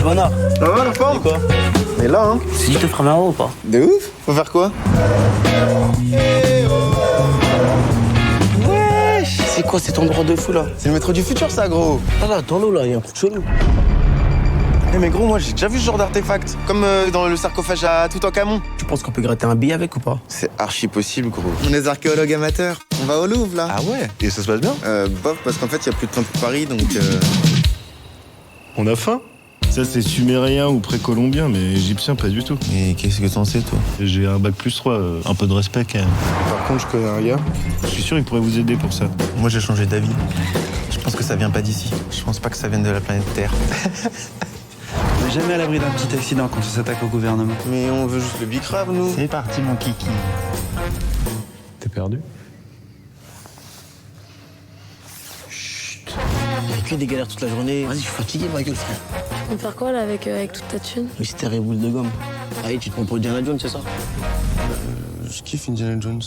Bonnard. Ça va la forme? Quoi? Mais là, hein. Si je te ferai 20 € ou pas? De ouf. Faut faire quoi? Wesh. C'est quoi cet endroit de fou là? C'est le métro du futur, ça, gros. Ah là, dans l'eau là, y'a un truc chelou. Eh mais gros, moi j'ai déjà vu ce genre d'artefact. Comme dans le sarcophage à Toutankhamon. Tu penses qu'on peut gratter un billet avec ou pas? C'est archi possible, gros. On est archéologues amateurs. On va au Louvre, là. Ah ouais? Et ça se passe bien? Bof, parce qu'en fait, il y a plus de temps pour Paris, donc... On a faim? Ça, c'est sumérien ou précolombien, mais égyptien, pas du tout. Et qu'est-ce que t'en sais, toi? J'ai un bac plus 3, un peu de respect quand même. Par contre, je connais un gars. Je suis sûr qu'il pourrait vous aider pour ça. Moi, j'ai changé d'avis. Je pense que ça vient pas d'ici. Je pense pas que ça vienne de la planète Terre. On n'est jamais à l'abri d'un petit accident quand on s'attaque au gouvernement. Mais on veut juste le bicrave, nous. C'est parti, mon kiki. T'es perdu? Y'a que des galères toute la journée. Vas-y, je suis fatigué, ma gueule, frère. On va faire quoi là avec toute ta thune? Mystère et boule de gomme. Allez, tu te prends pour Indiana Jones, c'est ça? Je kiffe Indiana Jones.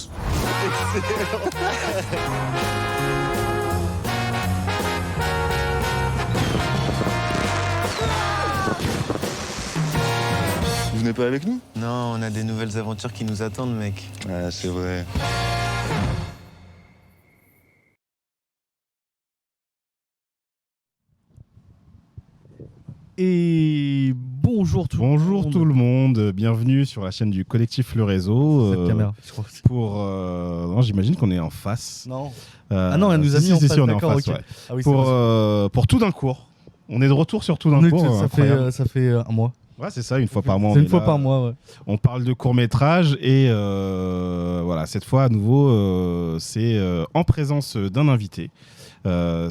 Vous venez pas avec nous? Non, on a des nouvelles aventures qui nous attendent, mec. Ah, c'est vrai. Et bonjour tout le monde. Bonjour tout le monde, bienvenue sur la chaîne du collectif Le Réseau. Cette caméra, je crois que c'est- Pour, non, j'imagine qu'on est en face. Non. Ah non, elle nous a mis en face, on est en d'accord, face, ok. ouais. Ah oui, c'est vrai. Pour Tout d'un cours. On est de retour sur Tout d'un On est- cours. ça fait un mois. Ouais, c'est ça, une fois par mois. C'est on une est fois là. par mois, ouais. On parle de court-métrage et voilà, cette fois à nouveau, c'est en présence d'un invité.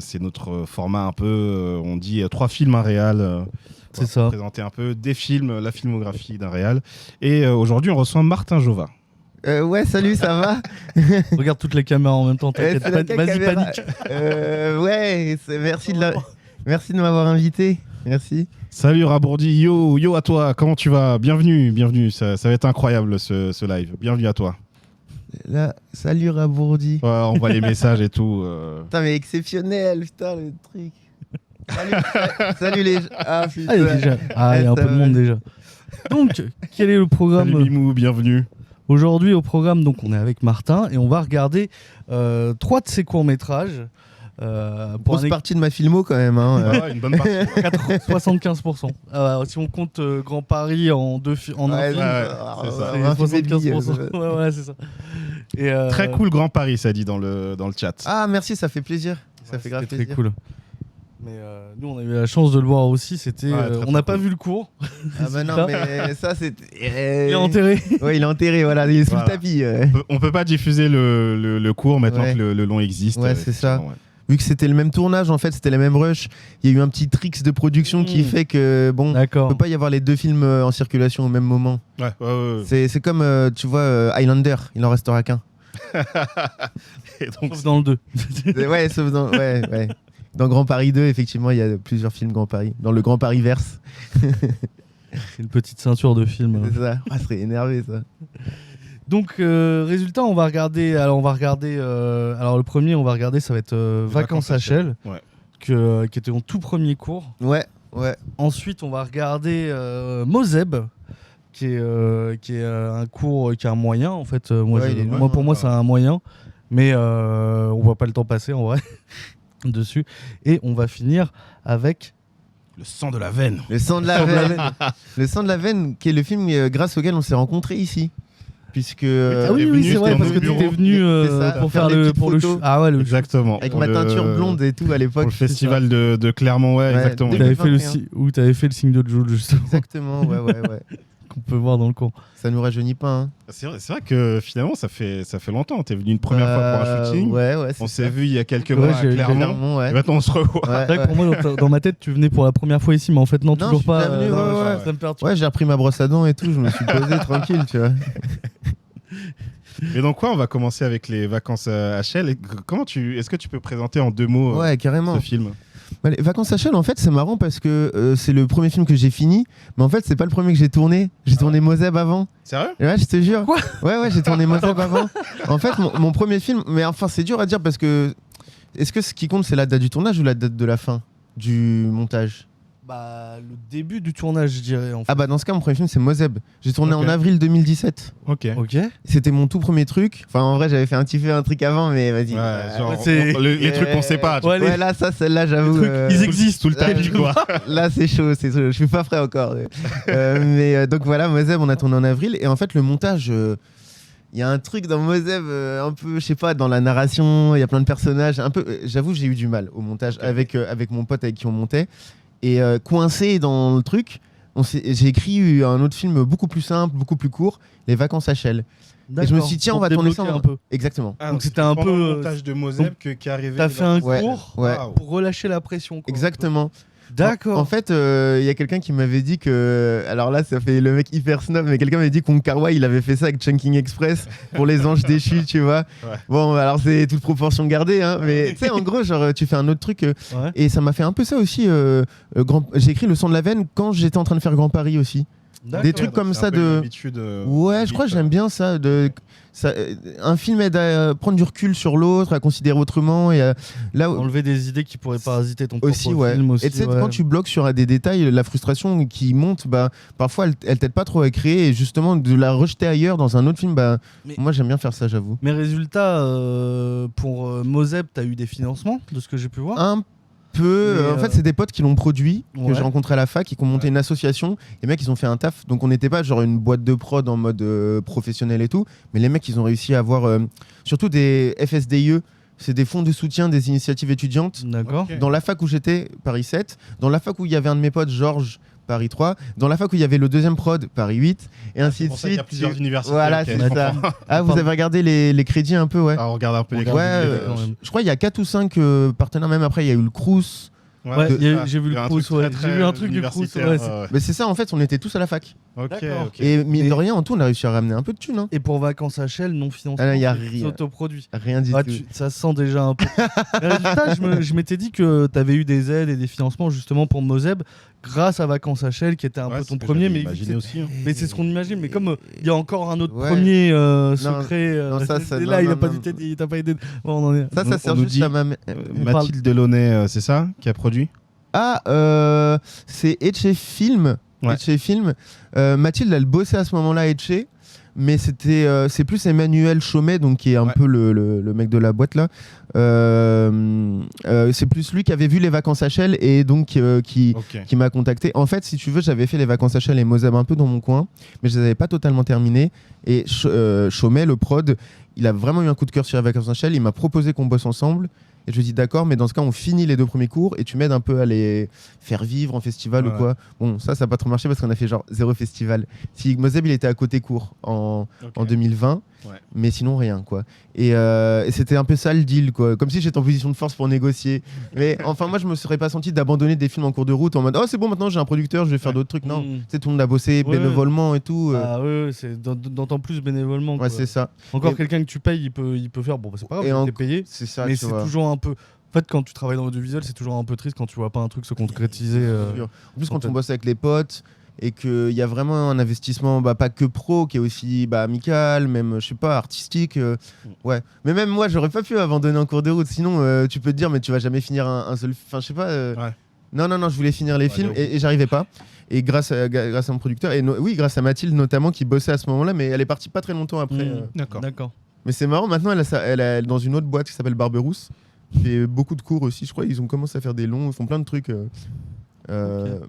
C'est notre format un peu, on dit 3 films, un réal. C'est ça. Présenter un peu des films, la filmographie d'un réal. Et aujourd'hui, on reçoit Martin Jova. Ouais, salut, ça va? Regarde toutes les caméras en même temps, t'inquiète. c'est laquelle Vas-y, caméra? panique. Ouais, merci de m'avoir invité. Merci. Salut Rabourdi, yo à toi, comment tu vas? Bienvenue, ça va être incroyable ce live. Bienvenue à toi. Là, salut Rabourdi. Ouais, on voit les messages et tout. Putain, mais exceptionnel, putain, le truc. Salut les... Ah, putain. Ah, il y a déjà. Ah, il y a un ça peu de va. monde déjà. Donc, quel est le programme Salut Mimou, bienvenue. aujourd'hui au programme? Donc, on est avec Martin et on va regarder 3 de ses courts-métrages. Pour Grosse partie de ma filmo quand même. Hein. Ouais, une bonne partie. 75%. Si on compte Grand Paris en un film, c'est ça. c'est 75%. Ouais, c'est ça. Et, Très cool Grand Paris, ça dit dans le chat. Ah, merci, ça fait plaisir. Ça fait grave c'était plaisir. très cool. Mais nous, on a eu la chance de le voir aussi. C'était, Ouais, très, on n'a très pas cool. vu le cours. Ah bah non, mais ça c'est... Il est enterré. Ouais, il est enterré, voilà, il est sous Voilà. le tapis. On peut pas diffuser le cours maintenant Ouais. que le long existe. Ouais, c'est ça. effectivement, ouais. Vu que c'était le même tournage, en fait, c'était la même rush, il y a eu un petit tricks de production qui fait que, bon, il D'accord. peut pas y avoir les 2 films en circulation au même moment. Ouais. C'est comme, tu vois, Highlander, il en restera qu'un. Et donc, Sauf dans le 2. Ouais, sauf dans... Ouais. Dans Grand Paris 2, effectivement, il y a plusieurs films Grand Paris. Dans le Grand Paris verse. C'est une petite ceinture de film. C'est ça. Ah, ça serait énervé, ça. Donc, résultat, on va regarder. Alors, le premier, on va regarder, ça va être Vacances à Chelles, Ouais. qui était mon tout premier cours. Ouais. Ensuite, on va regarder Moseb, qui est un cours, qui est un moyen en fait. Ouais, il est loin, Pour moi, c'est un moyen, mais on voit pas le temps passer en vrai dessus. Et on va finir avec Le sang de la veine. Le sang de la veine. Le sang de la veine, qui est le film grâce auquel on s'est rencontrés ici. Puisque... ah oui, venu, c'est vrai, c'était parce dans que le tu étais bureau. venu C'est ça, pour faire faire des le petites pour le photos. ah ouais le Exactement. Avec ma teinture blonde et tout à l'époque. Pour le festival de Clermont, ouais, Ouais, exactement. de- T'avais fait le 2021. où t'avais fait le signe de Joe justement Exactement, ouais. qu'on peut voir dans le cours. Ça nous rajeunit pas, hein. C'est vrai que finalement, ça fait longtemps. T'es venu une première fois pour un shooting. Ouais, On c'est s'est ça. vu il y a quelques Ouais, mois à j'ai- Clermont. Clairement, ouais. Et maintenant, on se revoit. Ouais, C'est vrai que pour moi dans ma tête tu venais pour la première fois ici, mais en fait non, Non, toujours je suis pas. déjà venu, ouais. Ça me perturbe. Ouais, j'ai repris ma brosse à dents et tout, je me suis posé tranquille, tu vois. Et donc quoi, on va commencer avec les vacances à Chelles. Est-ce que tu peux présenter en 2 mots Ouais, carrément. ce film? Bah, les Vacances à Chelles, en fait, c'est marrant parce que c'est le premier film que j'ai fini, mais en fait, c'est pas le premier que j'ai tourné. J'ai tourné Moseb avant. Sérieux? Ouais, je te jure. Quoi? Ouais, j'ai tourné Moseb avant. En fait, mon premier film, mais enfin, c'est dur à dire parce que est-ce que ce qui compte, c'est la date du tournage ou la date de la fin du montage? Le début du tournage, je dirais. En fait. Ah bah dans ce cas, mon premier film c'est Moseb. J'ai tourné Ok. en avril 2017. Ok. Ok. C'était mon tout premier truc. Enfin en vrai j'avais fait un truc avant, mais vas-y. Ouais, genre, c'est- les trucs qu'on sait pas. tu Ouais, vois. Ouais, là celle-là j'avoue. Ils existent Tout le là, tapis, quoi. Là c'est chaud, je suis pas prêt encore. Donc voilà, Moseb on a tourné en avril et en fait le montage. Il y a un truc dans Moseb, un peu, je sais pas, dans la narration, il y a plein de personnages. Un peu, j'avoue, j'ai eu du mal au montage avec mon pote avec qui on montait. Et coincé dans le truc, j'ai écrit un autre film beaucoup plus simple, beaucoup plus court, Les Vacances à Shell. Et je me suis dit, tiens, on va tourner ça un peu. Exactement. Donc c'était un pendant peu, le montage de Moseb qui est arrivé. T'as fait un Ouais, cours ouais. pour relâcher la pression. Quoi. Exactement. D'accord. En fait, il y a quelqu'un qui m'avait dit que. Alors là, ça fait le mec hyper snob, mais quelqu'un m'avait dit qu'Wong Kar-wai, il avait fait ça avec Chungking Express pour les anges déchus, tu vois. Ouais. Bon, alors c'est toute proportion gardée, hein, mais tu sais, en gros, genre, tu fais un autre truc. Ouais. Et ça m'a fait un peu ça aussi. J'ai écrit Le Son de la Veine quand j'étais en train de faire Grand Paris aussi. Des trucs comme ça de. Ouais, je crois que j'aime bien ça. Un film aide à prendre du recul sur l'autre, à considérer autrement. Et là, Enlever des idées qui pourraient parasiter ton aussi, propre ouais. film. Aussi, Et tu sais, ouais. quand tu bloques sur des détails, la frustration qui monte, bah, parfois, elle t'aide pas trop à créer. Et justement, de la rejeter ailleurs dans un autre film, bah, Mais- moi, j'aime bien faire ça, j'avoue. Mais résultat, pour Moseb, t'as eu des financements, de ce que j'ai pu voir. Un peu. Mais, En fait, c'est des potes qui l'ont produit, Ouais. que j'ai rencontré à la fac, qui ont monté une association. Les mecs, ils ont fait un taf. Donc, on n'était pas genre une boîte de prod en mode professionnel et tout. Mais les mecs, ils ont réussi à avoir surtout des FSDIE. C'est des fonds de soutien des initiatives étudiantes. D'accord. Ok. Dans la fac où j'étais, Paris 7. Dans la fac où il y avait un de mes potes, Georges, Paris 3. Dans la fac où il y avait le deuxième prod, Paris 8. Et ainsi C'est de pour ça qu'il y suite. a plusieurs universités. Voilà, ok, c'est je ça. comprends. Ah, vous avez regardé les crédits un peu, ouais. Ah, on regarde un peu les Ouais, grandes je crois qu'il y a 4 ou 5 partenaires. Même après, il y a eu le Crous. Ouais, j'ai vu il y a le un Crous, truc ouais. très, J'ai très vu un truc du Crous, universitaire, ouais, c'est- Mais c'est ça, en fait, on était tous à la fac. Ok, D'accord. ok. Et mine de rien, en tout, on a réussi à ramener un peu de thunes. Hein. Et pour Vacances à Shell, non financé. Ah, là, y a c'est rien. autoproduit. Rien du Ah, tout. ça sent déjà un peu. Mais résultat, je m'étais dit que tu avais eu des aides et des financements justement pour Moseb grâce à Vacances à Shell qui était un Ouais, peu c'est ton ce que premier. j'avais Mais, imaginé aussi. Hein. mais c'est ce qu'on imagine. Mais comme il y a encore un autre Ouais. premier secret, non, ça, et non, là il non, a pas non. dit, il t'a pas aidé. Bon, on en est. Ça sert nous juste dit- à ma. Mathilde Delaunay, c'est ça qui a produit Ah, c'est Etche Film. Ouais. Etche Film. Mathilde, elle bossait à ce moment-là à Etche. Mais c'est plus Emmanuel Chaumet, donc qui est un Ouais. peu le mec de la boîte là. C'est plus lui qui avait vu Les Vacances à Shell et donc qui m'a contacté. En fait, si tu veux, j'avais fait Les Vacances à Shell et Moseb un peu dans mon coin, mais je les avais pas totalement terminés. Et Chaumet, le prod, il a vraiment eu un coup de cœur sur Les Vacances à Shell. Il m'a proposé qu'on bosse ensemble. Et je lui ai dit d'accord, mais dans ce cas, on finit les 2 premiers cours et tu m'aides un peu à les faire vivre en festival ou Ouais. quoi. Bon, ça n'a pas trop marché parce qu'on a fait genre 0 festival. Si Moseb, il était à côté cours en 2020, Ouais. mais sinon rien, quoi. Et c'était un peu ça le deal, quoi. Comme si j'étais en position de force pour négocier. Mais enfin, moi, je me serais pas senti d'abandonner des films en cours de route en mode oh, c'est bon, maintenant j'ai un producteur, je vais faire d'autres trucs. Non, tu sais, tout le monde a bossé Ouais. bénévolement et tout. Ah ouais, c'est d'autant plus bénévolement. Ouais, quoi. c'est ça. Encore Et- quelqu'un que tu payes, il peut faire. Bon, bah, c'est pas Et grave, en- t'es payé. C'est ça, Mais tu c'est vois. toujours un peu. En fait, quand tu travailles dans l'audiovisuel, c'est toujours un peu triste quand tu vois pas un truc se concrétiser. Sûr. En plus, quand on bosse avec les potes et qu'il y a vraiment un investissement, pas que pro, qui est aussi amical, même, je sais pas, artistique. Ouais. Mais même moi, j'aurais pas pu abandonner en cours de route. Sinon, tu peux te dire, mais tu vas jamais finir un seul. Enfin, je sais pas. Ouais. Non, je voulais finir les films et j'arrivais pas. Et grâce à mon producteur, et oui, grâce à Mathilde notamment, qui bossait à ce moment-là, mais elle est partie pas très longtemps après. D'accord. Mais c'est marrant, maintenant, elle est dans une autre boîte qui s'appelle Barberousse. Qui fait beaucoup de cours aussi, je crois. Ils ont commencé à faire des longs, ils font plein de trucs.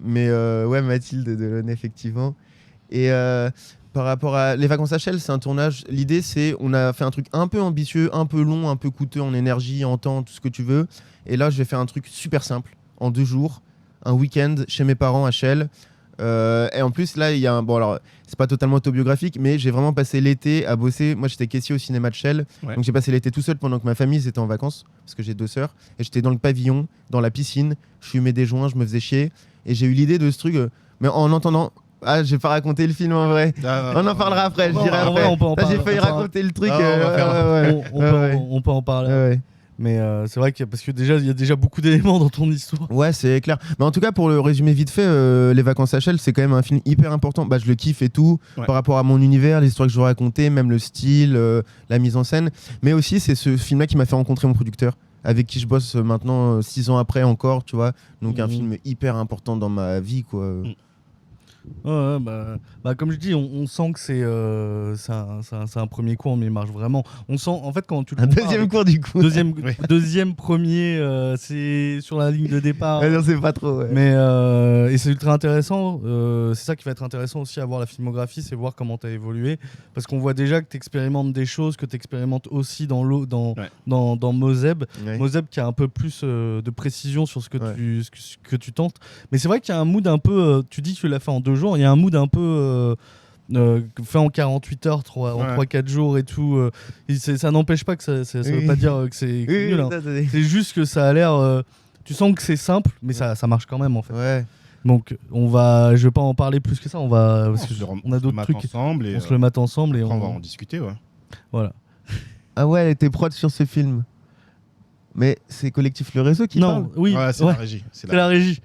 Mais ouais, Mathilde Delaunay, effectivement. Et par rapport à Les Vacances à Shell, c'est un tournage. L'idée, c'est on a fait un truc un peu ambitieux, un peu long, un peu coûteux en énergie, en temps, tout ce que tu veux. Et là, je vais faire un truc super simple, en 2 jours, un week-end chez mes parents à Shell. Et en plus, là, il y a un. Bon, alors, c'est pas totalement autobiographique, mais j'ai vraiment passé l'été à bosser. Moi, j'étais caissier au cinéma de Shell. Ouais. Donc, j'ai passé l'été tout seul pendant que ma famille était en vacances, parce que j'ai 2 sœurs. Et j'étais dans le pavillon, dans la piscine. Je fumais des joints, je me faisais chier. Et j'ai eu l'idée de ce truc. Mais en entendant. Ah, j'ai pas raconté le film en vrai. On en parlera après, je dirai En vrai, après. on peut en Là, j'ai parler. failli raconter le truc. Ah, on va faire- On peut en parler. Ouais. Mais c'est vrai que parce que déjà il y a déjà beaucoup d'éléments dans ton histoire. Ouais, c'est clair. Mais en tout cas, pour le résumer vite fait, Les Vacances à Shell, c'est quand même un film hyper important. Je le kiffe et tout, Ouais. par rapport à mon univers, les histoires que je veux raconter, même le style, la mise en scène. Mais aussi, c'est ce film-là qui m'a fait rencontrer mon producteur. avec qui je bosse maintenant 6 ans après encore, tu vois. Donc un Mhm. film hyper important dans ma vie, quoi. Ouais, comme je dis, on sent que c'est un premier cours, mais il marche vraiment. On sent, en fait, quand tu le Un compares deuxième avec- cours du coup. deuxième, premier, c'est sur la ligne de départ. Ouais, non, c'est pas trop. Ouais. Mais et c'est ultra intéressant. C'est ça qui va être intéressant aussi à voir la filmographie, c'est voir comment tu as évolué. Parce qu'on voit déjà que tu expérimentes des choses, que tu expérimentes aussi dans Moseb. Ouais. Moseb qui a un peu plus de précision sur ce que, Ouais. ce que tu tentes. Mais c'est vrai qu'il y a un mood un peu. Tu dis que tu l'as fait en 2 jours, il y a un mood un peu. Fait en 48 heures, en Ouais. 3-4 jours et tout. Ça n'empêche pas que ça veut pas dire que c'est Oui, nul. Hein. ça, C'est juste que ça a l'air. Tu sens que c'est simple, mais ça marche quand même en fait. ouais. Donc je vais pas en parler plus que ça. Parce que on a d'autres trucs. ensemble et On se le mate ensemble et après, on va en discuter. Ouais. voilà. Ah ouais, elle était prod sur ce film. Mais c'est Collectif Le Réseau qui parle. Non, oui, Ouais, c'est ouais, la régie. c'est la régie.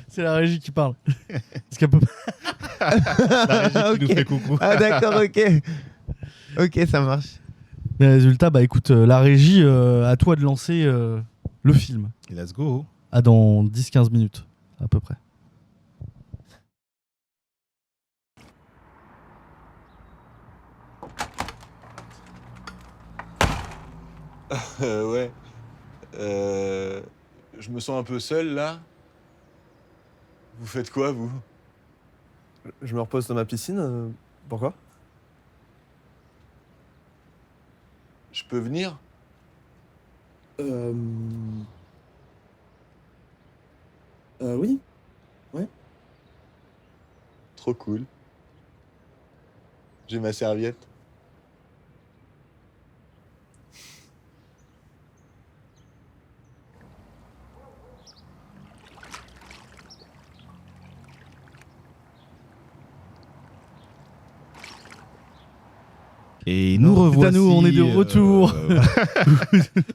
C'est la régie qui parle. Parce qu'elle peut pas- la régie qui nous Ok. fait coucou. Ah d'accord, ok. Ok, ça marche. Mais résultat, bah écoute, la régie, à toi de lancer le film. Et let's go. À dans 10-15 minutes, à peu près. Ouais. Je me sens un peu seul là. Vous faites quoi, vous? Je me repose dans ma piscine. Pourquoi? Je peux venir? Oui. Trop cool. J'ai ma serviette. Et nous Putain, revoici. nous, on est de retour.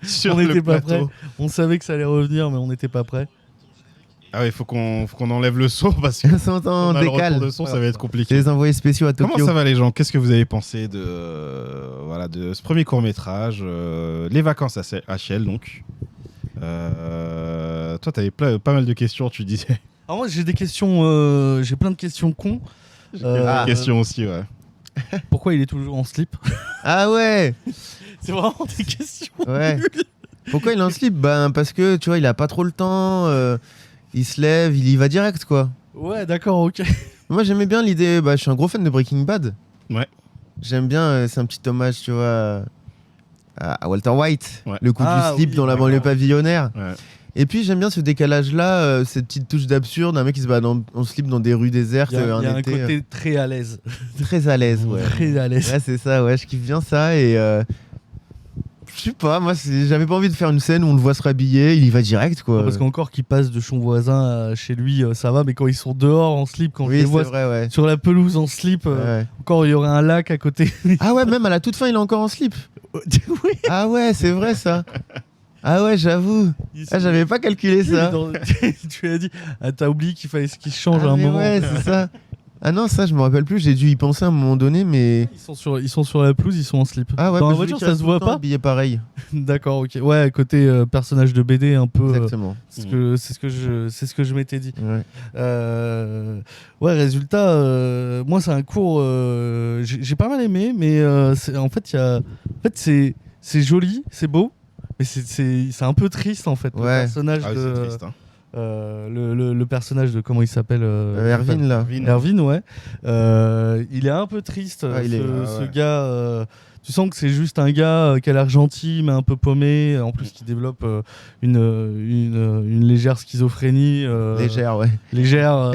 sur On le n'était pas plateau. prêts. On savait que ça allait revenir, mais on n'était pas prêts. Ah ouais, faut qu'on enlève le son parce que Ils sont on en a le décal. retour de son, ça va être C'est compliqué. les envoyés spéciaux à Tokyo. Comment ça va les gens? Qu'est-ce que vous avez pensé de ce premier court-métrage, Les vacances à Seychelles donc. Toi, t'avais pas mal de questions, tu disais. Alors moi, j'ai des questions, j'ai plein de questions cons. Des questions aussi, ouais. Pourquoi il est toujours en slip? Ah ouais. C'est vraiment des questions. Ouais. Pourquoi il est en slip? Ben parce que tu vois, il a pas trop le temps. Il se lève, il y va direct quoi. Ouais, d'accord, ok. Moi j'aimais bien l'idée. Bah, je suis un gros fan de Breaking Bad. Ouais. J'aime bien. C'est un petit hommage, tu vois, à Walter White. Ouais. Le coup Ah, du slip oui, dans la d'accord. banlieue pavillonnaire. Ouais. Et puis j'aime bien ce décalage-là, cette petite touche d'absurde, un mec qui se bat en slip dans des rues désertes Il y a, en il y a un été, côté très à l'aise. très à l'aise, ouais. Très à l'aise. Ouais, c'est ça, ouais, je kiffe bien ça et je sais pas, moi j'avais pas envie de faire une scène où on le voit se rhabiller, il y va direct quoi. Parce qu'encore qu'il passe de son voisin à chez lui, ça va, mais quand ils sont dehors en slip, quand je oui, les c'est vois vrai, ouais. sur la pelouse en slip, Ouais. encore il y aurait un lac à côté. Ah ouais, même à la toute fin, il est encore en slip. Oui. Ah ouais, c'est vrai ça. Ah ouais, j'avoue. Ah, j'avais pas calculé ça. Tu as dit, ah, t'as oublié qu'il fallait qu'il change Ah, à un mais moment. ouais, c'est ça. Ah non, ça je me rappelle plus, j'ai dû y penser à un moment donné, mais. Ils sont sur la pelouse, ils sont en slip. Ah ouais, Dans bah, la je voiture, voulais qu'il ça reste se tout le voit temps pas. habillé pareil. D'accord, ok. Ouais, côté personnage de BD un peu. Exactement. C'est ce que je m'étais dit. Ouais. Ouais, résultat, moi c'est un cours, j'ai pas mal aimé, mais en fait c'est joli, c'est beau, mais c'est un peu triste en fait. Le Ouais. personnage Ah, de c'est triste. Hein. le personnage de comment il s'appelle Erwin là. Erwin, ouais. Il est un peu triste. Ah, il est- ce gars. Tu sens que c'est juste un gars qui a l'air gentil mais un peu paumé. En plus, qui développe une légère schizophrénie. Légère, ouais. Légère.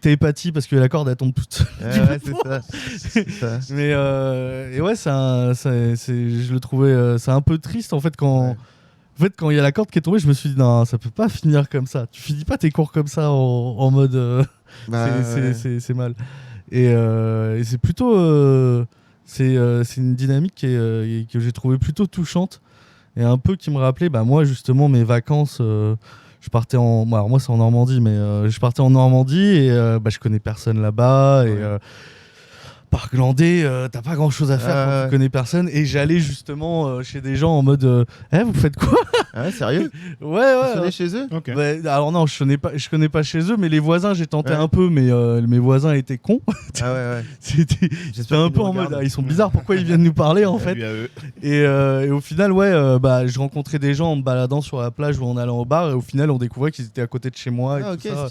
Télépathie parce que la corde elle tombe toute seule. Ouais, c'est ça. C'est ça. Mais et ouais, je le trouvais. C'est un peu triste en fait quand. Ouais. En fait, quand il y a la corde qui est tombée, je me suis dit non, ça peut pas finir comme ça. Tu finis pas tes cours comme ça en mode. Bah, ouais. C'est mal. Et c'est plutôt. C'est une dynamique que j'ai trouvé plutôt touchante et un peu qui me rappelait, bah, moi, justement, mes vacances. Je partais en. Alors, moi, c'est en Normandie, mais je partais en Normandie et je connais personne là-bas. Et parc Landais, t'as pas grand chose à faire quand tu connais personne. Et j'allais justement chez des gens en mode vous faites quoi? Ah ouais, sérieux? Ouais. Tu sonnais chez eux? Ok. Bah, alors non, je connais pas chez eux, mais les voisins, j'ai tenté un peu, mais mes voisins étaient cons. Ah ouais. C'était un peu en mode, ils sont bizarres, pourquoi ils viennent nous parler en fait. Salut à eux. Et au final, je rencontrais des gens en me baladant sur la plage ou en allant au bar, et au final, on découvrait qu'ils étaient à côté de chez moi. Et Ah, tout ok, ça.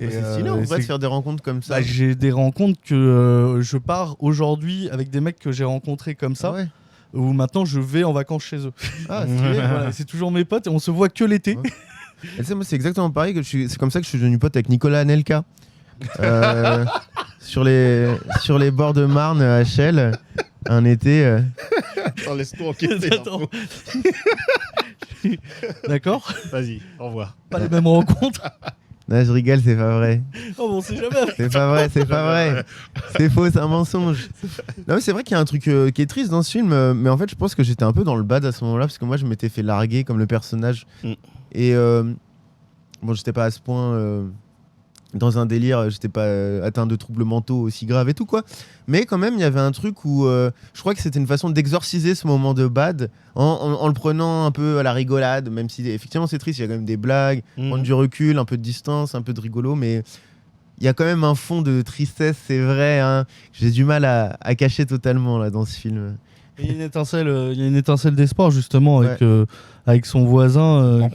C'est stylé en vrai de faire des rencontres comme ça. Bah, j'ai des rencontres que je pars aujourd'hui avec des mecs que j'ai rencontrés comme ça. Ah ouais. Où maintenant je vais en vacances chez eux. Ah, stylé. Voilà, c'est toujours mes potes et on se voit que l'été. Ouais. Et tu sais, moi, c'est exactement pareil. C'est comme ça que je suis devenu pote avec Nicolas Anelka. Sur les bords de Marne à Chelles, un été. Attends, laisse-toi enquêter. Attends. D'accord. Vas-y, au revoir. Pas les mêmes rencontres. Non, je rigole, c'est pas vrai. Oh bon, c'est jamais. C'est pas vrai, c'est pas vrai. C'est faux, c'est un mensonge. Non, mais c'est vrai qu'il y a un truc qui est triste dans ce film, mais en fait, je pense que j'étais un peu dans le bad à ce moment-là, parce que moi, je m'étais fait larguer comme le personnage. Et bon, j'étais pas à ce point dans un délire, j'étais pas atteint de troubles mentaux aussi graves et tout, quoi. Mais quand même, il y avait un truc où je crois que c'était une façon d'exorciser ce moment de bad en le prenant un peu à la rigolade, même si effectivement c'est triste, il y a quand même des blagues, prendre du recul, un peu de distance, un peu de rigolo, mais il y a quand même un fond de tristesse, c'est vrai, hein, j'ai du mal à cacher totalement là dans ce film. Il y a une étincelle d'espoir justement avec son voisin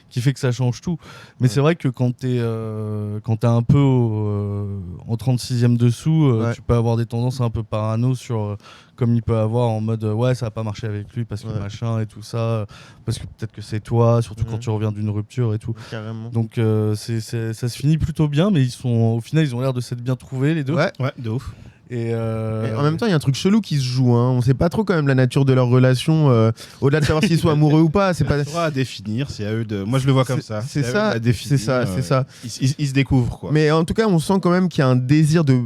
qui fait que ça change tout. Mais c'est vrai que quand t'es un peu en 36e dessous, tu peux avoir des tendances un peu parano sur comme il peut avoir en mode ça va pas marcher avec lui parce que machin et tout ça, parce que peut-être que c'est toi, surtout quand tu reviens d'une rupture et tout. Carrément. Donc ça se finit plutôt bien, mais au final ils ont l'air de s'être bien trouvés les deux. Ouais, de ouf. Et en même temps, il y a un truc chelou qui se joue. Hein. On sait pas trop quand même la nature de leur relation. Au-delà de savoir s'ils sont amoureux ou pas, c'est pas. Ça sera à définir. C'est à eux de. Moi, je le vois comme ça. C'est ça. C'est ça. Ils se découvrent quoi. Mais en tout cas, on sent quand même qu'il y a un désir de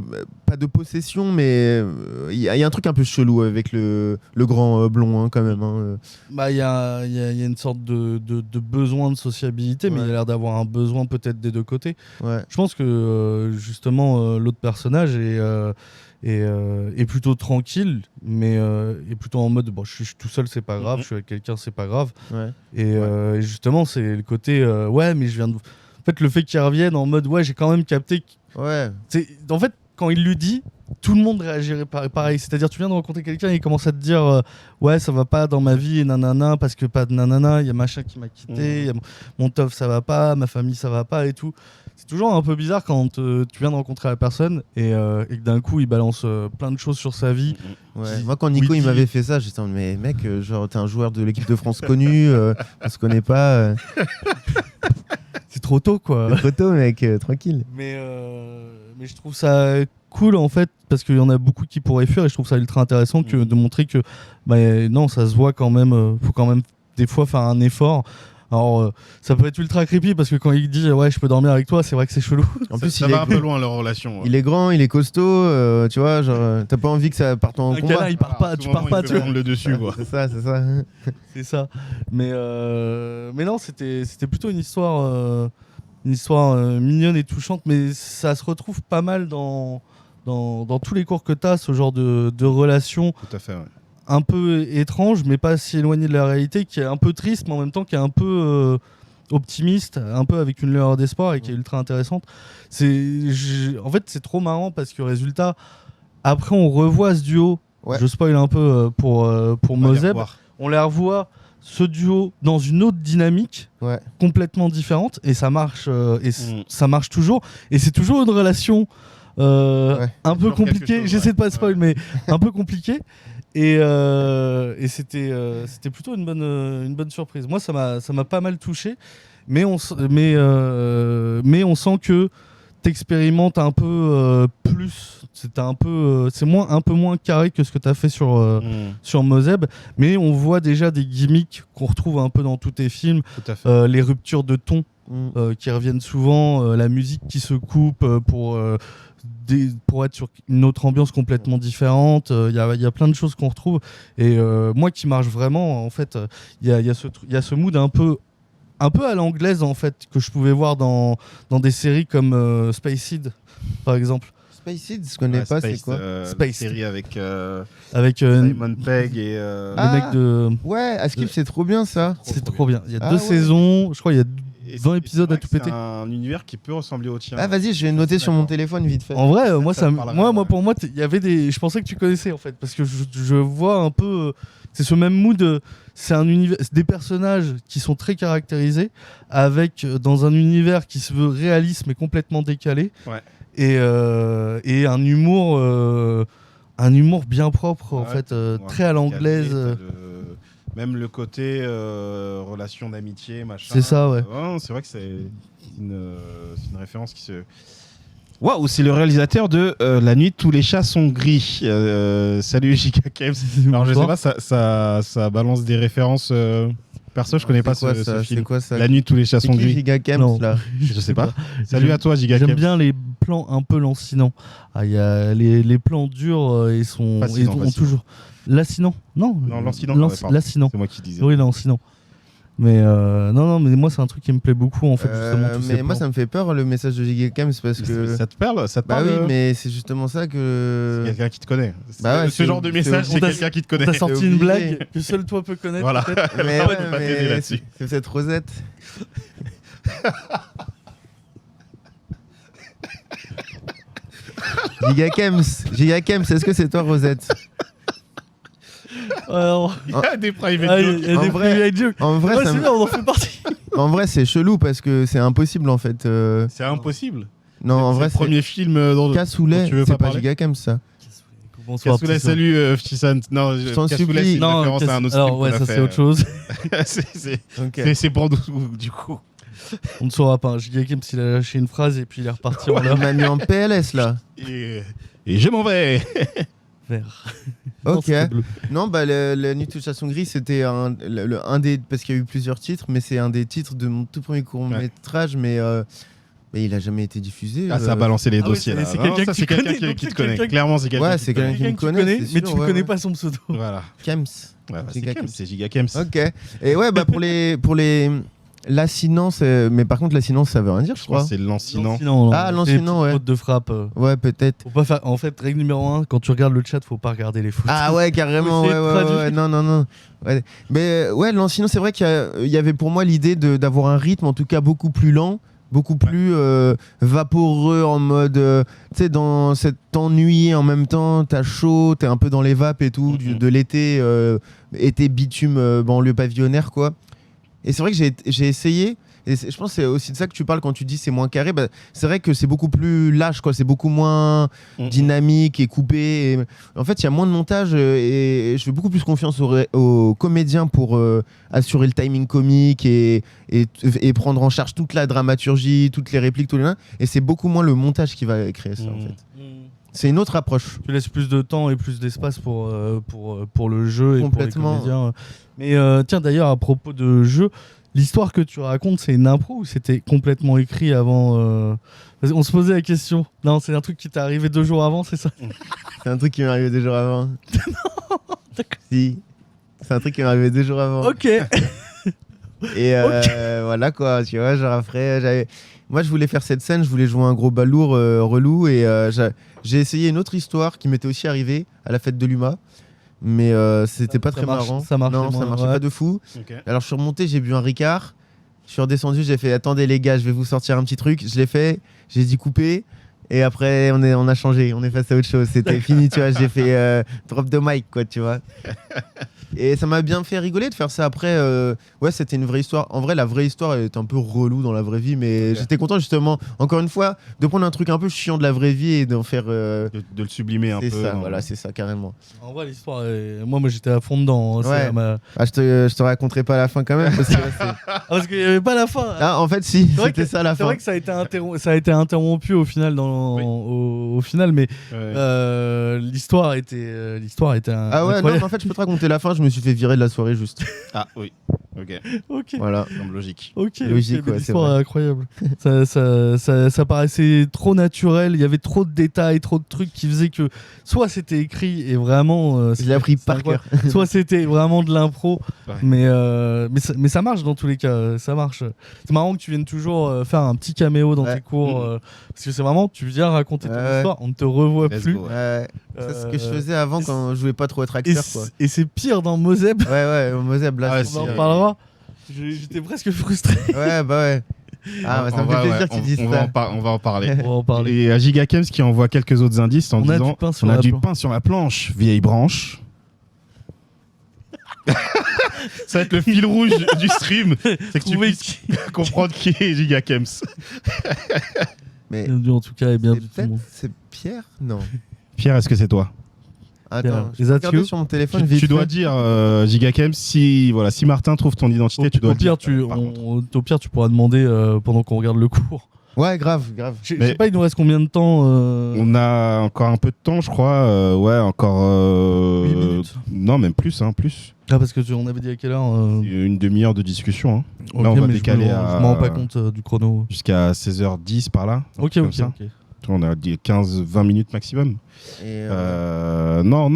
pas de possession, mais il y a un truc un peu chelou avec le grand blond quand même. Hein. Bah, il y a une sorte de besoin de sociabilité, mais il a l'air d'avoir un besoin peut-être des deux côtés. Ouais. Je pense que justement l'autre personnage est plutôt tranquille, mais est plutôt en mode je suis tout seul, c'est pas grave, je suis avec quelqu'un, c'est pas grave. Ouais. Et justement, c'est le côté mais je viens de. En fait, le fait qu'il revienne en mode j'ai quand même capté. En fait, quand il lui dit, tout le monde réagirait pareil. C'est-à-dire, tu viens de rencontrer quelqu'un et il commence à te dire ça va pas dans ma vie et nanana, parce que pas de nanana, il y a machin qui m'a quitté, y a mon taf ça va pas, ma famille ça va pas et tout. C'est toujours un peu bizarre quand tu viens de rencontrer la personne et que d'un coup il balance plein de choses sur sa vie. Ouais. Moi, quand Nico il m'avait fait ça, j'étais en mais mec, genre t'es un joueur de l'équipe de France connu, on se connaît pas. C'est trop tôt quoi. C'est trop tôt, mec, tranquille. Mais je trouve ça cool en fait parce qu'il y en a beaucoup qui pourraient fuir et je trouve ça ultra intéressant de montrer que non, ça se voit quand même, faut quand même des fois faire un effort. Alors ça peut être ultra creepy parce que quand il dit je peux dormir avec toi, c'est vrai que c'est chelou. En plus ça va un peu loin leur relation. Il est grand, il est costaud, tu vois, genre t'as pas envie que ça parte en combat. Câlin, il part pas, tu pars pas, tu prendre le dessus quoi. C'est ça. C'est ça. Mais non, c'était plutôt une histoire mignonne et touchante, mais ça se retrouve pas mal dans tous les cours que t'as, ce genre de relation. Tout à fait. Ouais. Un peu étrange, mais pas si éloigné de la réalité, qui est un peu triste, mais en même temps qui est un peu optimiste, un peu avec une lueur d'espoir et qui est ultra intéressante. En fait, c'est trop marrant parce que résultat, après on revoit ce duo. Ouais. Je spoil un peu pour Moseb. On les revoit ce duo dans une autre dynamique complètement différente et ça marche ça marche toujours et c'est toujours une relation un peu compliquée. J'essaie de pas spoil, mais un peu compliquée. Et c'était plutôt une bonne surprise. Moi, ça m'a pas mal touché, mais on sent que t'expérimentes un peu plus. C'est un peu moins carré que ce que t'as fait sur Moseb, mais on voit déjà des gimmicks qu'on retrouve un peu dans tous tes films. Tout à fait. Les ruptures de ton qui reviennent souvent, la musique qui se coupe pour être sur une autre ambiance complètement différente. Il y a plein de choses qu'on retrouve et moi qui marche vraiment en fait, il y a ce mood un peu à l'anglaise en fait que je pouvais voir dans des séries comme Spaced par exemple. Space Seeds, je connais pas, c'est quoi? Space. Série avec Avec Simon Pegg et les mecs de. Ouais, Askip, c'est trop bien ça. C'est trop bien. Il y a Ah 2 ouais. saisons, je crois, il y a et 20 c'est épisodes vrai à tout que péter. C'est un univers qui peut ressembler au tien. Ah, vas-y, je vais noter sur mon téléphone vite fait. En vrai, moi, Ça me parle, moi, ouais. pour moi, il y avait des. Je pensais que tu connaissais en fait, parce que je vois un peu. C'est ce même mood. C'est un univers, c'est des personnages qui sont très caractérisés, avec dans un univers qui se veut réaliste mais complètement décalé. Ouais. Et un humour bien propre en Ouais, fait, ouais, très à l'anglaise. t'as même le côté relation d'amitié, machin. C'est ça, ouais. C'est vrai que c'est une référence qui se. Waouh, c'est le réalisateur de La nuit tous les chats sont gris. Salut Giga Games. Alors je sais pas, ça balance des références. Perso, je connais pas C'est quoi ce ça? film. C'est quoi ça? La nuit tous les chats C'est sont qui gris. Giga Camps Non. là? Je sais pas. Salut à toi Giga J'aime Games. bien les plans un peu lancinants. Ah, il y a les plans durs, ils sont Fascinant, ils ont fascinant. toujours lancinant. Non, Lancinant, ouais, pardon. lancinant. C'est moi qui disais. Oui, lancinant. Mais non, mais moi c'est un truc qui me plaît beaucoup en fait justement. Tous ces Mais moi plans. ça me fait peur le message de Giga Camps parce que. Ça te parle, ça te Bah parle. oui, mais c'est justement ça que. C'est quelqu'un qui te connaît. Bah ouais, Ce genre de message, on c'est t'a- quelqu'un qui te connaît. T'as sorti T'es une obligé. blague que seul toi peux connaître. Voilà. peut-être. Mais Non, ouais, je peux pas t'aider mais là-dessus. c'est cette Rosette. Giga Camps, est-ce que c'est toi Rosette? Alors, Il y a des private ah, il jokes. y a En des vrai- private jokes. En vrai, Ouais, ça c'est me- bien, on en fait partie. en vrai, c'est chelou parce que c'est impossible en fait. C'est impossible. Non, en vrai, le premier film dont Cassoulet, tu veux c'est pas pas parler Giga Camps ça. Bonsoir. Cassoulet, petit salut Ftissan. Non, Je t'en Cassoulet, supplie. c'est une Non, référence à un autre alors film ouais, qu'on a ça fait. c'est autre chose. C'est- Ok. c'est pour nous, du coup. On ne saura pas. Giga Games, il a lâché une phrase et puis il est reparti en Il l'air. m'a mis en PLS là. Et je m'en vais. Vert. Non, Ok. c'était bleu. Non, bah le Nuit touche à son gris, c'était un des. Parce qu'il y a eu plusieurs titres, mais c'est un des titres de mon tout premier court-métrage, mais il a jamais été diffusé. Ah, ça a balancé les Ah ouais, dossiers c'est- là. c'est Non, quelqu'un ça, que c'est tu quelqu'un connais, qui donc te connaît. quelqu'un- Clairement, c'est quelqu'un Ouais, qui c'est te connaît. quelqu'un qui me Quelqu'un que tu connaît, connais, c'est mais sûr, tu ouais, connais ouais. pas son pseudo. Voilà. Kems. Ouais, bah, c'est Giga Kems, Kems. c'est Giga Kems. Ok. Et ouais, bah pour les l'assinance, mais par contre l'assinance ça veut rien dire, je Je crois crois. que c'est lancinant. Ah, lancinant, ouais. Faute de frappe. Ouais, peut-être. Faut pas faire. En fait, règle numéro 1, quand tu regardes le chat, faut pas regarder les photos. Ah ouais, carrément, Faut ouais, essayer de ouais, traduire. ouais, non. Ouais. Mais ouais, lancinant, c'est vrai qu'il y avait pour moi l'idée d'avoir un rythme en tout cas beaucoup plus lent, beaucoup plus vaporeux en mode, tu sais, dans cet ennui en même temps, t'as chaud, t'es un peu dans les vapes et tout, de l'été, été bitume, banlieue pavillonnaire, quoi. Et c'est vrai que j'ai essayé, et je pense que c'est aussi de ça que tu parles quand tu dis c'est moins carré, bah, c'est vrai que c'est beaucoup plus lâche, quoi, c'est beaucoup moins dynamique et coupé. En fait, il y a moins de montage et je fais beaucoup plus confiance aux comédiens pour assurer le timing comique et prendre en charge toute la dramaturgie, toutes les répliques, tout les nains. Et c'est beaucoup moins le montage qui va créer ça, en fait. C'est une autre approche. Tu laisses plus de temps et plus d'espace pour le jeu et Complètement. pour les comédiens. Mais tiens, d'ailleurs, à propos de jeu, l'histoire que tu racontes, c'est une impro ou c'était complètement écrit avant Parce qu'on se posait la question. Non, c'est un truc qui t'est arrivé 2 jours avant, c'est ça? C'est un truc qui m'est arrivé 2 jours avant. Si. C'est un truc qui m'est arrivé 2 jours avant. Ok. Et voilà quoi, tu vois, genre après, moi je voulais faire cette scène, je voulais jouer un gros balourd relou et j'ai essayé une autre histoire qui m'était aussi arrivée à la fête de l'UMA, mais c'était pas très marrant. Ça marchait non, ça moins, marchait ouais. pas de fou. Ok. Alors je suis remonté, j'ai bu un Ricard, je suis redescendu, j'ai fait attendez les gars, je vais vous sortir un petit truc, je l'ai fait, j'ai dit couper. Et après, on a changé, on est passé à autre chose. C'était fini, tu vois. J'ai fait drop de mic, quoi, tu vois. Et ça m'a bien fait rigoler de faire ça après. Ouais, c'était une vraie histoire. En vrai, la vraie histoire est un peu relou dans la vraie vie, mais j'étais content justement, encore une fois, de prendre un truc un peu chiant de la vraie vie et d'en faire. De le sublimer un peu. C'est ça, dans- voilà, c'est ça, carrément. En vrai, l'histoire, moi j'étais à fond dedans. Hein, Ouais. ça m'a- Ah, je te raconterai pas la fin quand même, parce que là, c'est- Ah, parce qu'il n'y avait pas la fin. Ah, en fait, si, C'est vrai c'était que- ça la C'est fin. vrai que ça a été interrompu au final, au final, mais Ouais. l'histoire était Ah ouais, non, incroyable. mais en fait, je peux te raconter la fin, je me suis fait virer de la soirée juste. Ah oui. Ok. Voilà. Semble logique. Ok, Logique, mais ouais, l'histoire c'est vrai. est incroyable. Ça paraissait trop naturel, il y avait trop de détails, trop de trucs qui faisaient que soit c'était écrit et vraiment... Je l'ai appris c'est par incroyable, cœur. soit c'était vraiment de l'impro, Ouais. mais ça marche dans tous les cas, ça marche. C'est marrant que tu viennes toujours faire un petit caméo dans Ouais. tes cours, parce que c'est vraiment, tu viens raconter ton Ouais. histoire, on ne te revoit Let's plus. go, ouais. Ouais. C'est ce que je faisais avant et quand je voulais pas trop être Et acteur, quoi. c'est pire dans Moseb, Ouais, Moseb, là, Ah ouais, c'est- on en c'est- parlera. J'étais presque frustré. Ouais, bah ouais. Ah, bah, ça En me fait vrai, plaisir ouais, que tu dises on va ça. on va en parler. On va en parler. Et à Gigakems qui envoie quelques autres indices en On a disant du pain sur on a la du planche. pain sur la planche, vieille branche. Ça va être le fil rouge du stream. C'est que tu Trouver puisses comprendre qui est Gigakems. Mais Bienvenue en tout cas et bienvenue tout le peut-être monde. c'est Pierre? Non. Pierre, est-ce que c'est toi? Attends, je Is vais that regarder you? sur mon téléphone Tu vite dois fait. dire Gigakems si Martin trouve ton identité, tu dois Au le pire, dire. par contre. au pire, tu pourras demander pendant qu'on regarde le cours. Ouais, grave. Je Mais- sais pas, il nous reste combien de temps On a encore un peu de temps, je crois. Ouais, encore. 8 minutes. Non, même plus, plus. Ah, parce que on avait dit à quelle heure Une demi-heure de discussion. Hein. Ok, Là, on va mais décaler je à- m'en rends pas compte du chrono. Jusqu'à 16h10 par là. un Ok, truc ok, comme ça. ok. On a dit 15-20 minutes maximum. Et, Non, on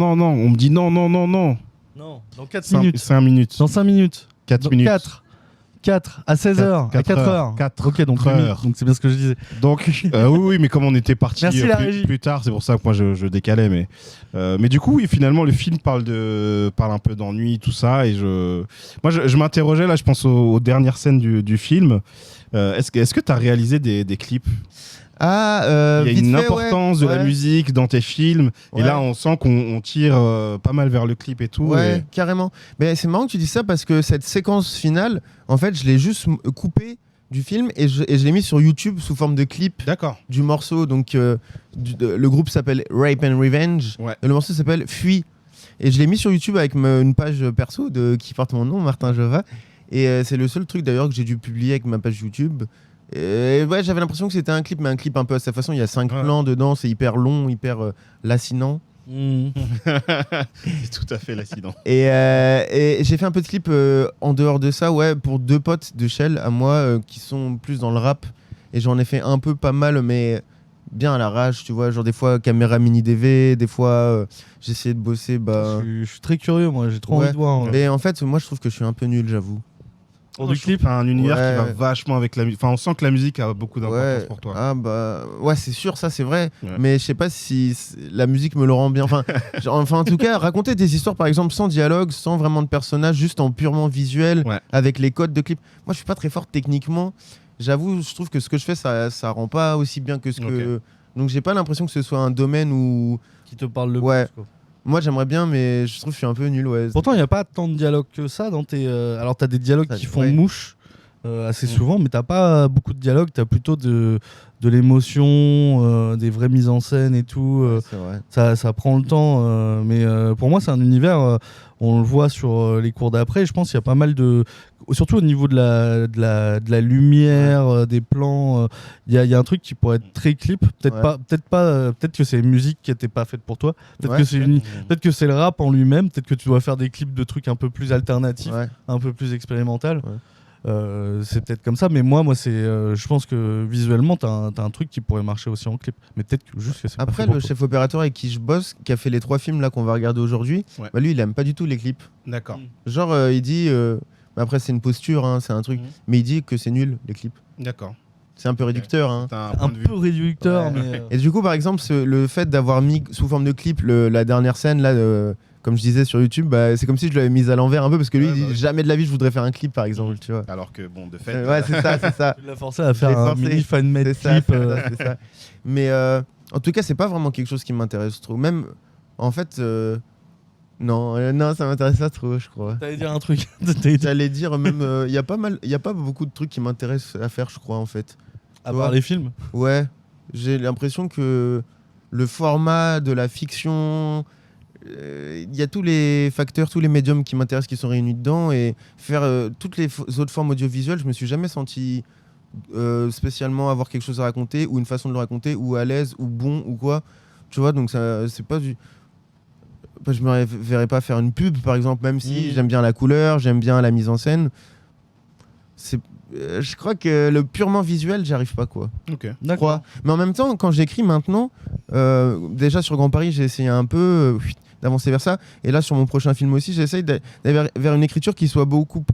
me dit non. Non, dans 4 minutes. 5 minutes. Dans 5 minutes. 4 minutes. 4 à 16h, à 4 4 heures. 4 Ok, donc 8 heures. minutes. Donc c'est bien ce que je disais. Donc, oui, mais comme on était parti Merci, la régie. plus tard, c'est pour ça que moi je décalais. Mais du coup, oui, finalement, le film parle un peu d'ennui, tout ça. Et moi, je m'interrogeais, là, je pense aux dernières scènes du film. Est-ce que tu as réalisé des clips? Ah, Il y a vite une fait, importance de la ouais. musique dans tes films. Ouais. Et là, on sent qu'on tire pas mal vers le clip et tout. Ouais, et- carrément. Mais c'est marrant que tu dis ça parce que cette séquence finale, en fait, je l'ai juste coupée du film et je l'ai mis sur YouTube sous forme de clip D'accord. du morceau. Donc, le groupe s'appelle Rape and Revenge. Ouais. Et le morceau s'appelle Fuis. Et je l'ai mis sur YouTube avec une page perso qui porte mon nom, Martin Jova. Et c'est le seul truc d'ailleurs que j'ai dû publier avec ma page YouTube. Et ouais, j'avais l'impression que c'était un clip, mais un clip un peu à sa façon. Il y a 5 Ouais. plans dedans, c'est hyper long, hyper lacinant. C'est tout à fait l'accident. Et j'ai fait un peu de clip en dehors de ça, ouais, pour 2 potes de Shell à moi qui sont plus dans le rap. Et j'en ai fait un peu pas mal, mais bien à l'arrache, tu vois. Genre des fois caméra mini DV, des fois j'ai essayé de bosser. Bah... Je suis très curieux, moi, j'ai trop Ouais. envie de voir. Mais en fait, moi je trouve que je suis un peu nul, j'avoue. Pour du clip. Un univers Ouais. qui va vachement avec la musique. Enfin, on sent que la musique a beaucoup d'importance Ouais, pour toi. ah bah ouais, c'est sûr, ça c'est vrai. Ouais. Mais je sais pas si la musique me le rend bien. Enfin, en tout cas, raconter des histoires par exemple sans dialogue, sans vraiment de personnage, juste en purement visuel, Ouais. avec les codes de clip. Moi, je suis pas très fort techniquement. J'avoue, je trouve que ce que je fais, ça rend pas aussi bien que ce que. Donc, j'ai pas l'impression que ce soit un domaine où. Qui te parle le Ouais. plus, quoi. Moi, j'aimerais bien, mais je trouve que je suis un peu nul. Ouais. Pourtant, il n'y a pas tant de dialogues que ça dans tes. Alors, tu as des dialogues Ça, qui font ouais. mouche assez souvent, mais t'as pas beaucoup de dialogues. Tu as plutôt de l'émotion, des vraies mises en scène et tout. C'est vrai. Ça prend le temps. Mais pour moi, c'est un univers. On le voit sur les cours d'après. Je pense qu'il y a pas mal de. Surtout au niveau de la lumière, des plans. Il y a un truc qui pourrait être très clip. Peut-être Ouais. pas. Peut-être que c'est une musique qui n'était pas faite pour toi. Peut-être Ouais. que c'est peut-être que c'est le rap en lui-même. Peut-être que tu dois faire des clips de trucs un peu plus alternatifs, Ouais. un peu plus expérimental. Ouais. C'est peut-être comme ça, mais moi c'est, je pense que visuellement t'as un truc qui pourrait marcher aussi en clip, mais peut-être que juste que c'est pas Après, fait pour le toi. chef opérateur avec qui je bosse, qui a fait les 3 films là qu'on va regarder aujourd'hui, Ouais. bah, lui, il aime pas du tout les clips. D'accord. Genre, il dit. Mais après, c'est une posture, hein, c'est un truc. Mhm. Mais il dit que c'est nul, les clips. D'accord. C'est un peu réducteur. Hein. T'as un Un point de vue. peu réducteur, Ouais. mais Et du coup, par exemple, le fait d'avoir mis sous forme de clip la dernière scène, là, comme je disais sur YouTube, bah, c'est comme si je l'avais mise à l'envers un peu, parce que lui, Ouais, il dit bah oui. jamais de la vie je voudrais faire un clip, par exemple, tu vois. Alors que, bon, de fait. Ouais, c'est ça, c'est ça. tu l'as forcé à Je faire l'ai un forcé. mini fan-made C'est ça, clip. c'est ça. Mais en tout cas, c'est pas vraiment quelque chose qui m'intéresse trop. Même, en fait, non, ça m'intéresse pas trop, je crois. T'allais dire un truc. T'allais dire- J'allais dire même, il y a pas beaucoup de trucs qui m'intéressent à faire, je crois, en fait. à Tu part vois. les films. Ouais, j'ai l'impression que le format de la fiction, il y a tous les facteurs, tous les médiums qui m'intéressent qui sont réunis dedans, et faire toutes les autres formes audiovisuelles, je me suis jamais senti spécialement avoir quelque chose à raconter, ou une façon de le raconter, ou à l'aise, ou bon, ou quoi. Tu vois, donc ça, c'est pas du... je me verrais pas faire une pub, par exemple, même si j'aime bien la couleur, j'aime bien la mise en scène. Je crois que le purement visuel, j'y arrive pas, quoi. Ok. D'accord. Mais en même temps, quand j'écris maintenant, déjà sur Grand Paris, j'ai essayé un peu d'avancer vers ça. Et là, sur mon prochain film aussi, j'essaye d'aller vers une écriture qui soit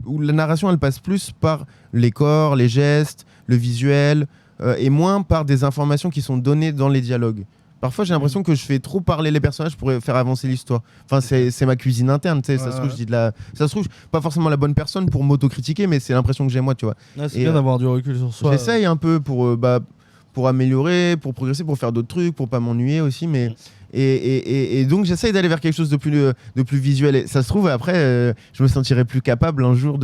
où la narration, elle passe plus par les corps, les gestes, le visuel, et moins par des informations qui sont données dans les dialogues. Parfois, j'ai l'impression que je fais trop parler les personnages pour faire avancer l'histoire. Enfin, c'est ma cuisine interne, tu sais. Ça se trouve, ça se trouve, je suis pas forcément la bonne personne pour m'autocritiquer, mais c'est l'impression que j'ai moi, tu vois. C'est bien d'avoir du recul sur soi. J'essaye un peu pour améliorer, pour progresser, pour faire d'autres trucs, pour pas m'ennuyer aussi, mais et donc j'essaye d'aller vers quelque chose de plus visuel. Et ça se trouve après, je me sentirais plus capable un jour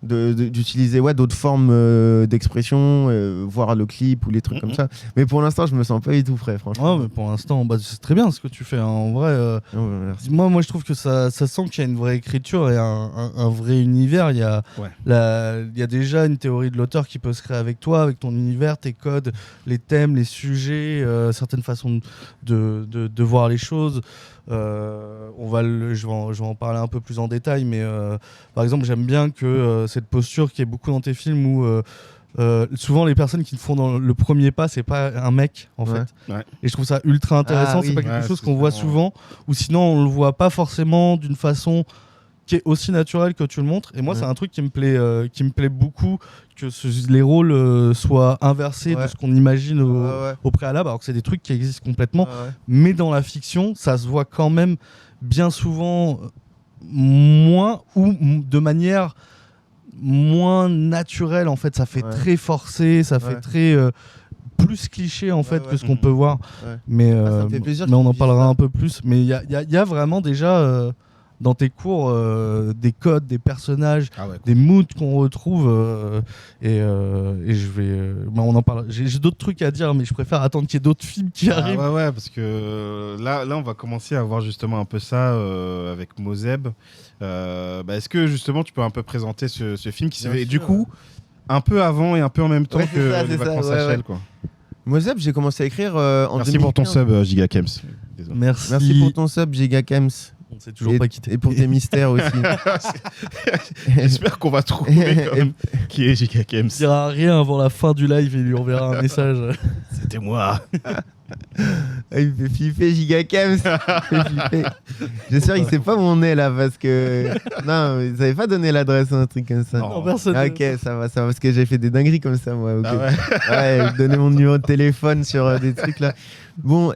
d'utiliser d'autres formes d'expression, voir le clip ou les trucs comme ça. Mais pour l'instant, je me sens pas du tout prêt, franchement. Mais pour l'instant, c'est très bien ce que tu fais. Hein. En vrai, moi, je trouve que ça sent qu'il y a une vraie écriture et un vrai univers. Il y a déjà une théorie de l'auteur qui peut se créer avec toi, avec ton univers, tes codes, les thèmes, les sujets, certaines façons de voir les choses. Je vais en parler un peu plus en détail, mais par exemple, j'aime bien que cette posture qui est beaucoup dans tes films où souvent les personnes qui font dans le premier pas, c'est pas un mec en fait. Ouais. Et je trouve ça ultra intéressant. C'est pas quelque chose qu'on voit souvent, ou sinon on le voit pas forcément d'une façon qui est aussi naturelle que tu le montres. Et moi, c'est un truc qui me plaît beaucoup, que les rôles soient inversés de ce qu'on imagine au préalable, alors que c'est des trucs qui existent complètement. Mais dans la fiction, ça se voit quand même bien souvent moins ou de manière moins naturelle. En fait, ça fait très forcé, ça fait très plus cliché en fait que ce qu'on peut voir. Mais on en parlera un peu plus. Mais il y a vraiment déjà dans tes cours des codes, des personnages, des moods qu'on retrouve et je vais on en parle. J'ai d'autres trucs à dire, mais je préfère attendre qu'il y ait d'autres films qui arrivent. Parce que là on va commencer à voir justement un peu ça avec Moseb. Est-ce que justement tu peux un peu présenter ce film qui s'est fait du coup un peu avant et un peu en même temps que les vacances à Shell, quoi. Moseb, j'ai commencé à écrire en 2015. Merci pour ton sub, Gigakems. Désolé. Merci pour ton sub, Gigakems. On s'est toujours pas quitté. Et pour tes mystères aussi. J'espère qu'on va trouver qui est Gigakems. Il dira rien avant la fin du live et il lui enverra un message. C'était moi. Il fait flipper Gigakems. J'espère qu'il sait pas où on est là parce que non, ils avaient pas donné l'adresse ou un truc comme ça. Non, personne. Ok, ça va parce que j'ai fait des dingueries comme ça moi. Okay. Donner mon numéro de téléphone sur des trucs là. Bon,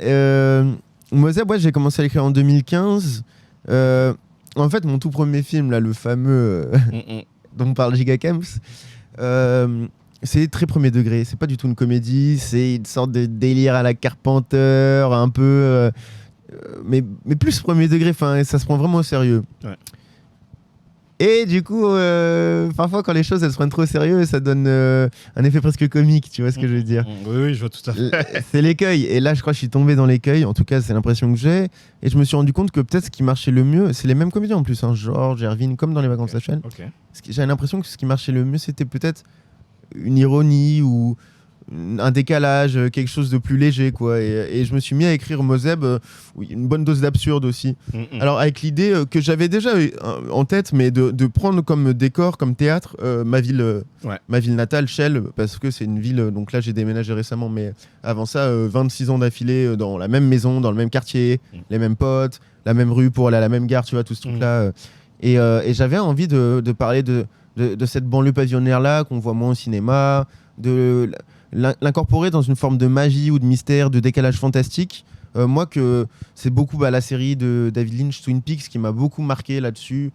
Moseb, j'ai commencé à l'écrire en 2015. En fait, mon tout premier film là, le fameux dont parle Gigakems. C'est très premier degré, c'est pas du tout une comédie, c'est une sorte de délire à la Carpenter, un peu, mais plus premier degré, ça se prend vraiment au sérieux. Et du coup, parfois quand les choses elles se prennent trop au sérieux, ça donne un effet presque comique, tu vois ce que je veux dire. Oui, je vois tout à fait. C'est l'écueil, et là je crois que je suis tombé dans l'écueil, en tout cas c'est l'impression que j'ai, et je me suis rendu compte que peut-être ce qui marchait le mieux, c'est les mêmes comédiens en plus, George, Erwin, comme dans Les Vacances à Shell. J'avais l'impression que ce qui marchait le mieux c'était peut-être une ironie ou un décalage, quelque chose de plus léger quoi. Et je me suis mis à écrire Moseb, une bonne dose d'absurde aussi. Alors avec l'idée que j'avais déjà en tête, mais de prendre comme décor, comme théâtre, ma ville natale, Shell, parce que c'est une ville, donc là j'ai déménagé récemment, mais avant ça 26 ans d'affilée dans la même maison, dans le même quartier, les mêmes potes, la même rue pour aller à la même gare, tu vois, tout ce truc là. Et j'avais envie de parler de cette banlieue pavillonnaire là qu'on voit moins au cinéma, de l'incorporer dans une forme de magie ou de mystère, de décalage fantastique. Moi, que c'est beaucoup la série de David Lynch, Twin Peaks, qui m'a beaucoup marqué là-dessus.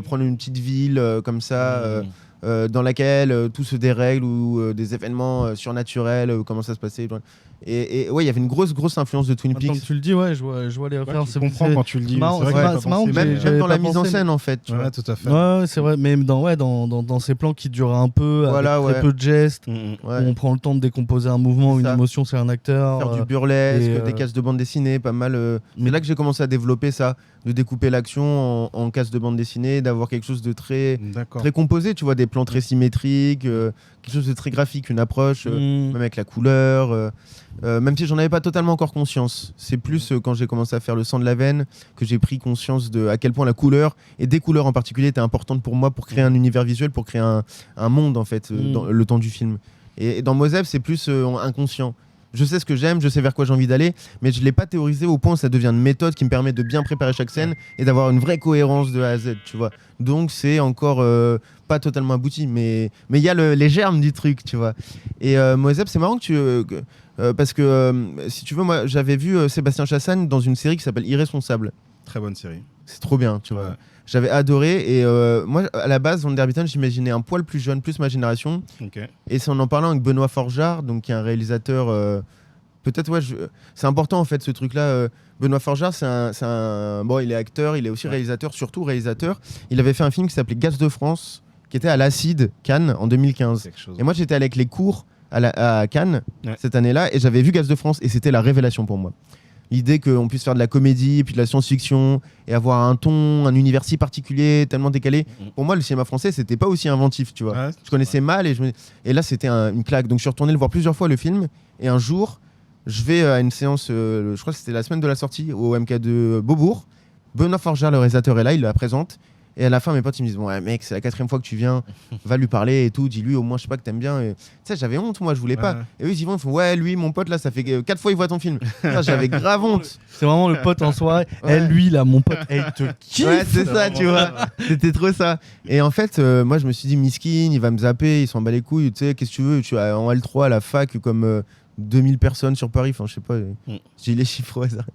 Prendre une petite ville comme ça, dans laquelle tout se dérègle ou des événements surnaturels commencent à se passer. Et ouais, il y avait une grosse influence de Twin Peaks. Quand tu le dis, je vois les références. Je comprends quand tu le dis. C'est marrant, même dans la mise en scène en fait. Tout à fait. Ouais, c'est vrai. Même dans ces plans qui durent un peu, avec très peu de gestes, où on prend le temps de décomposer un mouvement, une émotion, c'est un acteur. Faire du burlesque, des cases de bande dessinée, pas mal. C'est là que j'ai commencé à développer ça, de découper l'action en cases de bande dessinée, d'avoir quelque chose de très composé, tu vois, des des plans très symétriques, quelque chose de très graphique, une approche, même avec la couleur. Même si j'en avais pas totalement encore conscience. C'est plus quand j'ai commencé à faire le sang de la veine que j'ai pris conscience de à quel point la couleur, et des couleurs en particulier, étaient importantes pour moi pour créer un univers visuel, pour créer un monde en fait, dans le temps du film. Et dans Moseb, c'est plus inconscient. Je sais ce que j'aime, je sais vers quoi j'ai envie d'aller, mais je ne l'ai pas théorisé au point où ça devient une méthode qui me permet de bien préparer chaque scène et d'avoir une vraie cohérence de A à Z, tu vois. Donc c'est encore pas totalement abouti, mais il y a les germes du truc, tu vois. Et Moseb, c'est marrant que tu... parce que si tu veux, moi j'avais vu Sébastien Chassagne dans une série qui s'appelle Irresponsable. Très bonne série. C'est trop bien, tu vois. J'avais adoré, et moi à la base, Van der Bitten, j'imaginais un poil plus jeune, plus ma génération. Et c'est en parlant avec Benoît Forjard, donc qui est un réalisateur. Peut-être, ouais, c'est important en fait ce truc-là. Benoît Forjard, bon, il est acteur, il est aussi réalisateur, surtout réalisateur. Il avait fait un film qui s'appelait Gaz de France, qui était à l'Acide, Cannes, en 2015. Et moi j'étais avec les cours à Cannes cette année-là, et j'avais vu Gaz de France, et c'était la révélation pour moi. L'idée qu'on puisse faire de la comédie et puis de la science-fiction et avoir un ton, un univers si particulier, tellement décalé. Pour moi, le cinéma français, c'était pas aussi inventif, tu vois. Je connaissais mal, et là, c'était une claque. Donc, je suis retourné le voir plusieurs fois, le film. Et un jour, je vais à une séance, je crois que c'était la semaine de la sortie, au MK de Beaubourg. Benoît Forjard, le réalisateur, est là, il la présente. Et à la fin, mes potes, ils me disent, bon, ouais, mec, c'est la 4e fois que tu viens, va lui parler et tout, dis-lui au moins, je sais pas, que t'aimes bien. Tu sais, j'avais honte, moi, je voulais pas. Et eux, ils y vont, ils font, ouais, lui, mon pote, là, ça fait 4 fois il voit ton film. J'avais grave honte. C'est vraiment le pote en soirée. Lui, là, mon pote, il te kiffe. Ouais, c'est ça, tu vois. C'était trop ça. Et en fait, moi, je me suis dit, miskin, il va me zapper, il s'en bat les couilles, tu sais, qu'est-ce que tu veux, tu es en L3 à la fac, comme 2000 personnes sur Paris, enfin je sais pas, j'ai les chiffres au hasard.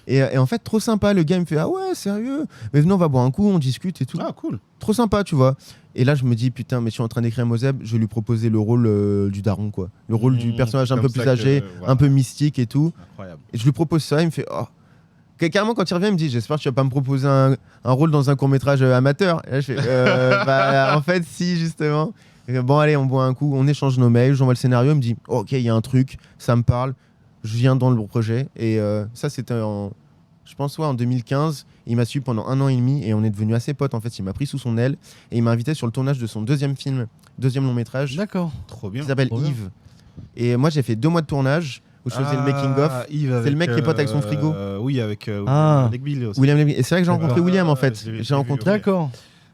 Et en fait, trop sympa, le gars il me fait, ah ouais, sérieux, mais venez, on va boire un coup, on discute et tout. Ah cool. Trop sympa, tu vois. Et là je me dis, putain, mais je suis en train d'écrire Moseb, je vais lui proposer le rôle du daron, quoi. Le rôle du personnage un peu plus âgé, un peu mystique et tout. Incroyable. Et je lui propose ça, il me fait, oh. Carrément, quand il revient, il me dit, j'espère que tu vas pas me proposer un rôle dans un court-métrage amateur. Et là je fais, bah en fait si, justement. Bon allez, on boit un coup, on échange nos mails, j'envoie le scénario, il me dit ok, il y a un truc, ça me parle, je viens dans le projet. Et ça c'était je pense en 2015. Il m'a suivi pendant 1 an et demi et on est devenus assez potes en fait. Il m'a pris sous son aile et il m'a invité sur le tournage de son deuxième long métrage. D'accord. Trop bien. Qui s'appelle Yves. Et moi j'ai fait 2 mois de tournage où je faisais le making of. C'est le mec qui est pote avec son frigo. Oui, avec Legbill aussi. William Legbill. Et c'est vrai que j'ai rencontré William en fait. J'ai rencontré. D'accord.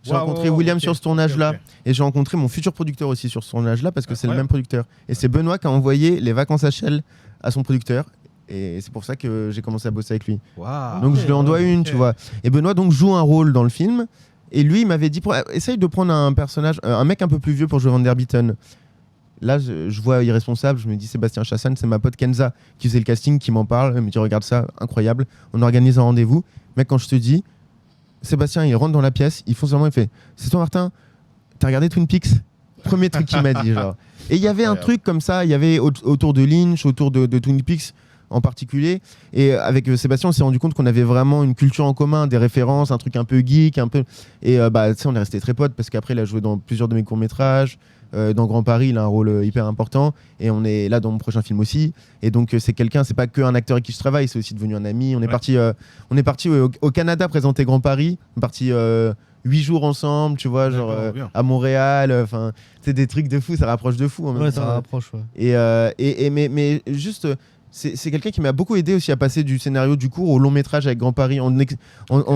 J'ai rencontré William sur ce tournage-là. Et j'ai rencontré mon futur producteur aussi sur ce tournage-là parce que c'est le même producteur. Et c'est Benoît qui a envoyé les vacances à Shell à son producteur. Et c'est pour ça que j'ai commencé à bosser avec lui. Donc je lui en dois une, tu vois. Et Benoît donc joue un rôle dans le film. Et lui, il m'avait dit, essaye de prendre un personnage, un mec un peu plus vieux pour jouer Van der Bitten. Là, je vois Irresponsable, je me dis Sébastien Chassagne, c'est ma pote Kenza qui faisait le casting, qui m'en parle. Elle me dit, regarde ça, incroyable. On organise un rendez-vous. Mec, quand je te dis, Sébastien, il rentre dans la pièce, il fonce vraiment, il fait, c'est toi Martin, t'as regardé Twin Peaks? Premier truc qu'il m'a dit, genre. Et il y avait un truc comme ça, il y avait autour de Lynch, autour de Twin Peaks en particulier. Et avec Sébastien, on s'est rendu compte qu'on avait vraiment une culture en commun, des références, un truc un peu geek, un peu. Et tu sais, on est resté très potes parce qu'après, il a joué dans plusieurs de mes courts-métrages. Dans Grand Paris, il a un rôle hyper important. Et on est là dans mon prochain film aussi. Et donc, c'est quelqu'un, c'est pas qu'un acteur avec qui je travaille, c'est aussi devenu un ami. On est parti au Canada présenter Grand Paris. On est parti 8 jours ensemble, tu vois, genre à Montréal. Enfin, c'est des trucs de fou, ça rapproche de fou en même temps. Ça rapproche, ouais. Mais juste. C'est quelqu'un qui m'a beaucoup aidé aussi à passer du scénario du court au long métrage avec Grand Paris en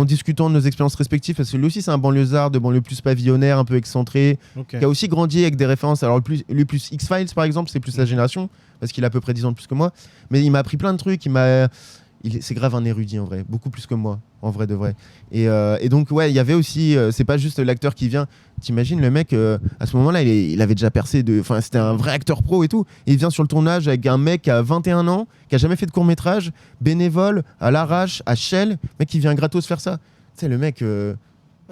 discutant de nos expériences respectives, parce que lui aussi c'est un banlieusard de banlieue plus pavillonnaire, un peu excentré, qui a aussi grandi avec des références. Alors lui plus X-Files par exemple, c'est plus sa génération parce qu'il a à peu près 10 ans de plus que moi, mais il m'a appris plein de trucs, c'est grave un érudit en vrai, beaucoup plus que moi en vrai de vrai. Et donc ouais, il y avait aussi c'est pas juste l'acteur qui vient. T'imagines le mec à ce moment-là, il avait déjà percé enfin c'était un vrai acteur pro et tout. Et il vient sur le tournage avec un mec qui a 21 ans, qui a jamais fait de court-métrage, bénévole à l'arrache à Shell, mec qui vient gratos faire ça. Tu sais le mec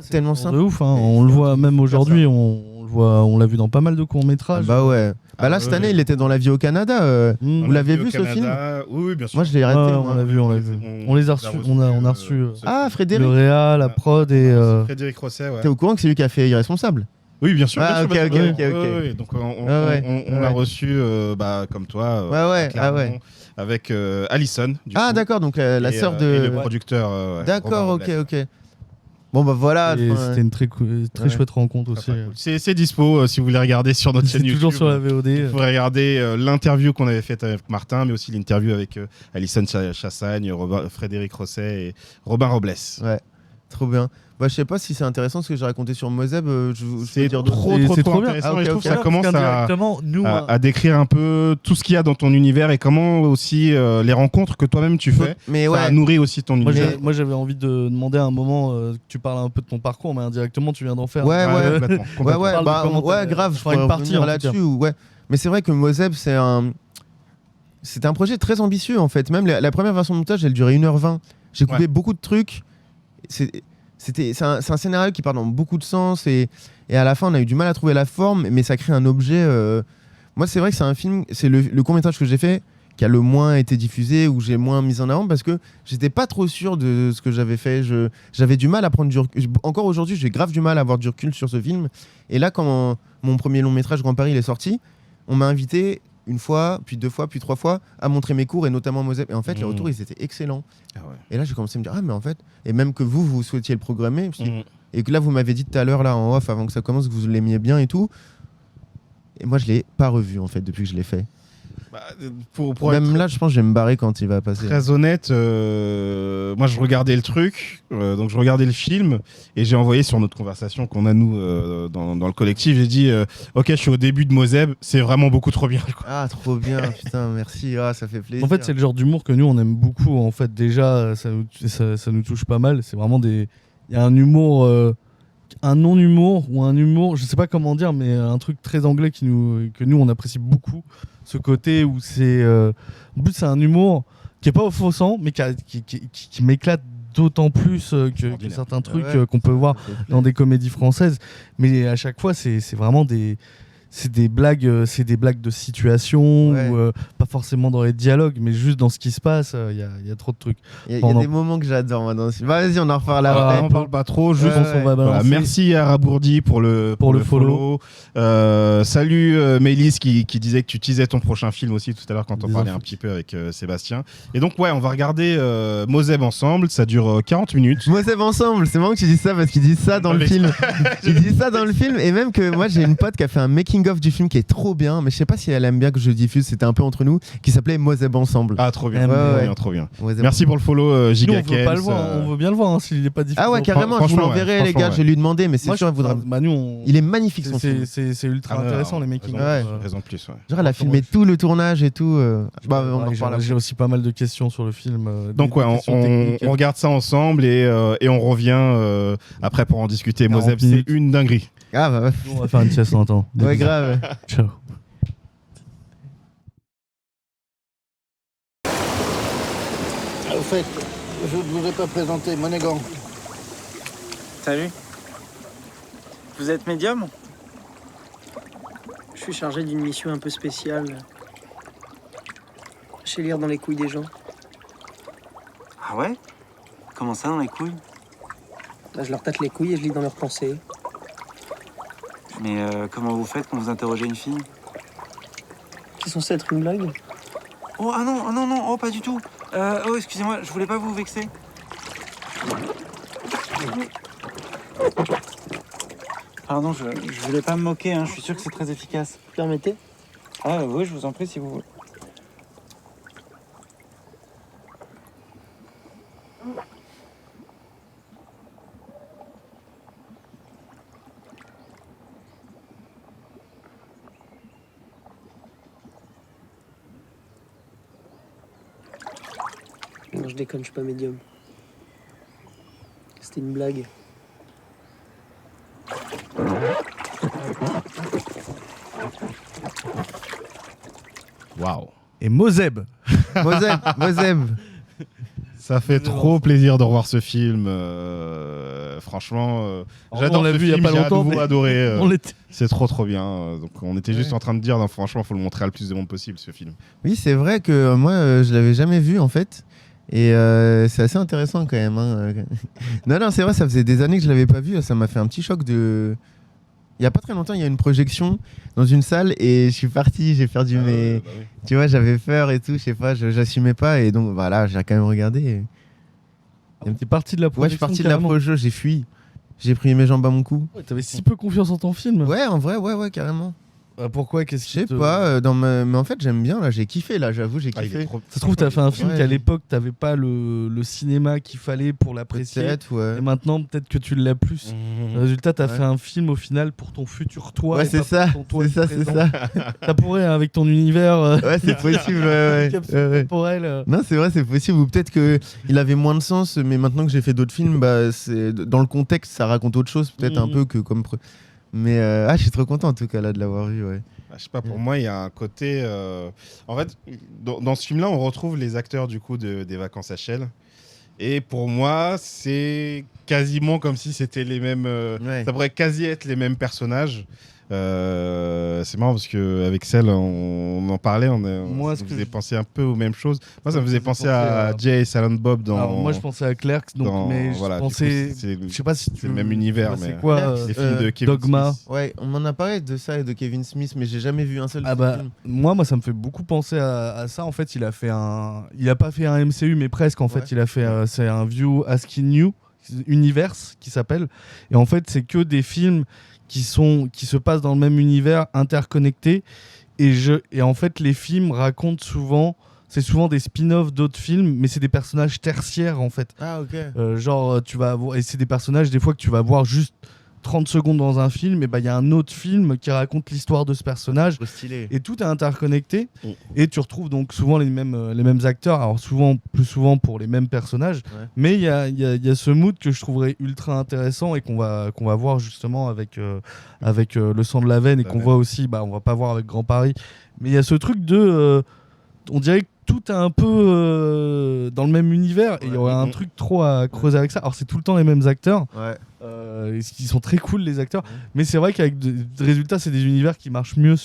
tellement simple. De ouf, hein. On le voit même aujourd'hui, on l'a vu dans pas mal de courts-métrages. Bah ouais. Bah là, cette année, il était dans La vie au Canada. Vous l'avez vu ce film? Oui, bien sûr. Moi, je l'ai raté. On l'a vu. On les a reçus. On a reçu. Frédéric. Le réal, la prod et. Frédéric Rosset, ouais. T'es au courant que c'est lui qui a fait Irresponsable? Oui, bien sûr. Ah, bien sûr, ok. Oui. Donc, on l'a reçu, comme toi. Ouais. Avec Alison. D'accord, donc la sœur de. Et le producteur. D'accord, ok. Bon, bah voilà. Et enfin, c'était une très Ouais. chouette rencontre aussi. C'est dispo si vous voulez regarder sur notre C'est chaîne YouTube. toujours sur la VOD. Vous pouvez regarder l'interview qu'on avait faite avec Martin, mais aussi l'interview avec Alison Chassagne, Frédéric Rosset et Robin Robles. Ouais, trop bien. Bah, je sais pas si c'est intéressant ce que j'ai raconté sur Moseb. Je peux C'est dire trop C'est trop bien. intéressant. Ah, ok, et je trouve ok. que ça commence Indirectement, nous, à décrire un peu tout ce qu'il y a dans ton univers et comment aussi les rencontres que toi-même tu fais, Mais ça ouais, nourrit aussi ton moi, univers. moi, j'avais envie de demander à un moment que tu parles un peu de ton parcours, mais indirectement, tu viens d'en faire. Ouais, ouais. complètement, ouais, complètement. ouais, Parle de bah, comment ouais, t'as- grave. Je faire une pourrais partie, revenir en tout là-dessus. Ouais. Mais c'est vrai que Moseb, c'était un projet très ambitieux en fait. Même la première version de montage, elle durait 1h20. J'ai coupé beaucoup de trucs. C'est un scénario qui part dans beaucoup de sens et à la fin, on a eu du mal à trouver la forme, mais ça crée un objet. Moi, c'est vrai que c'est un film, c'est le court-métrage que j'ai fait qui a le moins été diffusé, où j'ai moins mis en avant parce que j'étais pas trop sûr de ce que j'avais fait. J'avais du mal à prendre du recul. Encore aujourd'hui, j'ai grave du mal à avoir du recul sur ce film. Et là, quand mon premier long-métrage Grand Paris il est sorti, on m'a invité une fois, puis 2 fois, puis 3 fois à montrer mes cours et notamment Moseb. Et en fait, les retours, ils étaient excellents. Ah ouais. Et là, j'ai commencé à me dire, ah, mais en fait, et même que vous souhaitiez le programmer, parce que- Mhm. et que là, vous m'avez dit tout à l'heure, là, en off, avant que ça commence, que vous l'aimiez bien et tout. Et moi, je l'ai pas revu, en fait, depuis que je l'ai fait. Bah, pour Même être là, je pense que je vais me barrer quand il va passer. très honnête, moi je regardais le truc, donc je regardais le film et j'ai envoyé sur notre conversation qu'on a nous dans le collectif, j'ai dit ok, je suis au début de Moseb, c'est vraiment beaucoup trop bien, quoi. Ah, trop bien, putain, merci, ah, ça fait plaisir. En fait, c'est le genre d'humour que nous, on aime beaucoup. En fait, déjà, ça nous touche pas mal. C'est vraiment des. Il y a un humour. Un non-humour ou un humour, je sais pas comment dire, mais un truc très anglais que nous, on apprécie beaucoup. Ce côté où c'est. En plus, c'est un humour qui est pas offensant, mais qui m'éclate d'autant plus que Extraordinaire. certains trucs Ouais, qu'on peut voir ça fait plaisir. dans des comédies françaises. Mais à chaque fois, c'est vraiment des. C'est des blagues de situation, Ouais. ou, pas forcément dans les dialogues, mais juste dans ce qui se passe. Il y a trop de trucs. Il y a pendant- des moments que j'adore, moi, dans ce film. Bah, vas-y, on en reparle Alors, après. on parle pas trop, juste Je pense qu'on va voilà, balancer. merci à Rabourdi pour le follow. Salut Mélis qui disait que tu teasais ton prochain film aussi tout à l'heure quand on Des parlait infos. un petit peu avec Sébastien. Et donc ouais, on va regarder Moseb ensemble, ça dure 40 minutes. Moseb ensemble, c'est marrant que tu dis ça parce qu'il dit ça dans le film. Il dit ça dans le film et même que moi j'ai une pote qui a fait un making of du film qui est trop bien, mais je sais pas si elle aime bien que je le diffuse, c'était un peu entre nous, qui s'appelait Moseb ensemble. Ah trop bien, Ouais, trop ouais. bien, trop bien. Moseb Merci pour le follow Nous, Giga on veut pas le voir, Kems, on veut bien le voir s'il est pas diffusé. Ah ouais, carrément, je vous franchement, l'enverrai ouais, les gars, franchement, je vais lui demander, mais c'est Moi, sûr, elle voudra. nous, on- Il est magnifique son film. c'est ultra Ah, intéressant non, les making. raison, Ouais. raison de plus, ouais. Genre, elle a Enfin, filmé bref. tout le tournage et tout. Bah, on en Ouais, reparle j'ai aussi pas mal de questions sur le film. Donc des ouais, questions techniques. on regarde ça ensemble et on revient après pour en discuter. 40 Moseb, c'est minutes. une dinguerie. Ah bah, Nous, on va faire une sieste en temps. ouais, grave. Ciao. Au fait, je ne vous ai pas présenté Monégan. Salut. Vous êtes médium? Je suis chargé d'une mission un peu spéciale. Je sais lire dans les couilles des gens. Ah ouais? Comment ça dans les couilles? Là, je leur tâte les couilles et je lis dans leurs pensées. Mais comment vous faites quand vous interrogez une fille? C'est censé être une blague? Oh ah non, oh, non, non, oh pas du tout. Oh excusez-moi, je voulais pas vous vexer. Pardon, je voulais pas me moquer, hein, je suis sûr que c'est très efficace. Vous permettez? Ah oui, je vous en prie si vous voulez. Non, je déconne, je suis pas médium. C'était une blague. Waouh. Et Moseb. Moseb. Ça fait trop plaisir de revoir ce film. Franchement, j'adore on l'a ce vu il y a film, pas j'ai à longtemps, nouveau mais adoré. on l'était. C'est trop bien. Donc on était juste en train de dire, non, franchement, faut le montrer à le plus de monde possible ce film. Oui, c'est vrai que moi, je l'avais jamais vu en fait. Et c'est assez intéressant quand même. Hein. Non, c'est vrai, ça faisait des années que je l'avais pas vu. Ça m'a fait un petit choc de. Il y a pas très longtemps, il y a une projection dans une salle et je suis parti, j'ai perdu mes. Bah oui. Tu vois, j'avais peur et tout, je sais pas, j'assumais pas et donc voilà, j'ai quand même regardé. T'es parti de la Ouais, je suis projection. parti de la carrément. projo, j'ai fui. J'ai pris mes jambes à mon cou. Ouais, t'avais si peu confiance en ton film. Ouais, en vrai, ouais, carrément. Pourquoi? Qu'est-ce Je sais qui te... pas, mais en fait j'aime bien là, j'ai kiffé là, j'avoue, j'ai kiffé. Ça se trouve, t'as fait un film Ouais. qu'à l'époque, t'avais pas le cinéma qu'il fallait pour l'apprécier. Peut-être, ouais. Et maintenant, peut-être que tu l'as plus. Résultat, t'as fait un film au final pour ton futur toi. Ouais, et c'est pas ça, pour ton toi c'est ça, du c'est présent. ça. Ça pourrait, hein, avec ton univers. Ouais, c'est possible, ouais. Capsule ouais. temporelle. Non, c'est vrai, c'est possible. Ou peut-être qu'il avait moins de sens, mais maintenant que j'ai fait d'autres films, bah, dans le contexte, ça raconte autre chose, peut-être un peu que comme. Mais je suis trop content en tout cas là de l'avoir vu, ouais. Je sais pas, pour moi, il y a un côté. En fait, dans ce film-là, on retrouve les acteurs du coup des Vacances à Chelles. Et pour moi, c'est quasiment comme si c'était les mêmes. Ça pourrait quasi être les mêmes personnages. C'est marrant parce qu'avec Cell, on en parlait, ça me faisait penser un peu aux mêmes choses. Moi, ça me faisait penser à Jay et Silent Bob dans. Alors, moi, je pensais à Clerks, donc, mais je pensais. Je sais pas si c'est le même univers, mais. C'est quoi les films de Kevin Dogma. Smith. Ouais, on m'en a parlé de ça et de Kevin Smith, mais j'ai jamais vu un seul film. Moi, ça me fait beaucoup penser à ça. En fait, il a pas fait un MCU, mais presque. En fait, il a fait, c'est un View Asking You Universe qui s'appelle. Et en fait, c'est que des films qui se passent dans le même univers, interconnectés. Et en fait, les films racontent souvent. C'est souvent des spin-offs d'autres films, mais c'est des personnages tertiaires en fait. Ah, ok. Genre, tu vas avoir. Et c'est des personnages, des fois, que tu vas voir juste 30 secondes dans un film, et bah il y a un autre film qui raconte l'histoire de ce personnage. Et tout est interconnecté. Et tu retrouves donc souvent les mêmes acteurs, alors plus souvent pour les mêmes personnages. Ouais. Mais il y a ce mood que je trouverais ultra intéressant et qu'on va voir justement avec Le Sang de la Veine, et qu'on voit aussi, on va pas voir avec Grand Paris. Mais il y a ce truc de. On dirait que tout est un peu dans le même univers, et il y aurait un truc trop à creuser avec ça. Alors c'est tout le temps les mêmes acteurs. Ouais. Ils sont très cool les acteurs, mais c'est vrai qu'avec des résultats, c'est des univers qui marchent mieux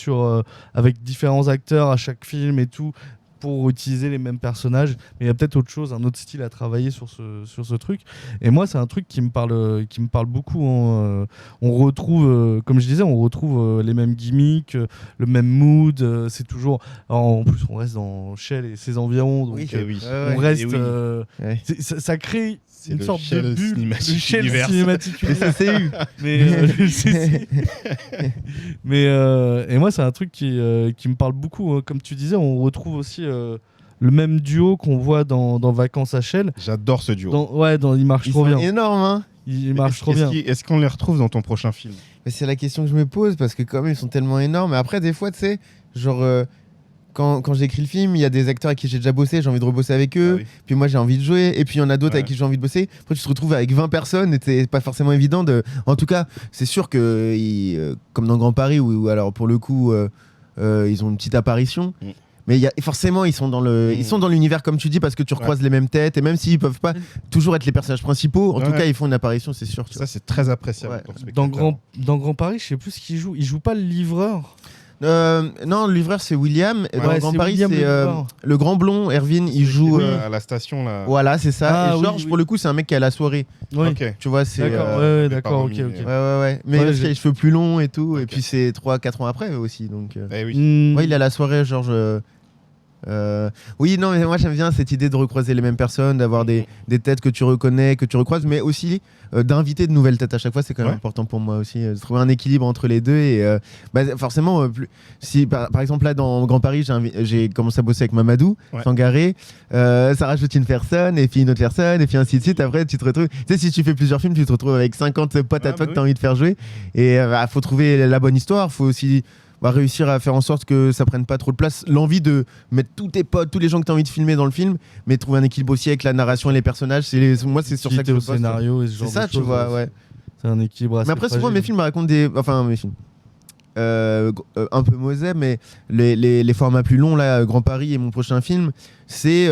avec différents acteurs à chaque film et tout, pour utiliser les mêmes personnages. Mais il y a peut-être autre chose, un autre style à travailler sur ce truc. Et moi, c'est un truc qui me parle beaucoup. On retrouve, comme je disais, les mêmes gimmicks, le même mood. C'est toujours. Alors, en plus, on reste dans Shell et ses environs, donc on reste. Ça crée une sorte de bulle, le Shell cinématique mais et moi, c'est un truc qui me parle beaucoup. Comme tu disais, on retrouve aussi le même duo qu'on voit dans Vacances à Shell. J'adore ce duo. Il marche trop bien. Ils sont énormes, hein. Il marche trop bien. Est-ce qu'on les retrouve dans ton prochain film? Mais c'est la question que je me pose, parce que quand même, ils sont tellement énormes. Après, des fois, tu sais, genre. Quand j'écris le film, il y a des acteurs avec qui j'ai déjà bossé, j'ai envie de rebosser avec eux, puis moi j'ai envie de jouer, et puis il y en a d'autres avec qui j'ai envie de bosser. Après tu te retrouves avec 20 personnes, et c'est pas forcément évident de... En tout cas, c'est sûr que, comme dans Grand Paris, où alors pour le coup, ils ont une petite apparition, mais forcément ils sont dans l'univers comme tu dis, parce que tu recroises les mêmes têtes, et même s'ils peuvent pas toujours être les personnages principaux, en tout cas ils font une apparition, c'est sûr. Ça c'est très appréciable. Dans Grand Paris, je sais plus ce qu'il joue. Il joue pas le livreur. Non, le livreur c'est William. Et dans Grand Paris, William, c'est le grand blond, Erwin, il joue à la station là. Voilà, c'est ça. Et Georges, pour le coup, c'est un mec qui est à la soirée. Ok. Tu vois, c'est. D'accord, d'accord, ok. Ouais. Mais il a les cheveux plus longs et tout. Et puis c'est 3-4 ans après aussi. Donc. Ouais, il est à la soirée, Georges. Oui, non, mais moi j'aime bien cette idée de recroiser les mêmes personnes, d'avoir des têtes que tu reconnais, que tu recroises, mais aussi d'inviter de nouvelles têtes à chaque fois. C'est quand même important pour moi aussi, de trouver un équilibre entre les deux. Et forcément, si par exemple là dans Grand Paris, j'ai commencé à bosser avec Mamadou Sangaré, ça rajoute une personne, et puis une autre personne, et puis ainsi de suite. Après, tu te retrouves. Tu sais, si tu fais plusieurs films, tu te retrouves avec 50 potes à toi que tu as envie de faire jouer. Et faut trouver la bonne histoire, faut aussi. Réussir à faire en sorte que ça prenne pas trop de place, l'envie de mettre tous tes potes, tous les gens que tu as envie de filmer dans le film, mais trouver un équilibre aussi avec la narration et les personnages. Moi c'est sur ça que je bosse. Scénario et ce genre c'est ça, de tu vois, c'est un équilibre assez mais après souvent fragile. mes films racontent mes films un peu mauvais, mais les formats plus longs là, Grand Paris et mon prochain film, c'est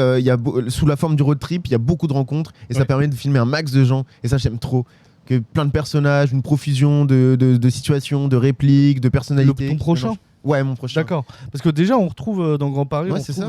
sous la forme du road trip, il y a beaucoup de rencontres et ça permet de filmer un max de gens, et ça j'aime trop. Que plein de personnages, une profusion de situations, de répliques, de personnalités. Ton prochain ? Ouais, mon prochain. D'accord. Parce que déjà, on retrouve dans Grand Paris, c'est ça,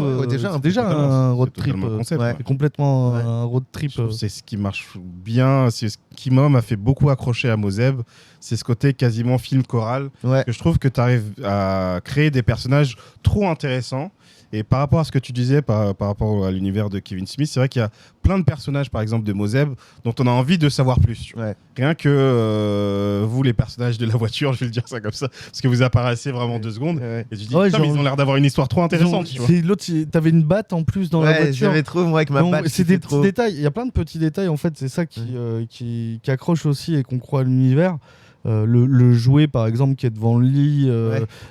déjà un road trip. C'est complètement un road trip. C'est ce qui marche bien. C'est ce qui m'a fait beaucoup accrocher à Moseb. C'est ce côté quasiment film choral. Que je trouve que tu arrives à créer des personnages trop intéressants. Et par rapport à ce que tu disais, par rapport à l'univers de Kevin Smith, c'est vrai qu'il y a plein de personnages, par exemple de Moseb, dont on a envie de savoir plus. Tu vois. Rien que vous, les personnages de la voiture, je vais le dire ça comme ça, parce que vous apparaissez vraiment 2 secondes. Et tu dis, putain, mais ils ont l'air d'avoir une histoire trop intéressante. Tu vois. L'autre, t'avais une batte en plus dans la voiture. J'avais trop, moi, avec ma batte. C'est des petits détails. Il y a plein de petits détails, en fait. C'est ça qui accroche aussi et qu'on croit à l'univers. Le jouet par exemple qui est devant le lit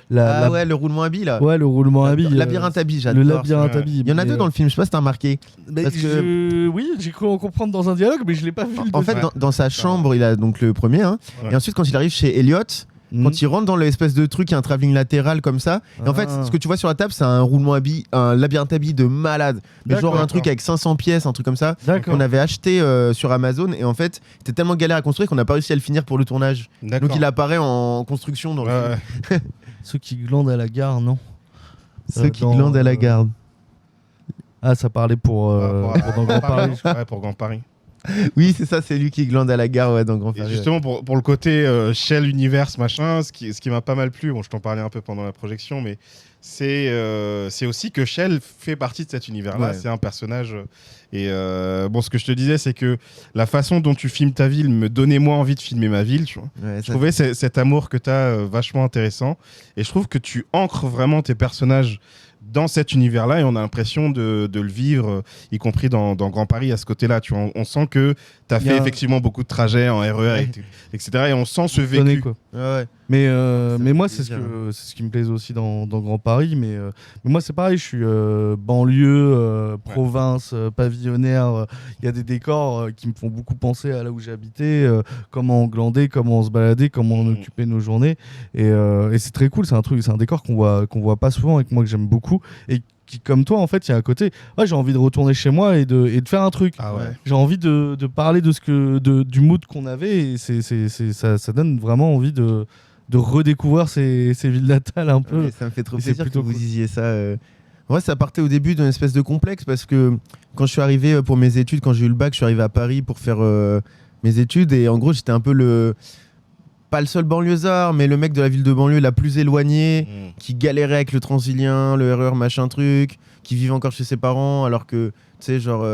le roulement à billes là. Ouais, le roulement à billes, le labyrinthe à billes, j'adore. Le labyrinthe à billes. Il y en a 2 dans le film, je sais pas si t'as remarqué. Parce que oui, j'ai cru en comprendre dans un dialogue, mais je l'ai pas vu. En fait, dans sa chambre, il a donc le premier, et ensuite quand il arrive chez Elliot, quand il rentre dans l'espèce de truc, il y a un travelling latéral comme ça. Et en fait, ce que tu vois sur la table, c'est un roulement à billes, un labyrinthe à billes de malade. Mais genre un truc avec 500 pièces, un truc comme ça. Qu'on avait acheté sur Amazon. Et en fait, c'était tellement galère à construire qu'on n'a pas réussi à le finir pour le tournage. Donc il apparaît en construction dans le film. Ceux qui glandent à la gare, non. Ceux qui glandent à la gare. Ah, ça parlait pour dans Grand Paris. Ouais, pour Grand Paris. Oui, c'est ça, c'est lui qui glande à la gare dans Grand Paris. Et justement, pour le côté Shell Universe, machin, ce qui m'a pas mal plu, bon, je t'en parlais un peu pendant la projection, mais c'est aussi que Shell fait partie de cet univers-là. Ouais. C'est un personnage. Et bon, ce que je te disais, c'est que la façon dont tu filmes ta ville me donnait moi envie de filmer ma ville. Tu vois. Ouais, je trouvais cet amour que tu as vachement intéressant. Et je trouve que tu ancres vraiment tes personnages dans cet univers-là et on a l'impression de le vivre, y compris dans Grand Paris à ce côté-là. Tu vois, on sent que tu as fait effectivement beaucoup de trajets en RER, etc. Et on sent ce vécu. Quoi. Ouais. Mais moi, c'est ce qui me plaise aussi dans Grand Paris. Mais moi, c'est pareil, je suis banlieue, province, pavillonnaire. Il y a des décors qui me font beaucoup penser à là où j'habitais, comment on glandait, comment on se baladait, comment on occupait nos journées. Et c'est très cool, c'est un décor qu'on voit pas souvent et que moi que j'aime beaucoup. Et qui, comme toi, en fait, il y a un côté, j'ai envie de retourner chez moi et de faire un truc. Ah ouais. J'ai envie de parler du mood qu'on avait et ça donne vraiment envie de redécouvrir ces villes natales un peu. Ouais, ça me fait trop plaisir que vous disiez ça. Ouais, ça partait au début d'une espèce de complexe parce que quand je suis arrivé pour mes études, quand j'ai eu le bac, je suis arrivé à Paris pour faire mes études et en gros, j'étais un peu pas le seul banlieusard, mais le mec de la ville de banlieue la plus éloignée, qui galérait avec le Transilien, le RER, machin truc, qui vivait encore chez ses parents, alors que, tu sais, genre,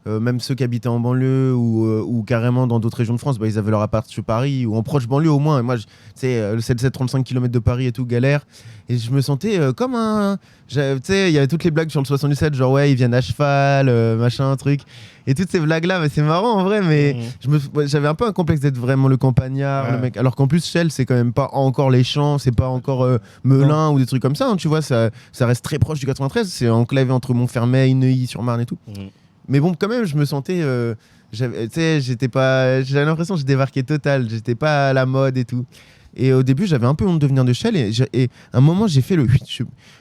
même ceux qui habitaient en banlieue ou carrément dans d'autres régions de France, ils avaient leur appart sur Paris, ou en proche banlieue au moins. Et moi, tu sais, le 7-7-35 km de Paris et tout, galère. Et je me sentais comme un... Tu sais, il y avait toutes les blagues sur le 77, genre, ouais, ils viennent à cheval, machin, truc. Et toutes ces blagues-là, c'est marrant en vrai, mais j'avais un peu un complexe d'être vraiment le campagnard, le mec. Alors qu'en plus, Shell, c'est quand même pas encore les champs, c'est pas encore Melun ou des trucs comme ça, hein, tu vois, ça reste très proche du 93, c'est enclavé entre Montfermeil, Neuilly-sur-Marne et tout. Mais bon, quand même, je me sentais... j'avais l'impression que je débarquais total, j'étais pas à la mode et tout. Et au début, j'avais un peu honte de venir de Shell. Et à un moment, j'ai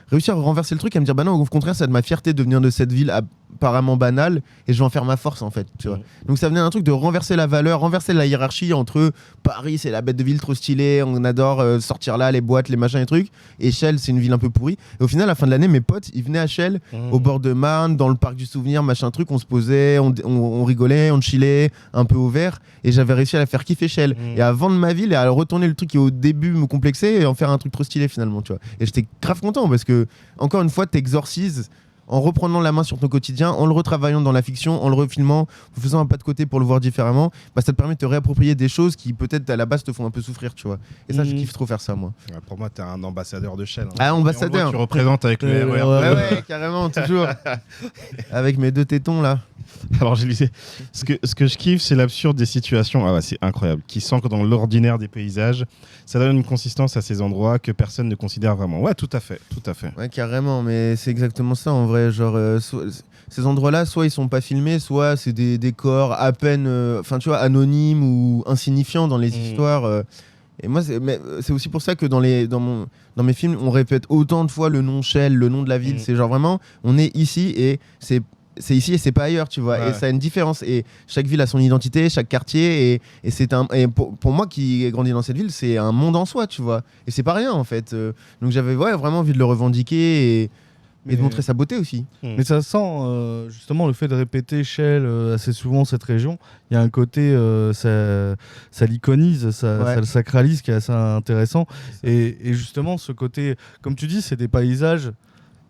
réussi à renverser le truc, à me dire, bah non, au contraire, c'est de ma fierté de venir de cette ville apparemment banale, et je vais en faire ma force, en fait. Tu vois. Donc ça venait d'un truc de renverser la valeur, renverser la hiérarchie entre Paris, c'est la bête de ville trop stylée, on adore sortir là, les boîtes, les machins et trucs, et Shell, c'est une ville un peu pourrie. Et au final, à la fin de l'année, mes potes, ils venaient à Shell, au bord de Marne, dans le parc du souvenir, machin truc, on se posait, on rigolait, on chillait, un peu au vert, et j'avais réussi à la faire kiffer Shell, et à vendre ma ville, et à retourner le truc qui au début me complexait, et en faire un truc trop stylé finalement, tu vois. Et j'étais grave content, parce que, encore une fois, t'exorcises en reprenant la main sur ton quotidien, en le retravaillant dans la fiction, en le refilmant, en faisant un pas de côté pour le voir différemment, ça te permet de te réapproprier des choses qui peut-être à la base te font un peu souffrir, tu vois. Et ça, je kiffe trop faire ça, moi. Ouais, pour moi, t'es un ambassadeur de Shell. Hein. Ah, ambassadeur. Tu représentes avec le RER. Ouais, carrément, toujours. Avec mes 2 tétons, là. Alors, je lisais. Ce que je kiffe, c'est l'absurde des situations. Ah ouais, c'est incroyable. Qui s'ancre dans l'ordinaire des paysages. Ça donne une consistance à ces endroits que personne ne considère vraiment. Ouais, tout à fait. Ouais, carrément. Mais c'est exactement ça, en vrai. Genre, ces endroits-là, soit ils sont pas filmés, soit c'est des décors à peine, tu vois, anonymes ou insignifiants dans les histoires. Et moi, c'est aussi pour ça que dans mes films, on répète autant de fois le nom Shell, le nom de la ville. C'est genre vraiment, on est ici et c'est ici et c'est pas ailleurs, tu vois. Ouais. Et ça a une différence. Et chaque ville a son identité, chaque quartier. Et pour moi qui ai grandi dans cette ville, c'est un monde en soi, tu vois. Et c'est pas rien, en fait. Donc j'avais vraiment envie de le revandiquer et de montrer sa beauté aussi. Mais ça sent justement le fait de répéter Shell assez souvent cette région. Il y a un côté, ça l'iconise, ça le sacralise qui est assez intéressant. Et justement, ce côté, comme tu dis, c'est des paysages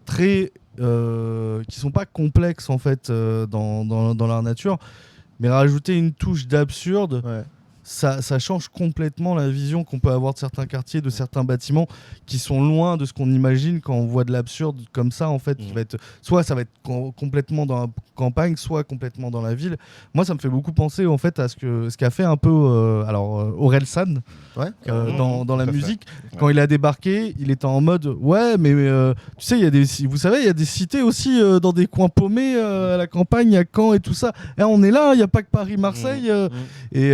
très qui sont pas complexes en fait dans leur nature, mais rajouter une touche d'absurde. Ça change complètement la vision qu'on peut avoir de certains quartiers, de certains bâtiments qui sont loin de ce qu'on imagine quand on voit de l'absurde comme ça. En fait, soit ça va être complètement dans la campagne, soit complètement dans la ville. Moi, ça me fait beaucoup penser en fait à ce qu'a fait un peu Orelsan dans la musique. Quand il a débarqué, il était en mode mais tu sais, vous savez, il y a des cités aussi dans des coins paumés à la campagne, à Caen et tout ça. Et on est là, il n'y a pas que Paris, Marseille. Et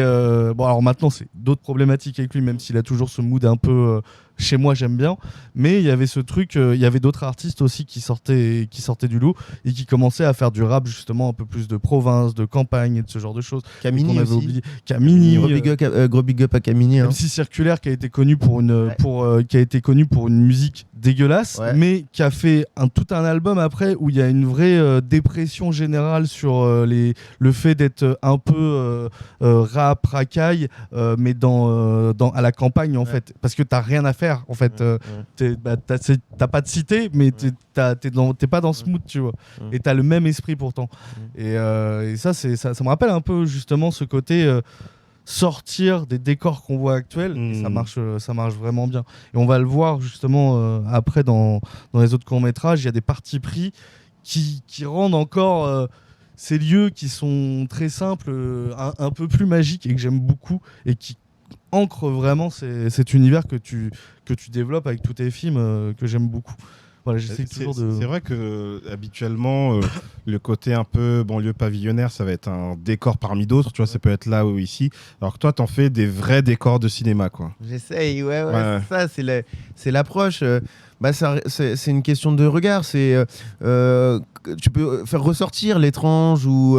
bon, alors maintenant, c'est d'autres problématiques avec lui, même s'il a toujours ce mood un peu chez moi, j'aime bien. Mais il y avait ce truc, il y avait d'autres artistes aussi qui sortaient du lot et qui commençaient à faire du rap, justement, un peu plus de province, de campagne et de ce genre de choses. Camini aussi. Oublié. Camini. Gros big up à Camini. MC Circulaire qui a été connu pour une musique dégueulasse, mais qui a fait tout un album après où il y a une vraie dépression générale sur le fait d'être un peu rap, racaille, mais à la campagne en fait, parce que t'as rien à faire en fait. T'as pas de cité, mais t'es pas dans ce mood, tu vois, et t'as le même esprit pourtant. Et ça me rappelle un peu justement ce côté sortir des décors qu'on voit actuels, et ça marche vraiment bien. Et on va le voir justement après dans les autres courts-métrages, il y a des partis pris qui rendent encore ces lieux qui sont très simples, un peu plus magiques et que j'aime beaucoup, et qui ancrent vraiment cet univers que tu développes avec tous tes films que j'aime beaucoup. Voilà, j'essaie toujours de... C'est vrai que habituellement, le côté un peu banlieue pavillonnaire, ça va être un décor parmi d'autres. Tu vois, ça peut être là ou ici. Alors que toi, t'en fais des vrais décors de cinéma, quoi. J'essaye, ouais. Ça, c'est l'approche. C'est une question de regard. Tu peux faire ressortir l'étrange ou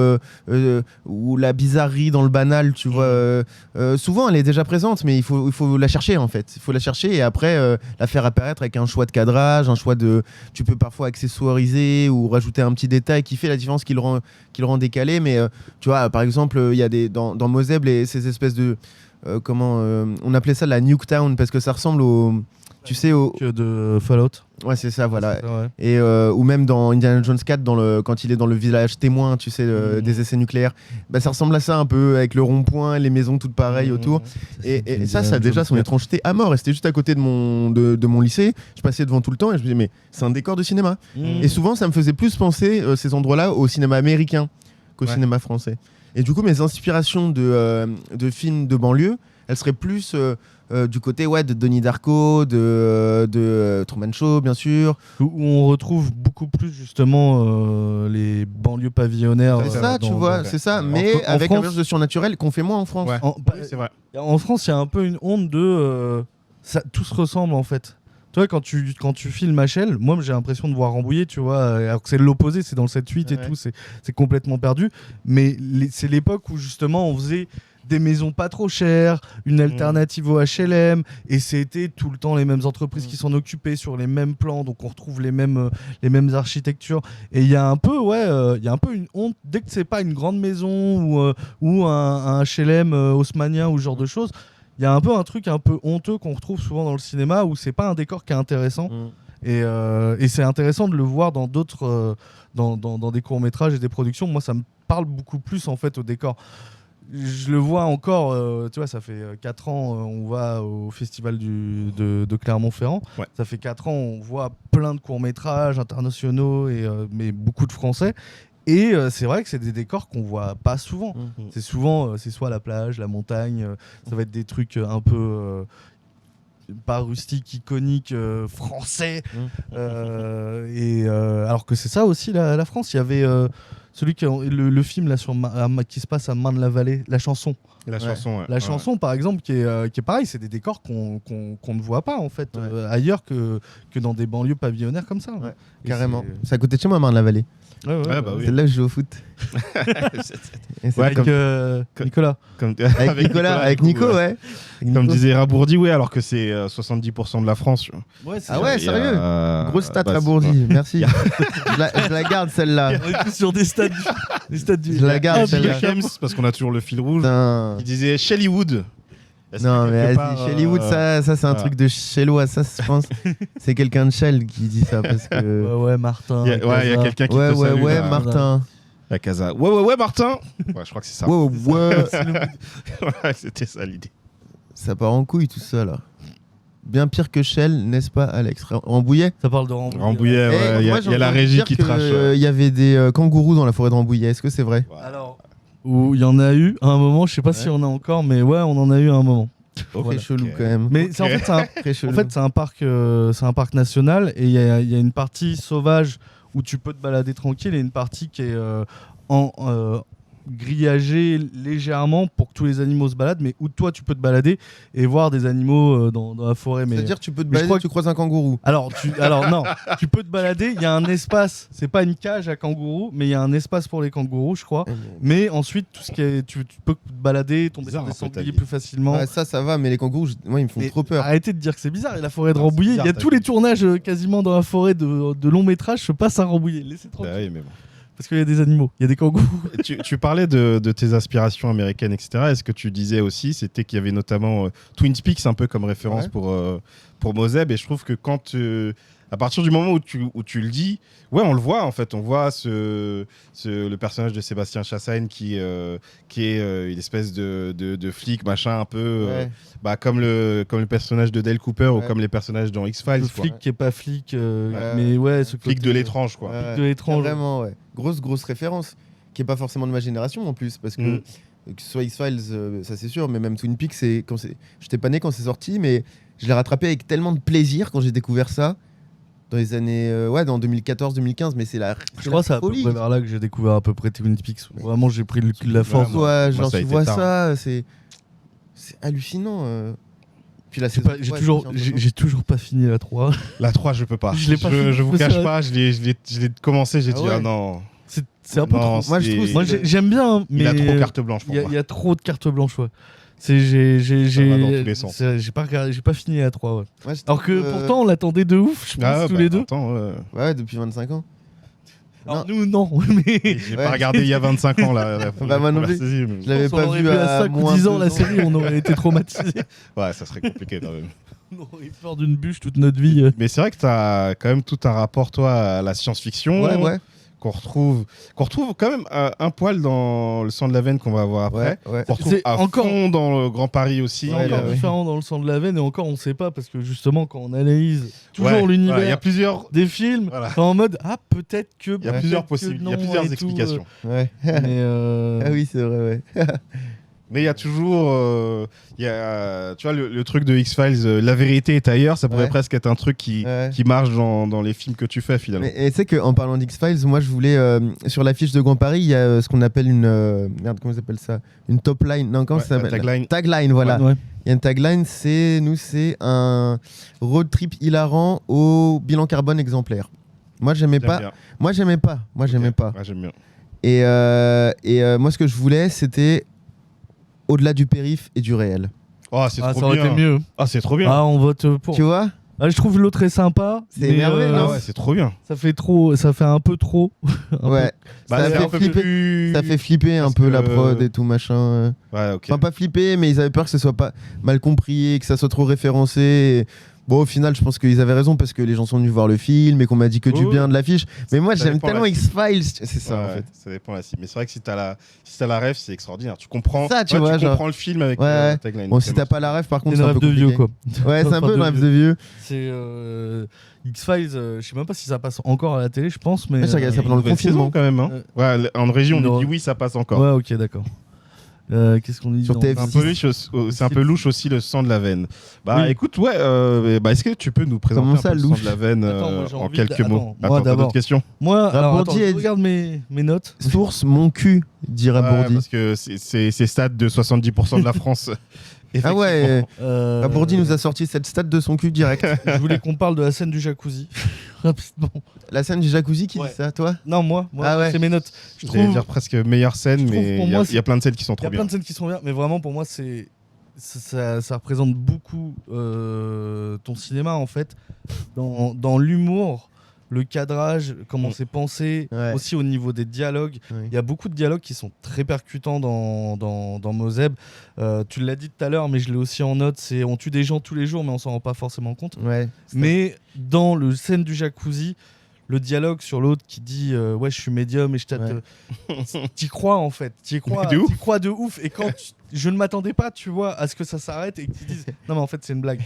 la bizarrerie dans le banal, tu vois. Souvent, elle est déjà présente, mais il faut la chercher, en fait. Il faut la chercher et après la faire apparaître avec un choix de cadrage, un choix de... Tu peux parfois accessoiriser ou rajouter un petit détail qui fait la différence, qui le rend décalé. Mais tu vois, par exemple, il y a dans Moseb ces espèces de... on appelait ça la Nuketown parce que ça ressemble au... Tu sais, de Fallout. Ouais, c'est ça, voilà. Et ou même dans Indiana Jones 4, quand il est dans le village témoin, tu sais, des essais nucléaires, ça ressemble à ça un peu, avec le rond-point, les maisons toutes pareilles autour. Et ça a déjà son étrangeté à mort. Et c'était juste à côté de mon lycée. Je passais devant tout le temps et je me disais, mais c'est un décor de cinéma. Et souvent, ça me faisait plus penser ces endroits-là au cinéma américain qu'au cinéma français. Et du coup, mes inspirations de films de banlieue, elles seraient plus... du côté de Denis Darko, de Truman Show, bien sûr. Où on retrouve beaucoup plus justement les banlieues pavillonnaires. C'est ça, tu vois, c'est ça. Mais avec un mélange de surnaturel qu'on fait moins en France. C'est vrai. En France, il y a un peu une honte de... tout se ressemble en fait. Tu vois, quand tu filmes HL, moi j'ai l'impression de voir Rambouillet, tu vois, alors que c'est l'opposé, c'est dans le 7-8 et tout, c'est complètement perdu. Mais c'est l'époque où justement on faisait des maisons pas trop chères, une alternative au HLM, et c'était tout le temps les mêmes entreprises qui s'en occupaient sur les mêmes plans, donc on retrouve les mêmes architectures. Et il y a un peu, une honte dès que c'est pas une grande maison ou un HLM haussmannien ou ce genre de choses. Il y a un peu un truc un peu honteux qu'on retrouve souvent dans le cinéma où c'est pas un décor qui est intéressant. Et c'est intéressant de le voir dans d'autres, dans des courts-métrages et des productions. Moi, ça me parle beaucoup plus en fait au décor. Je le vois encore, tu vois, ça fait 4 ans, on va au festival de Clermont-Ferrand. Ça fait 4 ans, on voit plein de courts-métrages internationaux, mais beaucoup de français. Et c'est vrai que c'est des décors qu'on voit pas souvent. C'est souvent, c'est soit la plage, la montagne, ça va être des trucs un peu... pas rustiques, iconiques, français. Alors que c'est ça aussi la France. Il y avait... le film là, qui se passe à Marne-la-Vallée, la chanson. La chanson, par exemple, qui est pareil, c'est des décors qu'on ne voit pas en fait ailleurs que dans des banlieues pavillonnaires comme ça. Carrément. C'est à côté de chez moi, Marne-la-Vallée. C'est là que je joue au foot. Avec Nicolas. Avec Nico, ouais. Comme disait Rabourdi, alors que c'est 70% de la France. Sérieux. Grosse stat Rabourdi, merci. je la garde celle-là. On est tous sur des stades je la garde celle-là. Parce qu'on a toujours le fil rouge. Il disait Shellywood. Est-ce Non, que mais quelque vas-y, part, Shellywood, ça c'est un voilà. truc de Shellois. Ça, je pense, c'est quelqu'un de Shell qui dit ça. Parce que... Ouais, Martin. Il y a quelqu'un qui Ouais, te ouais, salue. ouais, là. Martin. La Casa. Ouais, Martin. Ouais, je crois que c'est ça. Ouais, ouais. Ouais, c'était ça l'idée. Ça part en couille tout ça, là. Bien pire que Shell, n'est-ce pas, Alex? Rambouillet? Ça parle de Rambouillet. Rambouillet, ouais, il y a la régie qui trash. Il y avait des kangourous dans la forêt de Rambouillet. Est-ce que c'est vrai? Alors, où il y en a eu à un moment, je sais pas si on a encore, mais ouais, on en a eu à un moment. Très chelou quand même. Mais en fait, c'est un parc national et il y a une partie sauvage où tu peux te balader tranquille et une partie qui est grillagée légèrement pour que tous les animaux se baladent, mais où toi tu peux te balader et voir des animaux dans la forêt. C'est-à-dire tu peux te balader, tu croises un kangourou. Alors non, tu peux te balader, il y a un espace, c'est pas une cage à kangourous, mais il y a un espace pour les kangourous, je crois. Mais ensuite, tout ce qui est, tu peux te balader, tomber sur des sangliers plus facilement. Ouais, ça va, mais les kangourous, moi, ils me font trop peur. Arrêtez de dire que c'est bizarre. Et la forêt de Rambouillet, il y a tous les tournages quasiment dans la forêt de long métrage se passent à Rambouillet. Laissez tranquille. Oui, mais bon. Parce qu'il y a des animaux, il y a des kangourous. Tu parlais de tes aspirations américaines, etc. Est-ce que tu disais aussi, c'était qu'il y avait notamment Twin Peaks un peu comme référence pour Moseb, et je trouve que quand à partir du moment où tu le dis, ouais, on le voit en fait, on voit le personnage de Sébastien Chassagne qui est une espèce de flic machin un peu comme le personnage de Dale Cooper ou comme les personnages dans X-Files. Le flic qui est pas flic, mais ouais, ce flic de l'étrange quoi. Flic de l'étrange. Vraiment, ouais. Grosse référence qui est pas forcément de ma génération en plus, parce que que ce soit X-Files, ça c'est sûr, mais même Twin Peaks, j'étais pas né quand c'est sorti, mais je l'ai rattrapé avec tellement de plaisir quand j'ai découvert ça. Dans les années dans 2014-2015, mais c'est la je crois que c'est à peu près vers là que j'ai découvert à peu près Twin Peaks. Vraiment, j'ai pris la force. Ouais, genre tu vois ça, c'est hallucinant. Puis la saison j'ai toujours pas fini la 3. La 3, je peux pas. Je vous cache pas, je l'ai commencé, j'ai dit ah non. C'est un peu trop. Moi, je trouve. Moi, j'aime bien, mais il a trop carte blanche pour moi. Il y a trop de carte blanche, ouais. J'ai pas fini la 3, ouais. Alors que pourtant, on l'attendait de ouf, je pense, tous les deux. Ouais, depuis 25 ans. Alors nous, non, mais... J'ai pas regardé il y a 25 ans, là. Bah moi non plus. Je l'avais pas vu à 5 ou 10 ans, la série, on aurait été traumatisés. Ouais, ça serait compliqué quand même. On aurait eu peur d'une bûche toute notre vie. Mais c'est vrai que t'as quand même tout un rapport, toi, à la science-fiction. Ouais. Qu'on retrouve quand même un poil dans le sang de la veine qu'on va avoir après. Qu'on retrouve fond dans le Grand Paris aussi. C'est encore différent dans le sang de la veine, et encore on sait pas, parce que justement quand on analyse toujours l'univers il y a plusieurs des films, en mode peut-être que... Il y a plusieurs possibilités, il y a plusieurs explications. Mais ah oui, c'est vrai, ouais. Mais il y a toujours, tu vois, le truc de X-Files, la vérité est ailleurs, ça pourrait presque être un truc qui marche dans les films que tu fais finalement. Et tu sais qu'en parlant d'X-Files, moi je voulais, sur l'affiche de Grand Paris, il y a ce qu'on appelle une... merde, comment ça s'appelle ça? Une top line. Non, comment ça s'appelle? Tagline. Tagline, voilà. Il y a une tagline, c'est un road trip hilarant au bilan carbone exemplaire. Moi j'aimais pas. Moi j'aimais pas. Moi j'aime bien. Et moi ce que je voulais, c'était au-delà du périph' et du réel. Oh, c'est trop bien. Ça aurait été mieux. Ah, c'est trop bien. Ah, on vote pour. Tu vois? Ah, je trouve l'autre est sympa. C'est énervé, non? Ouais, c'est trop bien. Ça fait un peu trop. Ouais. Ça fait flipper un peu la prod et tout machin. Ouais, ok. Enfin, pas flipper, mais ils avaient peur que ce soit pas mal compris et que ça soit trop référencé. Bon, au final, je pense qu'ils avaient raison parce que les gens sont venus voir le film et qu'on m'a dit que du bien de l'affiche. Mais moi, j'aime tellement X-Files. C'est ça, en fait. Ça dépend la cible. Mais c'est vrai que si t'as la ref, c'est extraordinaire. Tu comprends ça, tu vois, tu comprends le film avec la tagline. Bon, si t'as pas la ref, par contre, c'est un peu de vieux, quoi. Ouais, c'est un peu une ref de vieux. C'est X-Files, je sais même pas si ça passe encore à la télé, je pense. Mais ça pendant le confinement quand même. Ouais, en régie, on nous dit oui, ça passe encore. Ouais, ok, d'accord. Qu'est-ce qu'on dit sur TF6? C'est un peu louche aussi le sang de la veine. Bah écoute, est-ce que tu peux nous présenter un peu le sang de la veine en quelques mots? Moi d'abord. D'autres questions? Moi, je regarde mes notes. Source mon cul, dirait Bourdi. Parce que c'est stats de 70% de la France. Ah ouais. Bourdi nous a sorti cette stat de son cul direct. Je voulais qu'on parle de la scène du jacuzzi. Rapidement. La scène du jacuzzi qui dit ça, toi? Non, moi c'est mes notes. Je trouve dire presque meilleure scène, mais il y a plein de scènes qui sont trop bien. Il y a plein de scènes qui sont bien, mais vraiment pour moi ça représente beaucoup ton cinéma en fait, dans l'humour. le cadrage, comment c'est pensé, aussi au niveau des dialogues. Il y a beaucoup de dialogues qui sont très percutants dans Moseb. Tu l'as dit tout à l'heure, mais je l'ai aussi en note, c'est on tue des gens tous les jours, mais on s'en rend pas forcément compte. Mais dans le scène du jacuzzi, le dialogue sur l'autre qui dit ouais, je suis médium et je tâte. T'y crois en fait, t'y crois de ouf. Et quand je ne m'attendais pas, tu vois, à ce que ça s'arrête et qu'ils disent non mais en fait c'est une blague.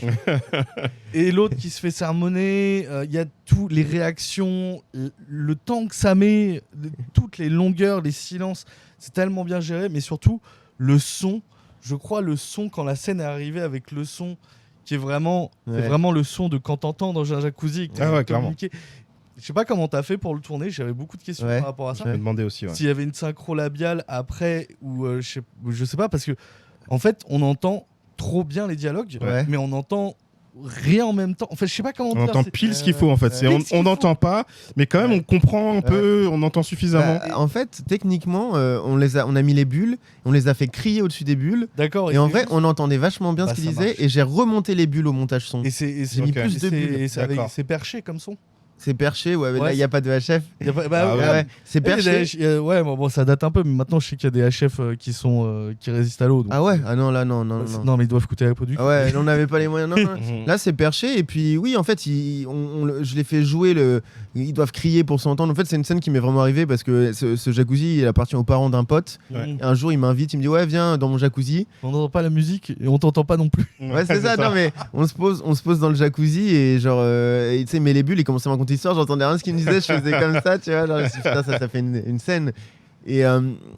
Et l'autre qui se fait sermonner, il y a toutes les réactions, le temps que ça met, toutes les longueurs, les silences, c'est tellement bien géré, mais surtout le son. Je crois le son quand la scène est arrivée avec le son qui est vraiment, c'est vraiment le son de quand t'entends dans un jacuzzi. Et que clairement. Je sais pas comment t'as fait pour le tourner, j'avais beaucoup de questions par rapport à ça. Je me demandais aussi. S'il y avait une synchro labiale après, ou je sais pas, parce que en fait, on entend trop bien les dialogues, mais on entend rien en même temps. En fait, je sais pas comment on entend pile ce qu'il faut en fait. On n'entend pas, mais quand même on comprend un peu, on entend suffisamment. En fait, techniquement, on a mis les bulles, on les a fait crier au-dessus des bulles. D'accord. Et en vrai, on entendait vachement bien ce qu'ils disaient. Et j'ai remonté les bulles au montage son. Et j'ai mis plus de bulles. C'est perché comme son. C'est perché, mais là il n'y a pas de HF. C'est perché. Ouais, bon, ça date un peu, mais maintenant je sais qu'il y a des HF qui résistent à l'eau. Ah ouais. Ah non, là non. Non, mais ils doivent coûter la production. Ah ouais, on n'avait pas les moyens. Non. Là c'est perché, et puis oui, en fait, je l'ai fait jouer, ils doivent crier pour s'entendre. En fait, c'est une scène qui m'est vraiment arrivée parce que ce jacuzzi il appartient aux parents d'un pote. Et un jour il m'invite, il me dit ouais, viens dans mon jacuzzi. On n'entend pas la musique et on t'entend pas non plus. Ouais, c'est ça. Non mais on se pose dans le jacuzzi et genre tu sais, mais les bulles, ils commençaient à me raconter l'histoire, j'entendais rien ce qu'ils me disaient, je faisais comme ça, tu vois, genre putain, ça fait une scène. Et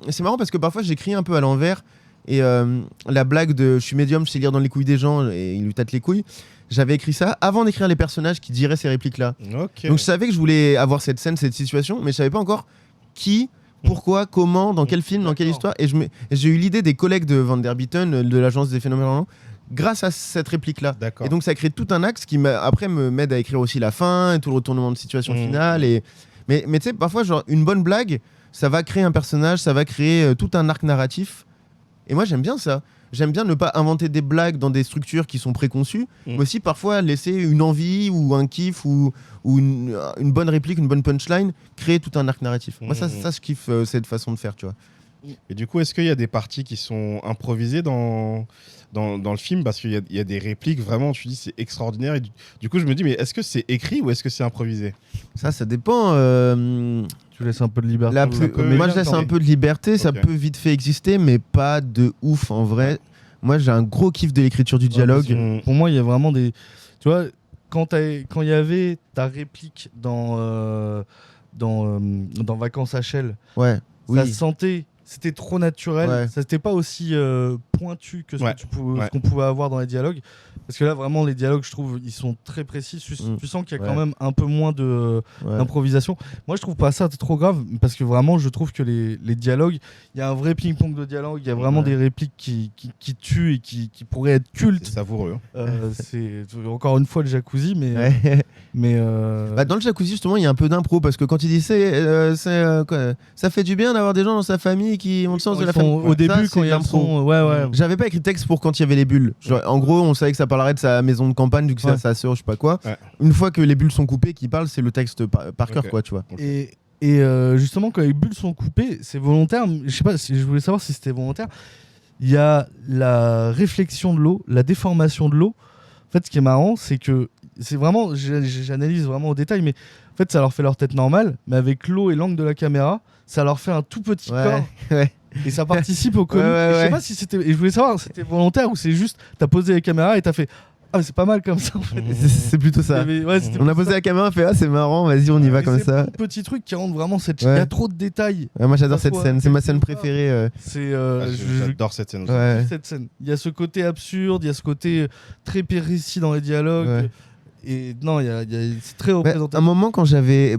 c'est marrant parce que parfois j'écris un peu à l'envers, et la blague de je suis médium, je sais lire dans les couilles des gens et il lui tâte les couilles, j'avais écrit ça avant d'écrire les personnages qui diraient ces répliques là. Donc je savais que je voulais avoir cette scène, cette situation, mais je savais pas encore qui, pourquoi, comment, dans quel film, dans quelle histoire. Et j'ai eu l'idée des collègues de Van Der Bitten, de l'agence des phénomènes grâce à cette réplique-là. Et donc ça crée tout un axe qui après m'aide à écrire aussi la fin et tout le retournement de situation finale. Mais tu sais, parfois, genre, une bonne blague, ça va créer un personnage, ça va créer tout un arc narratif. Et moi, j'aime bien ça. J'aime bien ne pas inventer des blagues dans des structures qui sont préconçues, mais aussi parfois laisser une envie ou un kiff ou une bonne réplique, une bonne punchline, créer tout un arc narratif. Moi, ça, je kiffe cette façon de faire, tu vois. Et du coup, est-ce qu'il y a des parties qui sont improvisées dans le film? Parce qu'il y a des répliques, vraiment, tu dis c'est extraordinaire. Et du coup, je me dis, mais est-ce que c'est écrit ou est-ce que c'est improvisé? Ça dépend. Tu laisses un peu de liberté. Moi, je laisse un peu de liberté. Ça peut vite fait exister, mais pas de ouf en vrai. Moi, j'ai un gros kiff de l'écriture du dialogue. Pour moi, il y a vraiment des. Tu vois, quand il y avait ta réplique dans Vacances HL, ça se sentait. C'était trop naturel, ça n'était pas aussi pointu que ce qu'on pouvait avoir dans les dialogues. Parce que là, vraiment, les dialogues, je trouve, ils sont très précis. Tu sens qu'il y a quand même un peu moins d'improvisation. Moi, je trouve pas ça trop grave, parce que vraiment, je trouve que les dialogues, il y a un vrai ping-pong de dialogue, il y a vraiment des répliques qui tuent et qui pourraient être cultes. C'est savoureux. C'est encore une fois le jacuzzi, mais dans le jacuzzi, justement, il y a un peu d'impro, parce que quand il dit ça fait du bien d'avoir des gens dans sa famille qui ont le sens de la famille. Au début, quand il y a le son, j'avais pas écrit de texte pour quand il y avait les bulles. Genre, en gros, on savait que ça parlerait de sa maison de campagne, vu que c'est sa sœur, je sais pas quoi. Une fois que les bulles sont coupées, qu'il parle, c'est le texte par cœur, quoi, tu vois. Et justement, quand les bulles sont coupées, c'est volontaire. Je sais pas, je voulais savoir si c'était volontaire. Il y a la réflexion de l'eau, la déformation de l'eau. En fait, ce qui est marrant, c'est que c'est vraiment, j'analyse vraiment au détail, mais en fait, ça leur fait leur tête normale, mais avec l'eau et l'angle de la caméra, ça leur fait un tout petit corps. Et ça participe au comique. Je sais pas si c'était. Et je voulais savoir, c'était volontaire ou c'est juste, t'as posé la caméra et t'as fait. Ah, c'est pas mal comme ça en fait. C'est plutôt ça. On a posé la caméra, on fait c'est marrant, vas-y, on y va comme ça. C'est un petit truc qui rentre vraiment cette. Il y a trop de détails. Moi j'adore cette scène, c'est ma scène préférée. J'adore cette scène. Il y a ce côté absurde, il y a ce côté très précis dans les dialogues. Et non, c'est très représentatif. À un moment, quand j'avais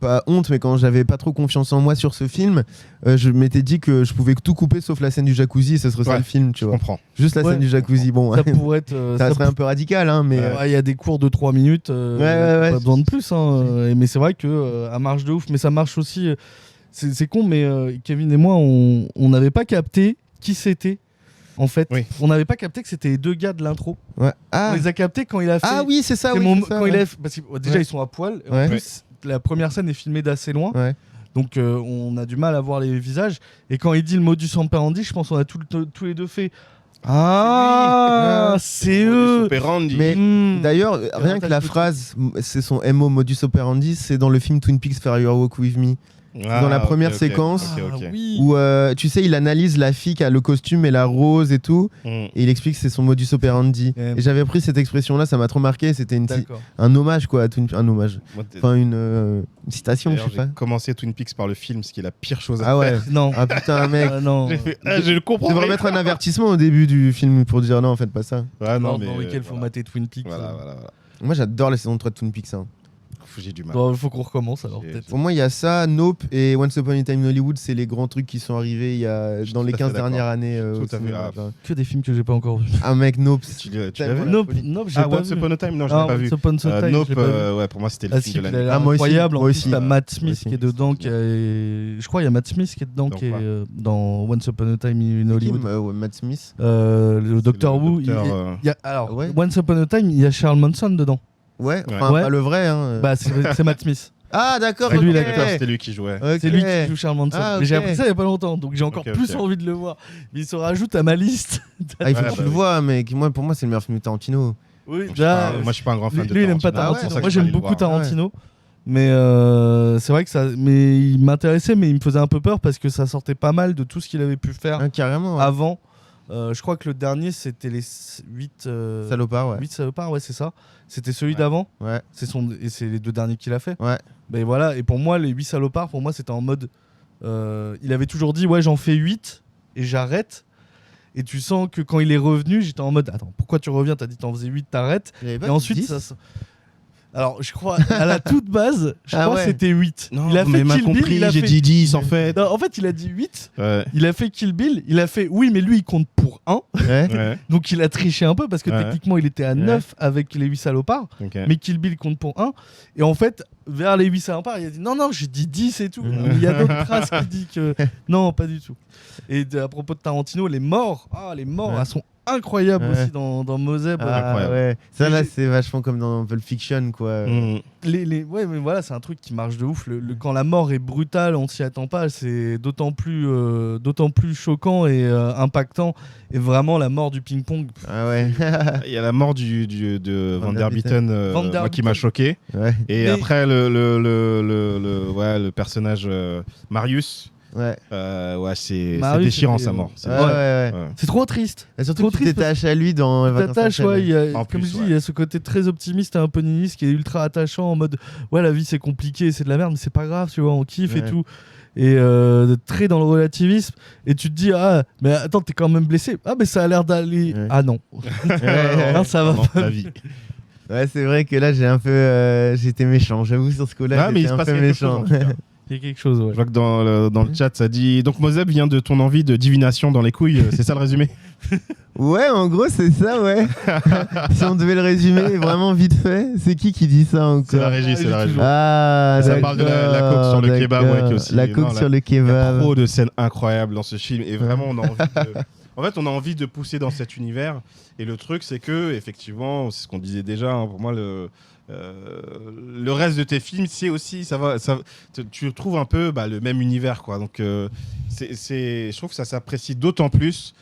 pas honte, mais quand j'avais pas trop confiance en moi sur ce film, je m'étais dit que je pouvais tout couper sauf la scêne du jacuzzi et ça serait ça le film, tu vois. Je comprends. Juste la scène du jacuzzi, bon. Ça pourrait être. ça serait un peu radical, hein, mais. Il y a des cours de 3 minutes, pas besoin de plus, hein, mais c'est vrai que à marche de ouf, mais ça marche aussi. C'est con, mais Kevin et moi, on n'avait pas capté qui c'était. En fait, on n'avait pas capté que c'était les deux gars de l'intro. On les a captés quand il a fait. Ah oui, c'est ça. Quand il a fait, parce que déjà ils sont à poil. Et en plus, la première scène est filmée d'assez loin. Ouais. Donc on a du mal à voir les visages. Et quand il dit le modus operandi, je pense qu'on a tous les deux fait. Ah, c'est eux. Operandi. Mais d'ailleurs, rien que la phrase, c'est son MO modus operandi, c'est dans le film Twin Peaks Fare Your Walk With Me. C'est dans la première séquence où tu sais, il analyse la fille qui a le costume et la rose et tout, et il explique que c'est son modus operandi. Et j'avais pris cette expression-là, ça m'a trop marqué. C'était un hommage quoi, un hommage. Enfin une citation, je sais pas. J'ai commencé Twin Peaks par le film, ce qui est la pire chose à faire. Ah ouais. Non. Ah putain mec. Non. J'ai fait, je le comprends. Tu devrais mettre un avertissement au début du film pour dire non, en fait pas ça. Ouais, non, mais dans lequel faut mater Twin Peaks. Voilà. Moi j'adore la saison 3 de Twin Peaks. J'ai du mal. Bon, faut qu'on recommence alors peut-être. Pour moi, il y a ça, Nope et Once Upon a Time in Hollywood, c'est les grands trucs qui sont arrivés dans les 15 dernières années. Tout à fait. Que des films que j'ai pas encore vus. Ah mec, Nope. Tu l'as vu Nope, j'ai pas Once vu. Upon a Time, non, je l'ai pas vu. Once Upon a Time, Nope, je l'ai pas vu. ouais, pour moi c'était le film de l'année. Moi Incroyable. aussi. En plus, t'as Matt Smith qui est dedans. Je crois qu'il y a Matt Smith qui est dedans, qui est dans Once Upon a Time in Hollywood. Matt Smith. Le Docteur Who. Alors, Once Upon a Time, il y a Charles Manson dedans. Ouais, enfin pas le vrai. Bah c'est Matt Smith. Ah d'accord. C'est lui l'acteur, c'était lui qui jouait. C'est lui qui joue Charles Manson. Ah, Mais j'ai appris ça il y a pas longtemps, donc j'ai encore plus envie de le voir. Mais il se rajoute à ma liste. Il faut que tu le vois, mec. Pour moi c'est le meilleur film de Tarantino. Oui, moi je suis pas un grand fan de Tarantino. Lui il aime pas Tarantino. Moi j'aime beaucoup Tarantino. Mais c'est vrai que ça. Mais il m'intéressait, mais il me faisait un peu peur parce que ça sortait pas mal de tout ce qu'il avait pu faire avant. Je crois que le dernier c'était les 8 salopards, ouais. 8 salopards, ouais, c'est ça. C'était celui d'avant. Ouais. Et c'est les 2 derniers qu'il a fait. Ouais. Ben voilà, et pour moi les 8 salopards, pour moi c'était en mode il avait toujours dit ouais, j'en fais 8 et j'arrête. Et tu sens que quand il est revenu, j'étais en mode attends, pourquoi tu reviens, t'as dit t'en faisais 8, t'arrêtes. Et ensuite ça alors, je crois, à la toute base, je crois que c'était 8. Non, il a fait Kill Bill, j'ai dit 10 en fait. Non, en fait, il a dit 8. Ouais. Il a fait Kill Bill. Il a fait oui, mais lui, il compte pour 1. Ouais. Donc, il a triché un peu parce que techniquement, il était à 9 avec les 8 salopards. Okay. Mais Kill Bill compte pour 1. Et en fait, vers les 8 salopards, il a dit non, j'ai dit 10 et tout. Il y a d'autres traces qui disent que non, pas du tout. Et à propos de Tarantino, les morts, elles sont incroyables aussi dans Moseb. Incroyable. Ouais. Ça là, c'est vachement comme dans Pulp Fiction, quoi. Ouais, mais voilà, c'est un truc qui marche de ouf. Quand la mort est brutale, on s'y attend pas. C'est d'autant plus choquant et impactant. Et vraiment, la mort du ping-pong. Ah ouais. Il y a la mort de Van Der Bitten, moi qui m'a choqué. Ouais. Et après le personnage Marius. Ouais. C'est déchirant sa mort. C'est trop triste. Et surtout que tu t'attaches à lui dans Comme je dis, il y a ce côté très optimiste et un peu nihiliste qui est ultra attachant en mode ouais, la vie c'est compliqué, c'est de la merde, mais c'est pas grave, tu vois, on kiffe et tout. Et très dans le relativisme. Et tu te dis ah, mais attends, t'es quand même blessé. Ah, mais ça a l'air d'aller. Ah non. Non, ça va pas. La vie. Ouais, c'est vrai que là j'étais méchant, j'avoue, sur ce coup-là. Mais il j'étais se un passe peu quelque méchant. chose, Il y a quelque chose, ouais. Je vois que dans le chat, ça dit. Donc Moseb vient de ton envie de divination dans les couilles, c'est ça le résumé? Ouais, en gros, c'est ça, ouais. Si on devait le résumer vraiment vite fait, c'est qui dit ça encore? C'est la régie, c'est la régie. Ah, ça parle de la coke sur le kebab, ouais, qui aussi. La coke sur le kebab. Il y a trop de scènes incroyables dans ce film, et vraiment, on a envie de. En fait, on a envie de pousser dans cet univers. Et le truc, c'est que, effectivement, c'est ce qu'on disait déjà, pour moi, le reste de tes films, c'est aussi, tu trouves un peu le même univers, quoi. Donc, je trouve que ça s'apprécie d'autant plus.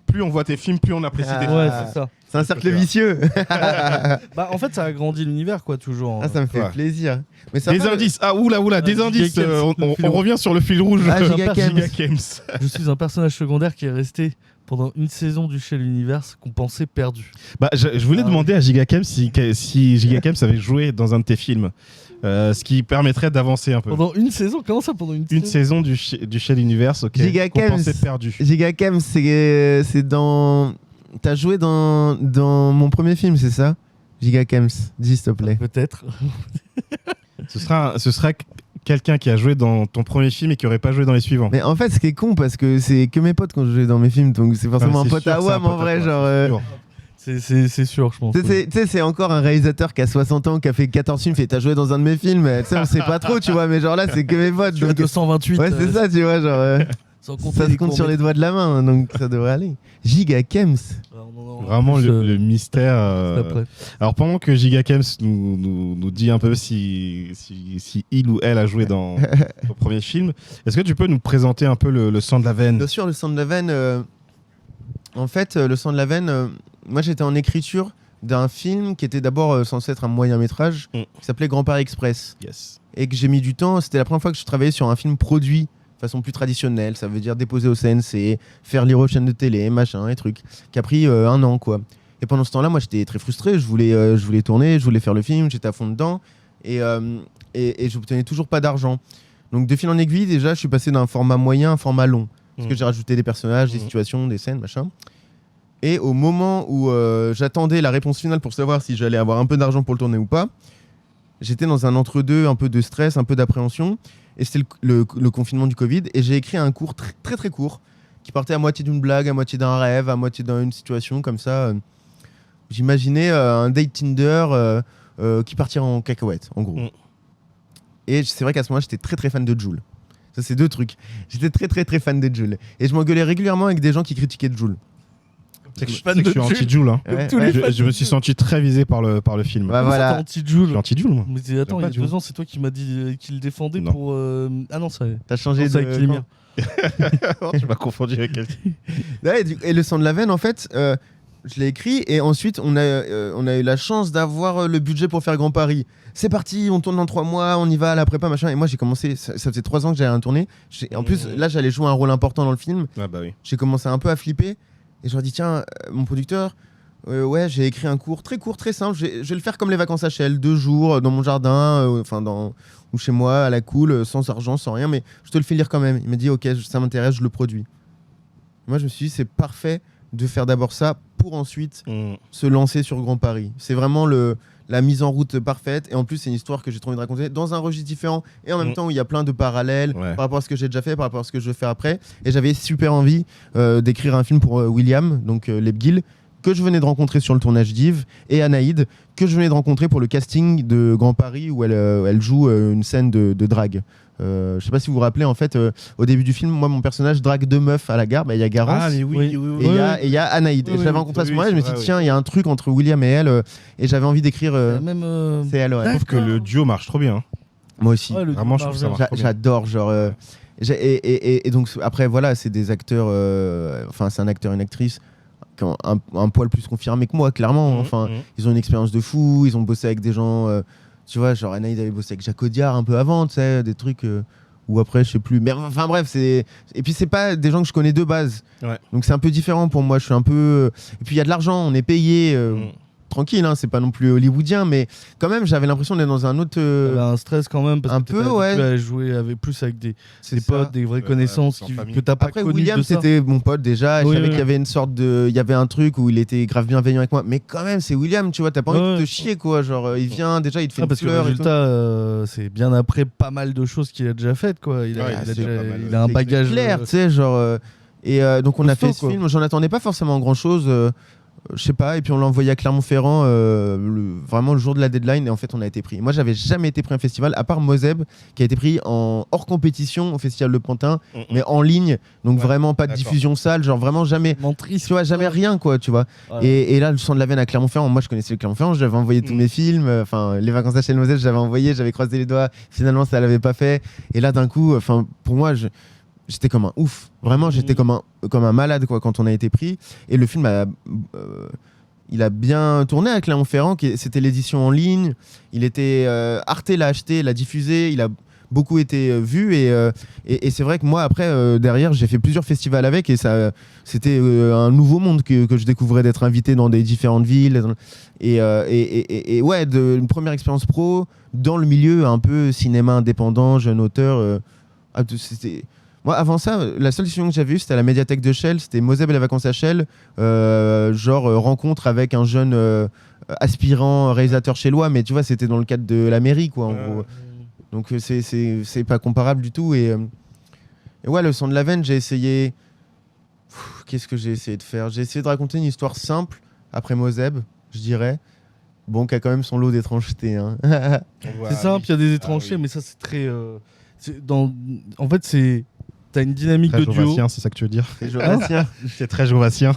Plus on voit tes films, plus on apprécie tes films. Ouais, c'est ça. C'est un cercle vicieux. En fait, ça agrandit l'univers, quoi, toujours. Ah, ça me fait plaisir. Mais des indices. Ah, oula, des indices. On revient sur le fil rouge. Giga Kems. Je suis un personnage secondaire qui est resté pendant une saison du Shell Universe qu'on pensait perdu. Je voulais demander à Giga Kems si Giga Kems avait joué dans un de tes films. Ce qui permettrait d'avancer un peu. Pendant une saison? Comment ça, pendant une saison du Shell Universe, ok. Giga Kems, pensait perdu. Giga Kems, c'est dans... T'as joué dans mon premier film, c'est ça? Giga Kems, dis s'il te plaît. Peut-être. Ce sera quelqu'un qui a joué dans ton premier film et qui aurait pas joué dans les suivants. Mais en fait, ce qui est con, parce que c'est que mes potes qui ont joué dans mes films, donc c'est forcément un pote à WAM en vrai, genre... C'est sûr, je pense. Tu sais, c'est encore un réalisateur qui a 60 ans, qui a fait 14 films, t'as joué dans un de mes films, tu sais, on sait pas trop, tu vois, mais genre là, c'est que mes potes. Tu as 228. Ouais, c'est ça, tu vois, genre... Sans compter Ça se les compte sur les doigts de la main, hein, donc ça devrait aller. Giga Kems. Vraiment le mystère. après. Alors pendant que Giga Kems nous dit un peu si il ou elle a joué dans le premier film, est-ce que tu peux nous présenter un peu le sang de la veine? Bien sûr, le sang de la veine. En fait, le sang de la veine, moi j'étais en écriture d'un film qui était d'abord censé être un moyen métrage, qui s'appelait Grand Paris Express. Yes. Et que j'ai mis du temps. C'était la première fois que je travaillais sur un film produit de façon plus traditionnelle. Ça veut dire déposer au CNC, faire lire aux chaînes de télé, machin et trucs. Qui a pris 1 an, quoi. Et pendant ce temps-là, moi j'étais très frustré. Je voulais tourner, je voulais faire le film, j'étais à fond dedans. Et j'obtenais toujours pas d'argent. Donc de fil en aiguille, déjà, je suis passé d'un format moyen à un format long. Parce que j'ai rajouté des personnages, des situations, des scènes, machin. Et au moment où j'attendais la réponse finale pour savoir si j'allais avoir un peu d'argent pour le tourner ou pas, j'étais dans un entre-deux, un peu de stress, un peu d'appréhension. Et c'était le confinement du Covid. Et j'ai écrit un cours très très court qui partait à moitié d'une blague, à moitié d'un rêve, à moitié d'une situation comme ça. J'imaginais un date Tinder qui partirait en cacahuète, en gros. Et c'est vrai qu'à ce moment-là, j'étais très très fan de Jul. Ça, c'est 2 trucs. J'étais très très très fan de Jul. Et je m'engueulais régulièrement avec des gens qui critiquaient Jul. C'est que je suis anti-Jul. Hein. Je me suis senti très visé par le film. Bah, voilà. Anti-Jul. Je suis anti-Jul, moi. Mais attends, il y a 2 ans, c'est toi qui m'as dit qu'il le défendait Non. pour. Ah non, ça. T'as changé de avec Clémien. Tu m'as confondu avec quelqu'un. Et le sang de la veine, en fait, je l'ai écrit et ensuite on a eu la chance d'avoir le budget pour faire Grand Paris. C'est parti, on tourne dans 3 mois, on y va à la prépa, machin. Et moi j'ai commencé, ça faisait 3 ans que j'avais rien tourné. En plus, là j'allais jouer un rôle important dans le film. Ah bah oui. J'ai commencé un peu à flipper et je leur ai dit tiens, mon producteur, ouais, j'ai écrit un cours, très simple. Je vais le faire comme les vacances HL, 2 jours dans mon jardin, ou chez moi à la cool, sans argent, sans rien, mais je te le fais lire quand même. Il m'a dit ok, ça m'intéresse, je le produis. Moi je me suis dit c'est parfait de faire d'abord ça pour ensuite se lancer sur Grand Paris. C'est vraiment la mise en route parfaite. Et en plus, c'est une histoire que j'ai trop envie de raconter dans un registre différent et en même temps où il y a plein de parallèles par rapport à ce que j'ai déjà fait, par rapport à ce que je veux faire après. Et j'avais super envie d'écrire un film pour William, donc Lebguil, que je venais de rencontrer sur le tournage d'Yves, et Anaïd, que je venais de rencontrer pour le casting de Grand Paris où elle joue une scène de drague. Je sais pas si vous vous rappelez, en fait, au début du film, moi, mon personnage drague 2 meufs à la gare. Il y a Garance et il y a Anaïd. Et je l'avais rencontré à ce moment-là, je me suis dit, tiens, il y a un truc entre William et elle, et j'avais envie d'écrire. C'est elle, ouais. Je trouve que le duo marche trop bien. Moi aussi. Ouais, vraiment, je trouve ça marche trop bien. J'adore, genre. Et donc, après, voilà, c'est des acteurs. Enfin, c'est un acteur et une actrice qui ont un poil plus confirmé que moi, clairement. Ils ont une expérience de fou, ils ont bossé avec des gens. Tu vois, genre Anaïd avait bossé avec Jacques Audiard un peu avant, tu sais, des trucs où après, je sais plus. Mais enfin bref, c'est. Et puis, c'est pas des gens que je connais de base. Ouais. Donc, c'est un peu différent pour moi. Je suis un peu. Et puis, il y a de l'argent, on est payé. Tranquille, hein, c'est pas non plus hollywoodien, mais quand même, j'avais l'impression d'être dans un autre. Un stress quand même, parce un que peu, t'étais ouais. habitué à jouer plus avec des potes, des vraies connaissances que t'as pas Après, connues William, de ça. c'était mon pote déjà. Oui, je savais oui. qu'il y avait une sorte de. Il y avait un truc où il était grave bienveillant avec moi. Mais quand même, c'est William, tu vois, t'as pas envie de te chier, quoi. Genre, il vient, déjà, il te fait une parce que le fleur. et tout. résultat, c'est bien après pas mal de choses qu'il a déjà faites, quoi. Il a un C'est bagage. clair, tu sais, genre. Donc, on a fait ce film. J'en attendais pas forcément grand chose. Je sais pas, et puis on l'a envoyé à Clermont-Ferrand vraiment le jour de la deadline, et en fait on a été pris. Moi j'avais jamais été pris à un festival, à part Moseb qui a été pris en hors compétition au Festival de Pantin, mais en ligne, donc vraiment pas de diffusion salle, genre vraiment jamais, tu vois, jamais rien, quoi, tu vois. Et là, le sang de la veine à Clermont-Ferrand, moi je connaissais le Clermont-Ferrand, j'avais envoyé tous mes films, les vacances d'Achel Moseb j'avais envoyé, j'avais croisé les doigts, finalement ça l'avait pas fait, et là d'un coup, pour moi j'étais comme un ouf. Vraiment, j'étais comme un malade, quoi, quand on a été pris. Et le film il a bien tourné à Clermont-Ferrand. C'était l'édition en ligne. Il était Arte l'a acheté, l'a diffusé. Il a beaucoup été vu. Et c'est vrai que moi, après, derrière, j'ai fait plusieurs festivals avec. Et c'était un nouveau monde que je découvrais, d'être invité dans des différentes villes. Et ouais, une première expérience pro dans le milieu un peu cinéma indépendant, jeune auteur. C'était... Moi, avant ça, la seule diffusion que j'avais eue, c'était à la médiathèque de Chelles, c'était Moseb et les vacances à Chelles, rencontre avec un jeune aspirant réalisateur chellois, mais tu vois, c'était dans le cadre de la mairie, quoi, en gros. Donc, c'est pas comparable du tout. Et ouais, le sang de la veine, j'ai essayé. Qu'est-ce que j'ai essayé de faire ? J'ai essayé de raconter une histoire simple, après Moseb, je dirais. Bon, qui a quand même son lot d'étrangeté. Hein. C'est simple, il y a des étrangetés, mais ça, c'est très. En fait, c'est T'as une dynamique Très de duo. jovacien, c'est ça que tu veux dire? C'est jovacien. C'est très jovacien.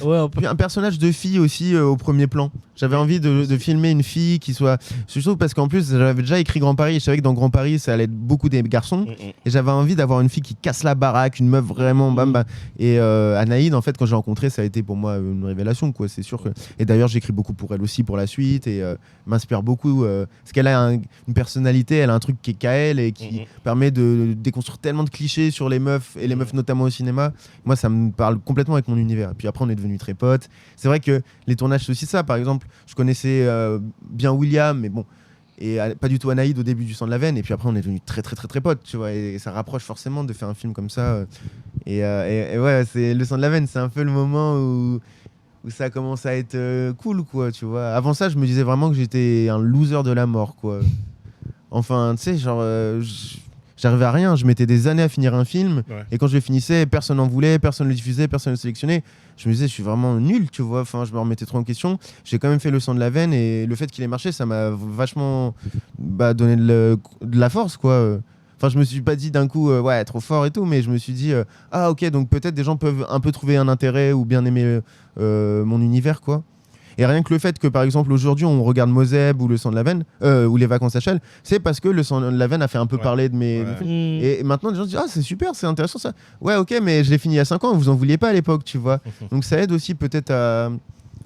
Ouais, Puis un personnage de fille aussi au premier plan. J'avais envie de filmer une fille qui soit. Surtout parce qu'en plus, j'avais déjà écrit Grand Paris. Et je savais que dans Grand Paris, ça allait être beaucoup des garçons. Et j'avais envie d'avoir une fille qui casse la baraque, une meuf vraiment bam bam. Et Anaïd, en fait, quand j'ai rencontré, ça a été pour moi une révélation, quoi. C'est sûr que. Et d'ailleurs, j'écris beaucoup pour elle aussi pour la suite et m'inspire beaucoup parce qu'elle a une personnalité, elle a un truc qui est qu'à elle et qui permet de déconstruire tellement de clichés sur les meufs et les meufs notamment au cinéma. Moi, ça me parle complètement avec mon univers. Et puis après, on est devenus très potes. C'est vrai que les tournages, c'est aussi ça. Par exemple, je connaissais bien William, mais bon, et pas du tout Anaïd au début du Sang de la Veine. Et puis après, on est devenus très très très très potes, tu vois. Et ça rapproche forcément de faire un film comme ça. Et ouais, c'est le Sang de la Veine, c'est un peu le moment où ça commence à être cool, quoi, tu vois. Avant ça, je me disais vraiment que j'étais un loser de la mort, quoi. Enfin, tu sais, genre, j'arrivais à rien. Je mettais des années à finir un film. Ouais. Et quand je le finissais, personne n'en voulait, personne ne le diffusait, personne ne le sélectionnait. Je me disais, je suis vraiment nul, tu vois. Enfin, je me remettais trop en question. J'ai quand même fait le Sang de la Veine. Et le fait qu'il ait marché, ça m'a vachement donné de la force, quoi. Enfin, je me suis pas dit d'un coup, ouais, trop fort et tout. Mais je me suis dit, ah, ok, donc peut-être des gens peuvent un peu trouver un intérêt ou bien aimer mon univers, quoi. Et rien que le fait que, par exemple, aujourd'hui, on regarde Moseb ou le Sang de la Veine, ou les Vacances HL, c'est parce que le Sang de la Veine a fait un peu parler de mes films. Et maintenant, les gens se disent, ah, c'est super, c'est intéressant ça. Ouais, ok, mais je l'ai fini il y a 5 ans, vous en vouliez pas à l'époque, tu vois. Donc ça aide aussi peut-être à.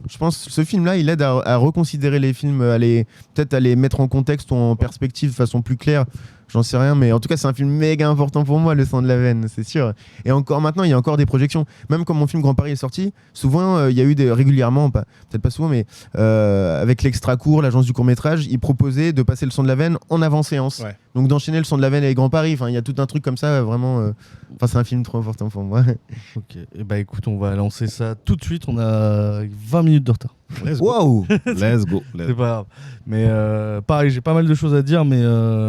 Je pense que ce film-là, il aide à reconsidérer les films, peut-être à les mettre en contexte ou en perspective de façon plus claire. J'en sais rien, mais en tout cas, c'est un film méga important pour moi, Le Sang de la Veine, c'est sûr. Et encore maintenant, il y a encore des projections. Même quand mon film Grand Paris est sorti, souvent, il y a eu régulièrement, peut-être pas souvent, mais avec l'extra court, l'agence du court-métrage, ils proposaient de passer Le Sang de la Veine en avant-séance. Ouais. Donc d'enchaîner Le Sang de la Veine avec Grand Paris. Enfin, il y a tout un truc comme ça, vraiment. Enfin, c'est un film trop important pour moi. Ok, et bah écoute, on va lancer ça tout de suite. On a 20 minutes de retard. Let's go. Wow. Let's go. C'est pas grave. Mais pareil, j'ai pas mal de choses à dire, mais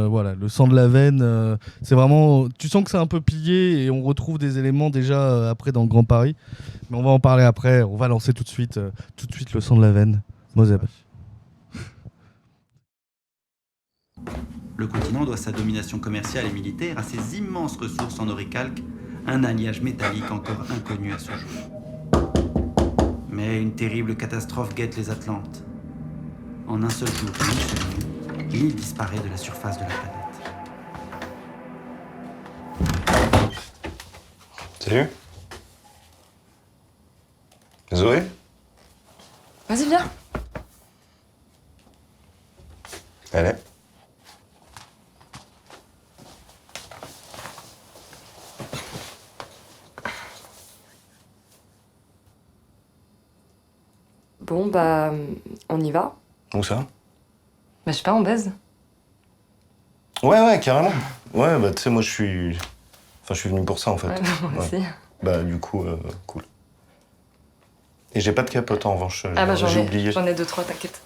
voilà, Le Sang de la Veine, c'est vraiment. Tu sens que c'est un peu plié et on retrouve des éléments déjà après dans le Grand Paris. Mais on va en parler après. On va lancer tout de suite Le Sang de la Veine. Moseb. Le continent doit sa domination commerciale et militaire à ses immenses ressources en oricalque, un alliage métallique encore inconnu à ce jour. Mais une terrible catastrophe guette les Atlantes. En un seul jour, l'île disparaît de la surface de la planète. Salut. Zoé? Vas-y, viens. Allez. Bon, bah, on y va. Où ça? Bah, je sais pas, on baise. Ouais, carrément. Ouais, bah tu sais, moi je suis venu pour ça en fait. Ouais, moi aussi. Bah du coup, cool. Et j'ai pas de capote en revanche, Ah bah j'ai oublié. j'en ai 2-3, t'inquiète.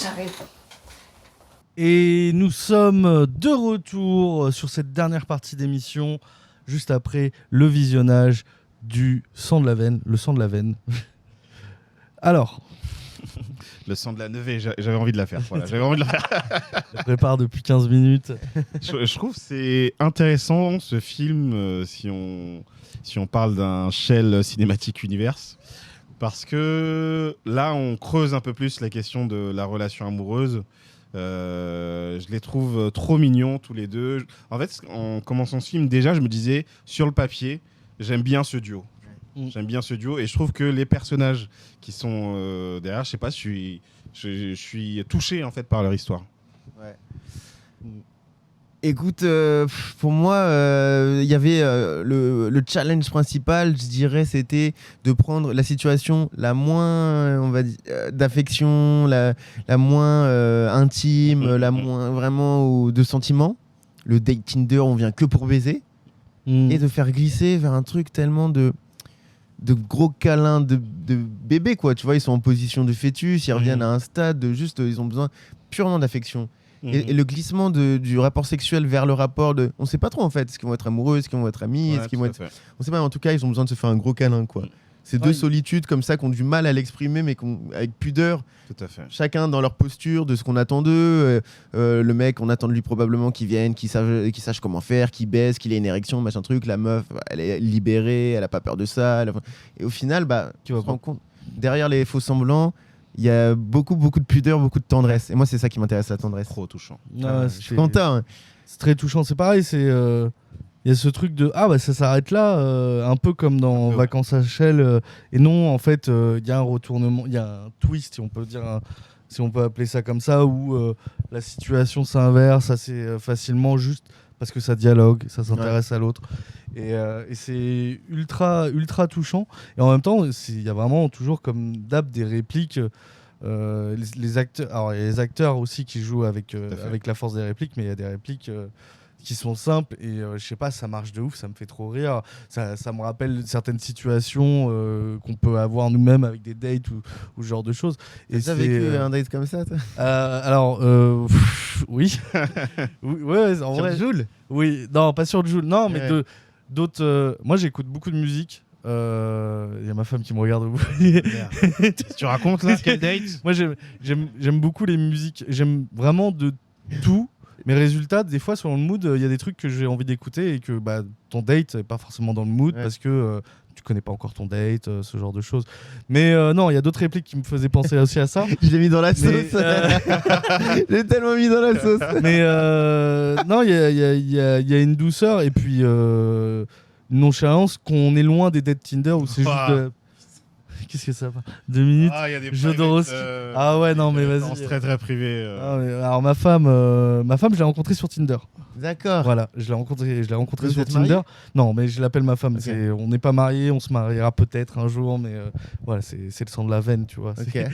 J'arrive. Et nous sommes de retour sur cette dernière partie d'émission, juste après le visionnage du Sang de la Veine, Le Sang de la Veine. Alors. Le Sang de la Nevée, j'avais envie de la faire. Voilà, j'avais envie de la faire. Je la prépare depuis 15 minutes. Je trouve que c'est intéressant ce film si on parle d'un Shell Cinematic Universe. Parce que là, on creuse un peu plus la question de la relation amoureuse. Je les trouve trop mignons tous les deux. En fait, en commençant ce film, déjà, je me disais, sur le papier, j'aime bien ce duo. J'aime bien ce duo et je trouve que les personnages qui sont derrière, je sais pas, je suis touché en fait par leur histoire. Ouais. Écoute, pour moi, il y avait le challenge principal, je dirais, c'était de prendre la situation la moins, on va dire, d'affection, la moins intime, la moins vraiment de sentiments. Le date Tinder, on vient que pour baiser, et de faire glisser vers un truc tellement de gros câlins de bébés, quoi. Tu vois, ils sont en position de fœtus, ils reviennent à un stade de juste, ils ont besoin purement d'affection. Et le glissement du rapport sexuel vers le rapport de... On sait pas trop, en fait. Est-ce qu'ils vont être amoureux? Est-ce qu'ils vont être amis? Est-ce qu'ils vont être... On sait pas, en tout cas, ils ont besoin de se faire un gros câlin, quoi. ces deux solitudes comme ça qui ont du mal à l'exprimer, mais avec pudeur. Tout à fait. Chacun dans leur posture, de ce qu'on attend d'eux. Le mec, on attend de lui probablement qu'il vienne, qu'il sache comment faire, qu'il baisse, qu'il ait une érection, machin truc. La meuf, elle est libérée, elle a pas peur de ça. Et au final, tu te rends compte, derrière les faux semblants, il y a beaucoup de pudeur, beaucoup de tendresse. Et moi, c'est ça qui m'intéresse, la tendresse. Trop touchant. Je suis content. Hein. C'est très touchant. C'est pareil, il y a ce truc de ça s'arrête là, un peu comme dans Vacances à Chelles. Et non, en fait, il y a un retournement, il y a un twist, si on peut dire, si on peut appeler ça comme ça, où la situation s'inverse assez facilement, juste parce que ça dialogue, ça s'intéresse à l'autre. Et c'est ultra touchant. Et en même temps, il y a vraiment toujours comme d'hab des répliques. Les acteurs, alors il y a les acteurs aussi qui jouent avec la force des répliques, mais il y a des répliques qui sont simples et je sais pas, ça marche de ouf, ça me fait trop rire. Ça me rappelle certaines situations qu'on peut avoir nous-mêmes avec des dates ou ce genre de choses. Et t'as vécu un date comme ça, toi? Alors, oui. Ouais, en vrai. Sur Joule? Oui, non, pas sur Joule. Non, mais d'autres. Moi, j'écoute beaucoup de musique. Il y a ma femme qui me regarde. Tu racontes là quel date? Moi, j'aime beaucoup les musiques. J'aime vraiment de tout. Mais résultat, des fois, selon le mood, il y a des trucs que j'ai envie d'écouter et que ton date n'est pas forcément dans le mood parce que tu connais pas encore ton date, ce genre de choses. Mais non, il y a d'autres répliques qui me faisaient penser aussi à ça. Je l'ai mis dans la sauce. Je l'ai tellement mis dans la sauce. Mais non, il y a une douceur et puis une nonchalance qu'on est loin des dates Tinder où c'est juste... Qu'est-ce que ça va? 2 minutes. Ah, il y a des Jodorowsky. Ah ouais, non, mais vas-y. C'est très privé. Alors ma femme, je l'ai rencontrée sur Tinder. D'accord. Voilà, je l'ai rencontrée sur Tinder. Non, mais je l'appelle ma femme. Okay. On n'est pas mariés, on se mariera peut-être un jour, mais voilà, c'est le sang de la veine, tu vois. Ok. Et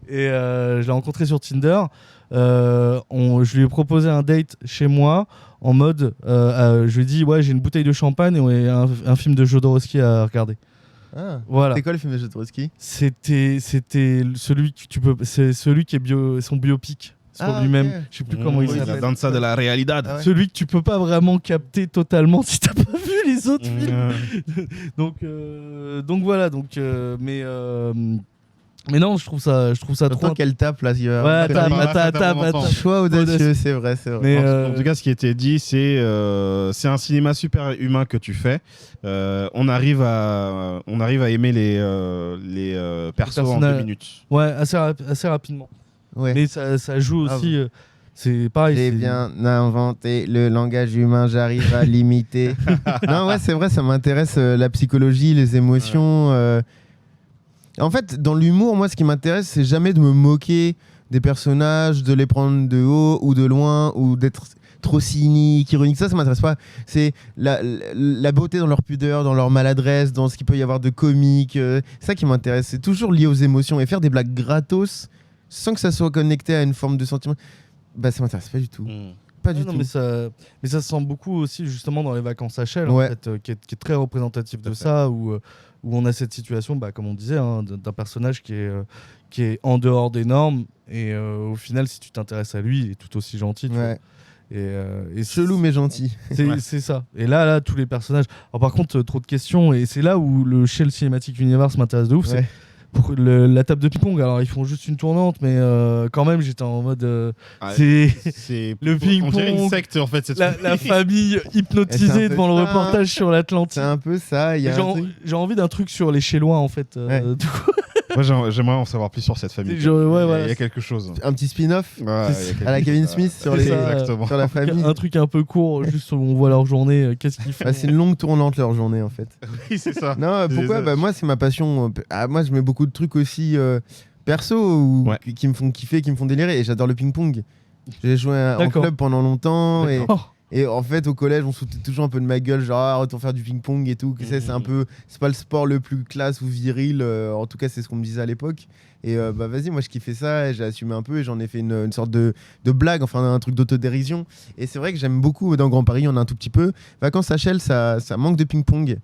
je l'ai rencontrée sur Tinder. Je lui ai proposé un date chez moi en mode, je lui ai dit j'ai une bouteille de champagne et un film de Jodorowsky à regarder. Ah, voilà. C'est quoi le film de Jodorowsky? C'était celui qui est son biopic sur lui-même. Okay. Je sais plus comment il s'appelle. La danza de la realidad. Ah ouais. Celui que tu peux pas vraiment capter totalement si t'as pas vu les autres films. Donc voilà. Mais non, je trouve ça trop. Qu'elle tape là. Ouais, tape. Choix audacieux, c'est vrai. Mais en tout cas, ce qui était dit, c'est un cinéma super humain que tu fais. On arrive à aimer les persos en 2 minutes. Ouais, assez rapidement. Ouais. Mais ça joue aussi. C'est pareil. J'ai bien inventé le langage humain, j'arrive à l'imiter. Non, ouais, c'est vrai, ça m'intéresse la psychologie, les émotions. En fait, dans l'humour, moi, ce qui m'intéresse, c'est jamais de me moquer des personnages, de les prendre de haut ou de loin, ou d'être trop cynique, ironique. Ça m'intéresse pas. C'est la beauté dans leur pudeur, dans leur maladresse, dans ce qu'il peut y avoir de comique. C'est ça qui m'intéresse. C'est toujours lié aux émotions. Et faire des blagues gratos, sans que ça soit connecté à une forme de sentiment, ça m'intéresse pas du tout. Pas du tout. Mais ça se sent beaucoup aussi justement dans les Vacances à Chelles, en fait, qui est très représentatif de ça, où on a cette situation, comme on disait, d'un personnage qui est en dehors des normes, et au final, si tu t'intéresses à lui, il est tout aussi gentil. Et chelou mais gentil. C'est ça. Et là, tous les personnages. Alors, par contre, trop de questions, et c'est là où le Shell Cinematic Universe m'intéresse de ouf. C'est pour la table de ping-pong. Alors, ils font juste une tournante, mais quand même, j'étais en mode. C'est le ping-pong. On dirait une secte en fait. La famille hypnotisée devant le reportage sur l'Atlantique. C'est un peu ça. J'ai envie d'un truc sur les Chélois en fait. Du coup. Moi, j'aimerais en savoir plus sur cette famille. Il y a quelque chose. Un petit spin-off à la Kevin Smith sur la famille. Un truc un peu court, juste où on voit leur journée. Qu'est-ce qu'ils font? C'est une longue tournante leur journée en fait. Oui, c'est ça. Non, pourquoi? Moi, c'est ma passion. Moi, je mets beaucoup de trucs aussi perso qui me font kiffer, qui me font délirer. Et j'adore le ping-pong. J'ai joué en club pendant longtemps. Et en fait, au collège, on se foutait toujours un peu de ma gueule, genre retourne faire du ping-pong et tout. C'est pas le sport le plus classe ou viril. En tout cas, c'est ce qu'on me disait à l'époque. Et vas-y, moi je kiffais ça, et j'ai assumé un peu, et j'en ai fait une sorte de blague, enfin un truc d'autodérision. Et c'est vrai que j'aime beaucoup. Dans Grand Paris, on a un tout petit peu. Vacances à Chelles, ça manque de ping-pong.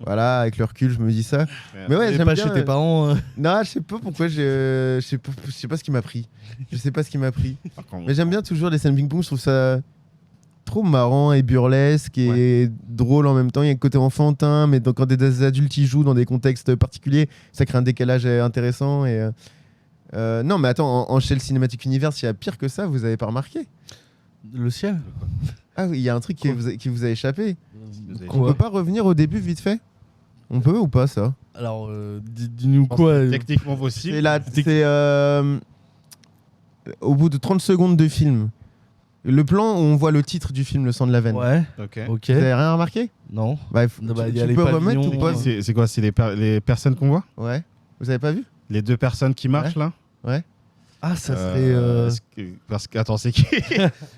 Voilà, avec le recul, je me dis ça. Mais ouais, j'aime pas bien. Chez tes parents. Non, je sais pas pourquoi. Je sais pas ce qui m'a pris. Je sais pas ce qui m'a pris. Mais j'aime bien toujours les scènes ping-pong. Je trouve ça trop marrant et burlesque et drôle en même temps. Il y a un côté enfantin, mais donc quand des adultes y jouent dans des contextes particuliers, ça crée un décalage intéressant. Et non, mais attends, en Shell Cinematic Universe, il y a pire que ça, vous avez pas remarqué? Le ciel? Ah oui, il y a un truc qui vous a échappé. On Quoi? peut pas revenir au début vite fait? On peut ou pas ça? Alors, dis-nous quoi? Techniquement possible. C'est au bout de 30 secondes de film. Le plan où on voit le titre du film, Le sang de la veine. Ouais. Ok. Ok. Vous avez rien remarqué? Non. Bah, il y a tu les peux remettre pavillons, ou pas? C'est quoi? C'est les personnes qu'on voit? Ouais. Vous avez pas vu? Les deux personnes qui marchent là? Ouais. Ah, ça serait. Parce que attends, c'est qui?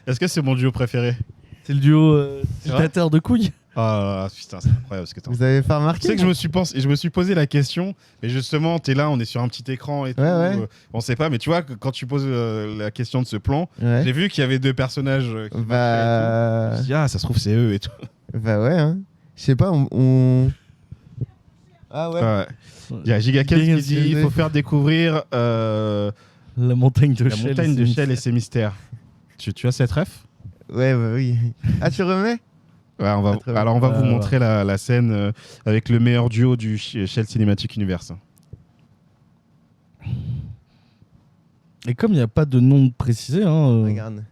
Est-ce que c'est mon duo préféré? C'est le duo célibataire de couilles. Ah putain, c'est incroyable ce que t'as. Vous avez pas remarqué? Tu sais que je me suis posé la question, et justement, t'es là, on est sur un petit écran et tout, ouais. on sait pas, mais tu vois, quand tu poses la question de ce plan, Ouais. j'ai vu qu'il y avait deux personnages qui marchaient et tout. Bah. Je me suis dit, ah, ça se trouve, c'est eux et tout. Bah ouais, hein. Je sais pas, on. Ah ouais. Ouais. Il y a Gigaken qui dit il faut faire découvrir la montagne de la Shell. montagne de Shell et ses mystères. Tu as cette ref? Ouais, bah oui. Ah, tu remets? Ouais, on va vous montrer la scène avec le meilleur duo du Shell Cinematic Universe. Et comme il n'y a pas de nom précisé, hein. Regarde.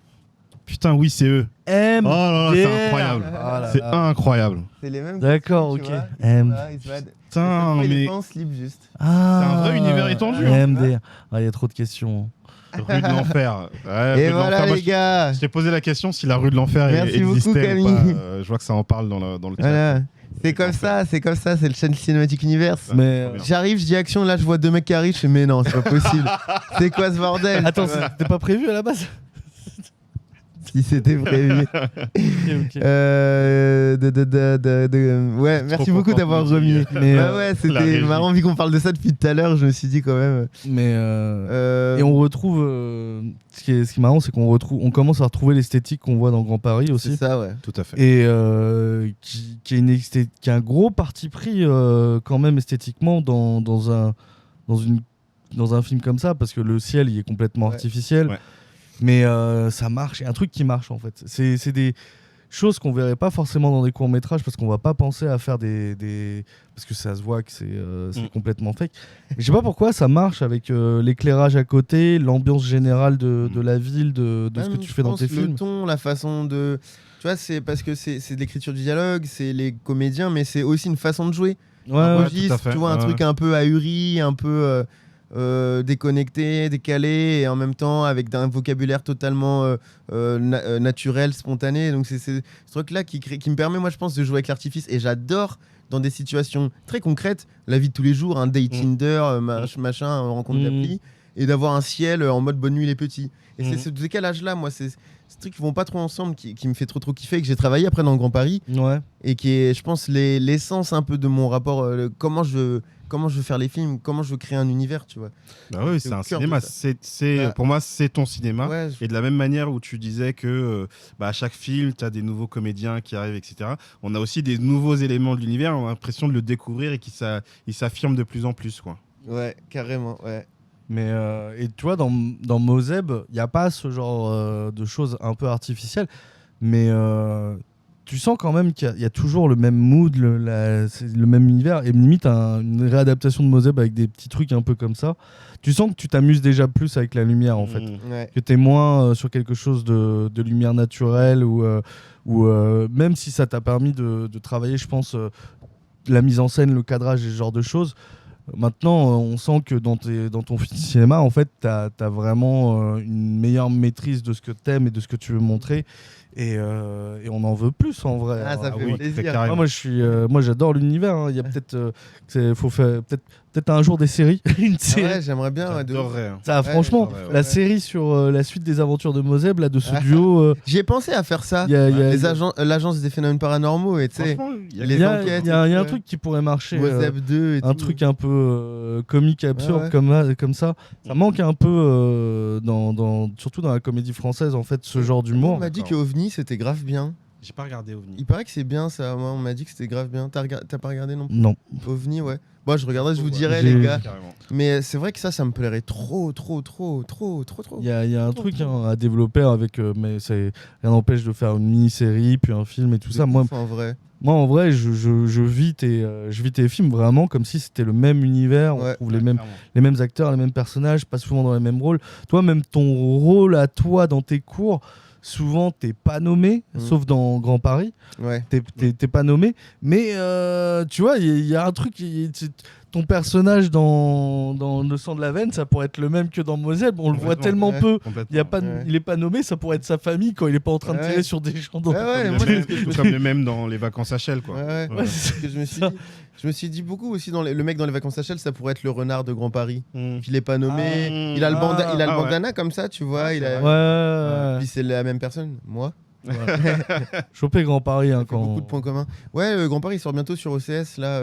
Putain, oui, c'est eux. M. Oh là là, c'est incroyable. C'est incroyable. C'est les mêmes. D'accord, tu ok. vois, M. voilà, ils se baladent. Putain, Il mais est pas en slip juste. Ah, c'est un vrai univers étendu, hein. MDR. Ah, il y a trop de questions. Rue de l'Enfer. Ouais, Et rue de voilà l'Enfer. Moi, les gars. je t'ai posé la question si la rue de l'Enfer Merci beaucoup, existait Camille. ou pas. Je vois que ça en parle dans le chat. Voilà. C'est comme ça, c'est le Shell Cinematic Universe. Mais J'arrive, je dis action, là je vois deux mecs qui arrivent, je fais mais non, c'est pas possible. C'est quoi ce bordel? attends, c'était pas prévu à la base? Si c'était prévu. Ok. Ouais, merci trop beaucoup fort, d'avoir Dieu. remis. Mais, ouais, la c'était régie. marrant vu qu'on parle de ça depuis tout à l'heure, je me suis dit quand même. Mais et on retrouve ce qui est marrant, c'est on commence à retrouver l'esthétique qu'on voit dans Grand Paris aussi. C'est ça, ouais. Tout à fait. Et qui est un gros parti pris quand même esthétiquement dans un film comme ça, parce que le ciel il est complètement artificiel. Ouais. Mais ça marche, il y a un truc qui marche en fait. C'est des choses qu'on verrait pas forcément dans des courts-métrages, parce qu'on va pas penser à faire parce que ça se voit que c'est complètement fake. Mais je sais pas pourquoi ça marche avec l'éclairage à côté, l'ambiance générale de la ville, de ce que tu fais dans tes films. Le ton, la façon de... Tu vois, c'est parce que c'est de l'écriture du dialogue, c'est les comédiens, mais c'est aussi une façon de jouer. Ouais, Un ouais, registre, tout à fait. tu vois, un truc un peu ahuri, un peu... déconnecté, décalé, et en même temps avec un vocabulaire totalement naturel, spontané. Donc c'est ce truc-là qui me permet, moi je pense, de jouer avec l'artifice. Et j'adore dans des situations très concrètes, la vie de tous les jours, un date Tinder, machin, rencontre d'appli, et d'avoir un ciel en mode bonne nuit les petits. Et c'est ce décalage-là, moi, c'est ces trucs qui vont pas trop ensemble, qui me fait trop kiffer, et que j'ai travaillé après dans le Grand Paris, et qui est, je pense, l'essence un peu de mon rapport, comment je veux faire les films, comment je veux créer un univers, tu vois. Bah oui, c'est un cinéma. Pour moi, c'est ton cinéma. Ouais, Et de la même manière où tu disais que à chaque film, tu as des nouveaux comédiens qui arrivent, etc. On a aussi des nouveaux éléments de l'univers. On a l'impression de le découvrir et qu'il s'affirme de plus en plus, quoi. Ouais, carrément, ouais. Mais et tu vois, dans Moseb, il n'y a pas ce genre de choses un peu artificielles, mais tu sens quand même qu'il y a toujours le même mood, le même univers, et limite une réadaptation de Moseb avec des petits trucs un peu comme ça. Tu sens que tu t'amuses déjà plus avec la lumière, en fait. Ouais. Que tu es moins sur quelque chose de lumière naturelle, ou même si ça t'a permis de travailler, je pense, la mise en scène, le cadrage et ce genre de choses. Maintenant, on sent que dans ton cinéma, en fait, tu as vraiment une meilleure maîtrise de ce que tu aimes et de ce que tu veux montrer. Et on en veut plus, en vrai. Ah, ça fait plaisir. Ah, moi, j'adore l'univers. Hein. Il y a faut faire peut-être un jour des séries. Une série. Ouais, j'aimerais bien. J'adorerais, hein. Ça, franchement, la série sur la suite des aventures de Moseb, là, de ce duo. J'y ai pensé à faire ça. L'agence des phénomènes paranormaux, et tu sais, les enquêtes. Il y a un truc qui pourrait marcher. Moseb 2 et un tout. truc un peu comique, absurde, comme ça. Ça manque un peu, surtout dans la comédie française, en fait, ce genre d'humour. On m'a dit que OVNI, c'était grave bien. J'ai pas regardé OVNI. Il paraît que c'est bien ça. Moi, on m'a dit que c'était grave bien. T'as pas regardé non plus? Non. OVNI, ouais. Bon, je regarderai, je vous dirai, J'ai- les gars. Carrément. Mais c'est vrai que ça me plairait trop. Il y a un truc à développer avec, mais rien n'empêche de faire une mini-série, puis un film et tout ça. Moi, en vrai. Moi, en vrai, je vis tes films vraiment comme si c'était le même univers. On trouve les mêmes acteurs, les mêmes personnages, pas souvent dans les mêmes rôles. Toi, même ton rôle à toi dans tes cours, souvent, t'es pas nommé, sauf dans Grand Paris. Ouais. T'es pas nommé. Mais tu vois, il y a un truc. Ton personnage dans Le sang de la veine, ça pourrait être le même que dans Moselle. On le voit tellement peu. Il est pas nommé, ça pourrait être sa famille quand il est pas en train de tirer sur des gens. Comme les mêmes dans Les Vacances à Chelles, quoi. Ouais, c'est ce que je me suis dit. Je me suis dit beaucoup aussi le mec dans Les Vacances à Chelles, ça pourrait être le renard de Grand Paris. Il est pas nommé. Il a le bandana comme ça, tu vois. Puis c'est la même personne, moi. Choper Grand Paris quand beaucoup de points communs. Ouais, Grand Paris sort bientôt sur OCS là.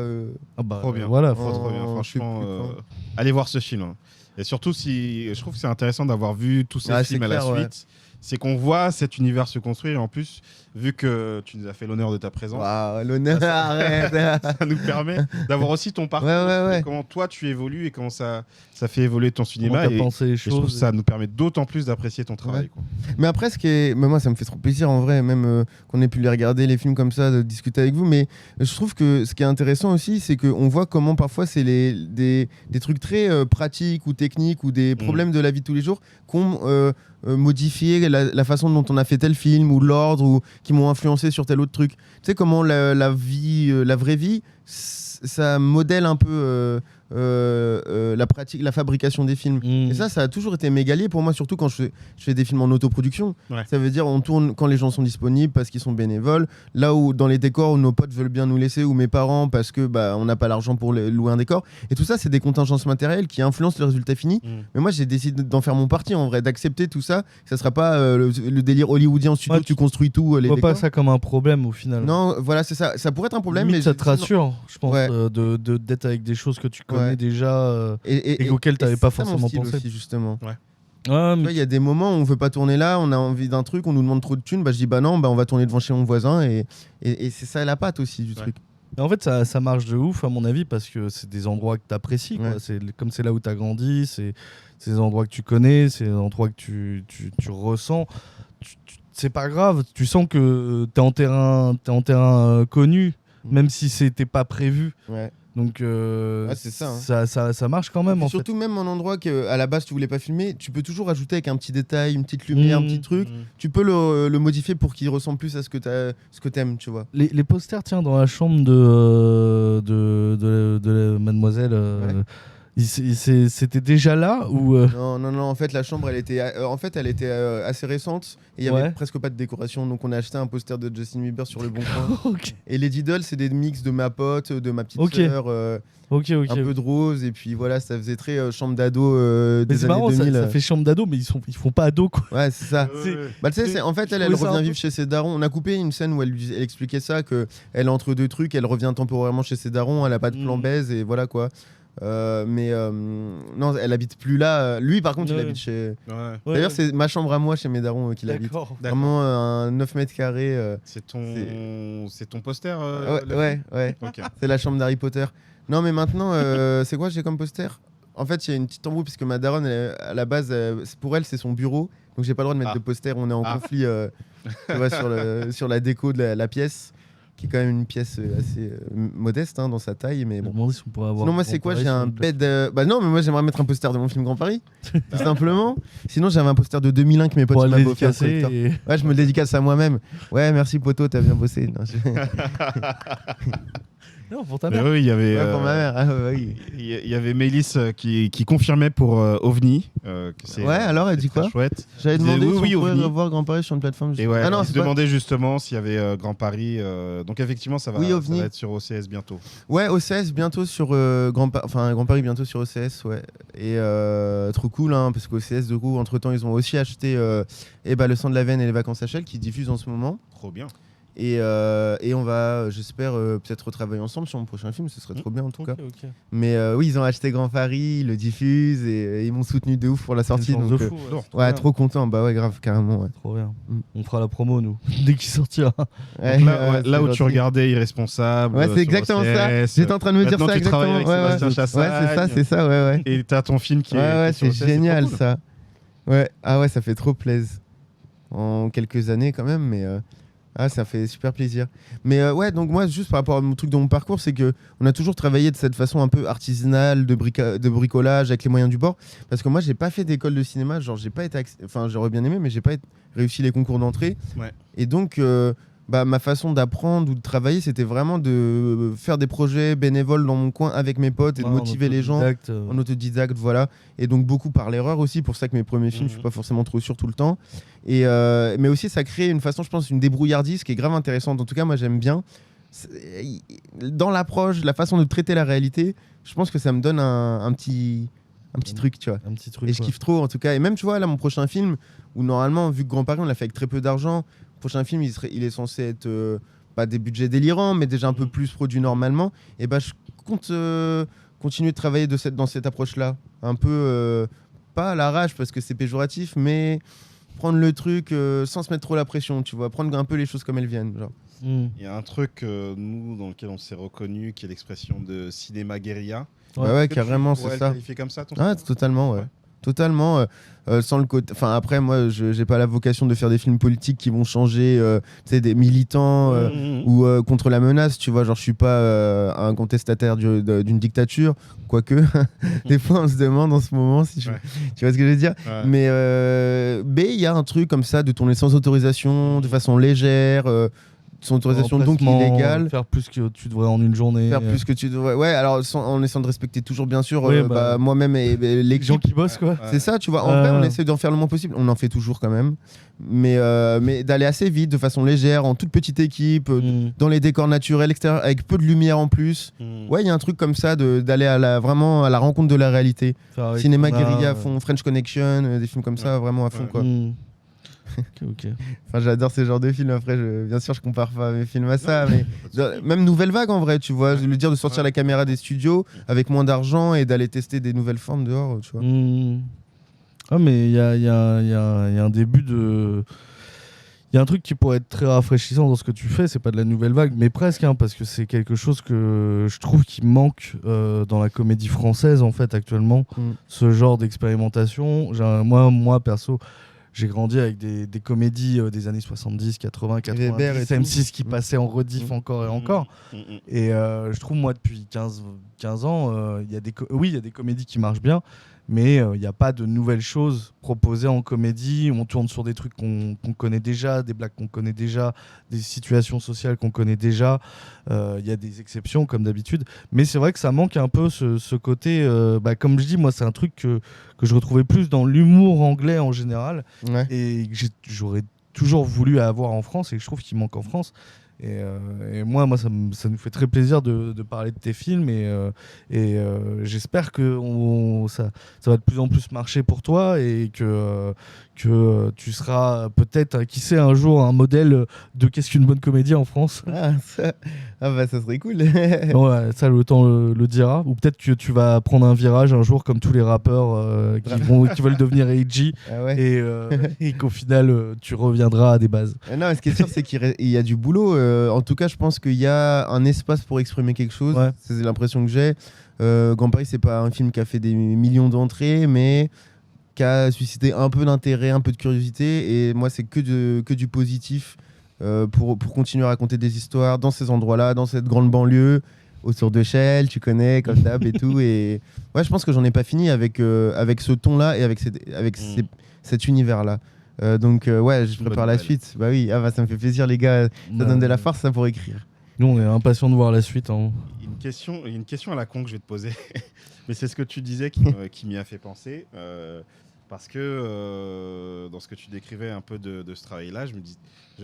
Trop bien. Voilà, trop bien. Franchement, allez voir ce film. Hein. Et surtout si je trouve que c'est intéressant d'avoir vu tous ces films à la suite. C'est qu'on voit cet univers se construire. Et en plus, vu que tu nous as fait l'honneur de ta présence, l'honneur, arrête. Ça nous permet d'avoir aussi ton parcours, et comment toi tu évolues et comment ça fait évoluer ton cinéma. Et je trouve que ça nous permet d'autant plus d'apprécier ton travail. Quoi. Mais après, moi, ça me fait trop plaisir en vrai, même qu'on ait pu les regarder, les films comme ça, de discuter avec vous. Mais je trouve que ce qui est intéressant aussi, c'est qu'on voit comment parfois c'est des trucs très pratiques ou techniques ou des problèmes de la vie de tous les jours qu'on modifier la façon dont on a fait tel film ou l'ordre ou qui m'ont influencé sur tel autre truc. Tu sais comment la vie, la vraie vie, ça modèle un peu la pratique, la fabrication des films. Et ça a toujours été méga lié pour moi, surtout quand je fais des films en autoproduction. Ça veut dire on tourne quand les gens sont disponibles parce qu'ils sont bénévoles. Là où dans les décors où nos potes veulent bien nous laisser ou mes parents parce que on n'a pas l'argent pour louer un décor. Et tout ça, c'est des contingences matérielles qui influencent le résultat fini. Mais moi, j'ai décidé d'en faire mon parti en vrai, d'accepter tout ça. Ça sera pas le délire hollywoodien en studio, tu construis tout. Les décors. Pas ça comme un problème au final. Non, voilà, c'est ça. Ça pourrait être un problème. Limite, mais ça te rassure, je pense, d'être avec des choses que tu connais déjà et auxquelles tu n'avais pas forcément pensé. Aussi, justement. Il y a des moments où on veut pas tourner là, on a envie d'un truc, on nous demande trop de thunes, je dis non, on va tourner devant chez mon voisin et c'est ça la patte aussi du truc. Et en fait, ça marche de ouf à mon avis parce que c'est des endroits que tu apprécies. Comme c'est là où tu as grandi, c'est des endroits que tu connais, c'est des endroits que tu ressens. C'est pas grave, tu sens que tu es en terrain connu, même si c'était pas prévu. Donc c'est ça, ça marche quand même. Surtout même en endroit qu'à la base tu voulais pas filmer, tu peux toujours ajouter avec un petit détail, une petite lumière, un petit truc. Tu peux le modifier pour qu'il ressemble plus à ce que t'aimes, tu vois. Les posters, tiens, dans la chambre de Mademoiselle, c'était déjà là ou Non, en fait la chambre elle était assez récente et il y avait presque pas de décoration, donc on a acheté un poster de Justin Bieber sur le bon coin. Et les Diddle c'est des mix de ma pote, de ma petite sœur, un peu de rose, et puis voilà, ça faisait très chambre d'ado des années 2000. Ça fait chambre d'ado, mais ils font pas ado quoi. Ouais, c'est ça. Tu sais, en fait elle revient vivre chez ses darons. On a coupé une scène où elle expliquait ça, que elle est entre deux trucs, elle revient temporairement chez ses darons, elle a pas de plan baise et voilà quoi. Non, elle habite plus là. Lui, par contre, il habite chez. D'ailleurs, c'est ma chambre à moi chez mes darons qu'il habite. Vraiment un 9 mètres carrés. C'est ton poster Ouais. Okay. C'est la chambre d'Harry Potter. Non, mais maintenant, c'est quoi j'ai comme poster? En fait, il y a une petite embrouille parce que ma daronne, à la base, pour elle, c'est son bureau. Donc, j'ai pas le droit de mettre de poster. On est en conflit tu vois, sur la déco de la pièce, qui est quand même une pièce assez modeste dans sa taille, mais bon. Si on pourrait avoir sinon moi c'est quoi, j'ai un bed non mais moi j'aimerais mettre un poster de mon film Grand Paris tout simplement. Sinon j'avais un poster de 2001 que mes potes m'ont offert. Ouais, je me le dédicace à moi-même. Ouais, merci poto, t'as bien bossé. Non, pour ta mère. Oui, il y avait. Pour ma mère. Il y avait Mélis qui confirmait pour OVNI. Alors elle dit quoi? Chouette. J'avais demandé si on pouvait OVNI. revoir Grand Paris sur une plateforme. Et ouais, on se demandait justement s'il y avait Grand Paris. Donc effectivement, ça va être sur OCS bientôt. Ouais, OCS bientôt sur Grand Paris bientôt sur OCS, ouais. Et trop cool, parce qu'OCS de coup, entre temps, ils ont aussi acheté Le sang de la veine et Les Vacances à Chelles qui diffusent en ce moment. Trop bien. Et on va, j'espère, peut-être retravailler ensemble sur mon prochain film. Ce serait trop bien en tout cas. Ok. Mais oui, ils ont acheté Grand Paris, ils le diffusent et ils m'ont soutenu de ouf pour la sortie. Une chance Donc, de fou, ouais, trop content. Bah ouais, grave, carrément. Ouais. Trop bien. On fera la promo, nous, dès qu'il sortira. Ouais, Donc là, c'est là où gentil. tu regardais Irresponsable. Ouais, c'est exactement ça. J'étais en train de me dire Maintenant, ça tu travailles exactement. avec Sébastien Ouais, Chassagne. c'est ça, ouais. Et t'as ton film qui est. Ouais, qui est c'est sur OCS, génial trop cool. ça. Ouais, ah ouais, ça fait trop plaisir. En quelques années quand même, mais ça fait super plaisir. Mais ouais, donc moi, juste par rapport à mon truc de mon parcours, c'est que on a toujours travaillé de cette façon un peu artisanale, de bricolage avec les moyens du bord. Parce que moi, j'ai pas fait d'école de cinéma, genre j'ai pas été, enfin j'aurais bien aimé, mais j'ai pas réussi les concours d'entrée. Ouais. Et donc, ma façon d'apprendre ou de travailler, c'était vraiment de faire des projets bénévoles dans mon coin avec mes potes et de motiver les gens en autodidacte, voilà. Et donc beaucoup par l'erreur aussi, pour ça que mes premiers films, je suis pas forcément trop sûr tout le temps. Et mais aussi, ça crée une façon, je pense, une débrouillardise qui est grave intéressante. En tout cas, moi, j'aime bien. Dans l'approche, la façon de traiter la réalité, je pense que ça me donne un petit truc, tu vois. Un petit truc. Et je kiffe trop, en tout cas. Et même, tu vois, là, mon prochain film, où normalement, vu que Grand Paris, on l'a fait avec très peu d'argent, le prochain film, il est censé être pas des budgets délirants, mais déjà un peu plus produit normalement. Et bah, je compte continuer de travailler dans cette approche-là. Un peu, pas à l'arrache, parce que c'est péjoratif, mais prendre le truc sans se mettre trop la pression, tu vois. Prendre un peu les choses comme elles viennent, genre. Il y a un truc, nous, dans lequel on s'est reconnu, qui est l'expression de cinéma guérilla. Ouais, carrément, c'est ça. Qualifier comme ça, ton Ah, totalement, ouais. Totalement, sans le côté. Enfin, après, moi, j'ai pas la vocation de faire des films politiques qui vont changer, tu sais, des militants ou contre la menace, tu vois. Genre, je suis pas un contestataire d'une dictature, quoique. Des fois, on se demande en ce moment si tu vois ce que je veux dire. Ouais. Mais il y a un truc comme ça de tourner sans autorisation, de façon légère. Sans autorisation donc illégale. Faire plus que tu devrais en une journée. Faire plus que tu devrais. Ouais, alors en essayant de respecter toujours bien sûr Oui, moi-même et les gens qui bossent quoi. C'est ça, tu vois. En vrai, on essaie d'en faire le moins possible. On en fait toujours quand même, mais d'aller assez vite, de façon légère, en toute petite équipe, dans les décors naturels, extérieurs, avec peu de lumière en plus. Ouais, il y a un truc comme ça d'aller vraiment à la rencontre de la réalité. Cinéma guérilla à fond, French Connection, des films comme ça, vraiment à fond quoi. Ok. Enfin, j'adore ce genre de films. Après, bien sûr, je compare pas mes films à ça, mais même Nouvelle Vague en vrai, tu vois. Je veux dire de sortir la caméra des studios avec moins d'argent et d'aller tester des nouvelles formes dehors, tu vois. Ah, mais il y a un début de. Il y a un truc qui pourrait être très rafraîchissant dans ce que tu fais, c'est pas de la nouvelle vague, mais presque, hein, parce que c'est quelque chose que je trouve qui manque dans la comédie française en fait actuellement, ce genre d'expérimentation. Moi perso. J'ai grandi avec des comédies des années 70, 80, 90, M6 qui passaient en rediff encore et encore. Et je trouve, moi, depuis 15 ans, il y a des comédies qui marchent bien, mais il n'y a pas de nouvelles choses proposées en comédie. On tourne sur des trucs qu'on connaît déjà, des blagues qu'on connaît déjà, des situations sociales qu'on connaît déjà. Il y a des exceptions, comme d'habitude. Mais c'est vrai que ça manque un peu ce côté... comme je dis, moi, c'est un truc que je retrouvais plus dans l'humour anglais en général. Ouais. Et que j'aurais toujours voulu avoir en France et que je trouve qu'il manque en France. Et moi ça nous fait très plaisir de parler de tes films et j'espère que ça va de plus en plus marcher pour toi et que tu seras peut-être, qui sait, un jour un modèle de qu'est-ce qu'une bonne comédie en France. Ça serait cool. Ouais, ça le temps le dira. Ou peut-être que tu vas prendre un virage un jour comme tous les rappeurs qui veulent devenir edgy et qu'au final tu reviendras à des bases. Non, ce qui est sûr, c'est qu'il y a du boulot. En tout cas, je pense qu'il y a un espace pour exprimer quelque chose. Ouais. C'est l'impression que j'ai. Grand Paris, c'est pas un film qui a fait des millions d'entrées, mais qui a suscité un peu d'intérêt, un peu de curiosité. Et moi, c'est que du positif pour continuer à raconter des histoires dans ces endroits-là, dans cette grande banlieue, autour de Chelles, tu connais, comme d'hab et tout. Et ouais, je pense que j'en ai pas fini avec ce ton-là et avec cet univers-là. Donc ouais, je prépare la suite. Bah oui, ça me fait plaisir les gars, ça donne de la force ça pour écrire. Nous on est impatients de voir la suite. Hein. Une question à la con que je vais te poser, mais c'est ce que tu disais qui m'y a fait penser, parce que dans ce que tu décrivais un peu de ce travail-là,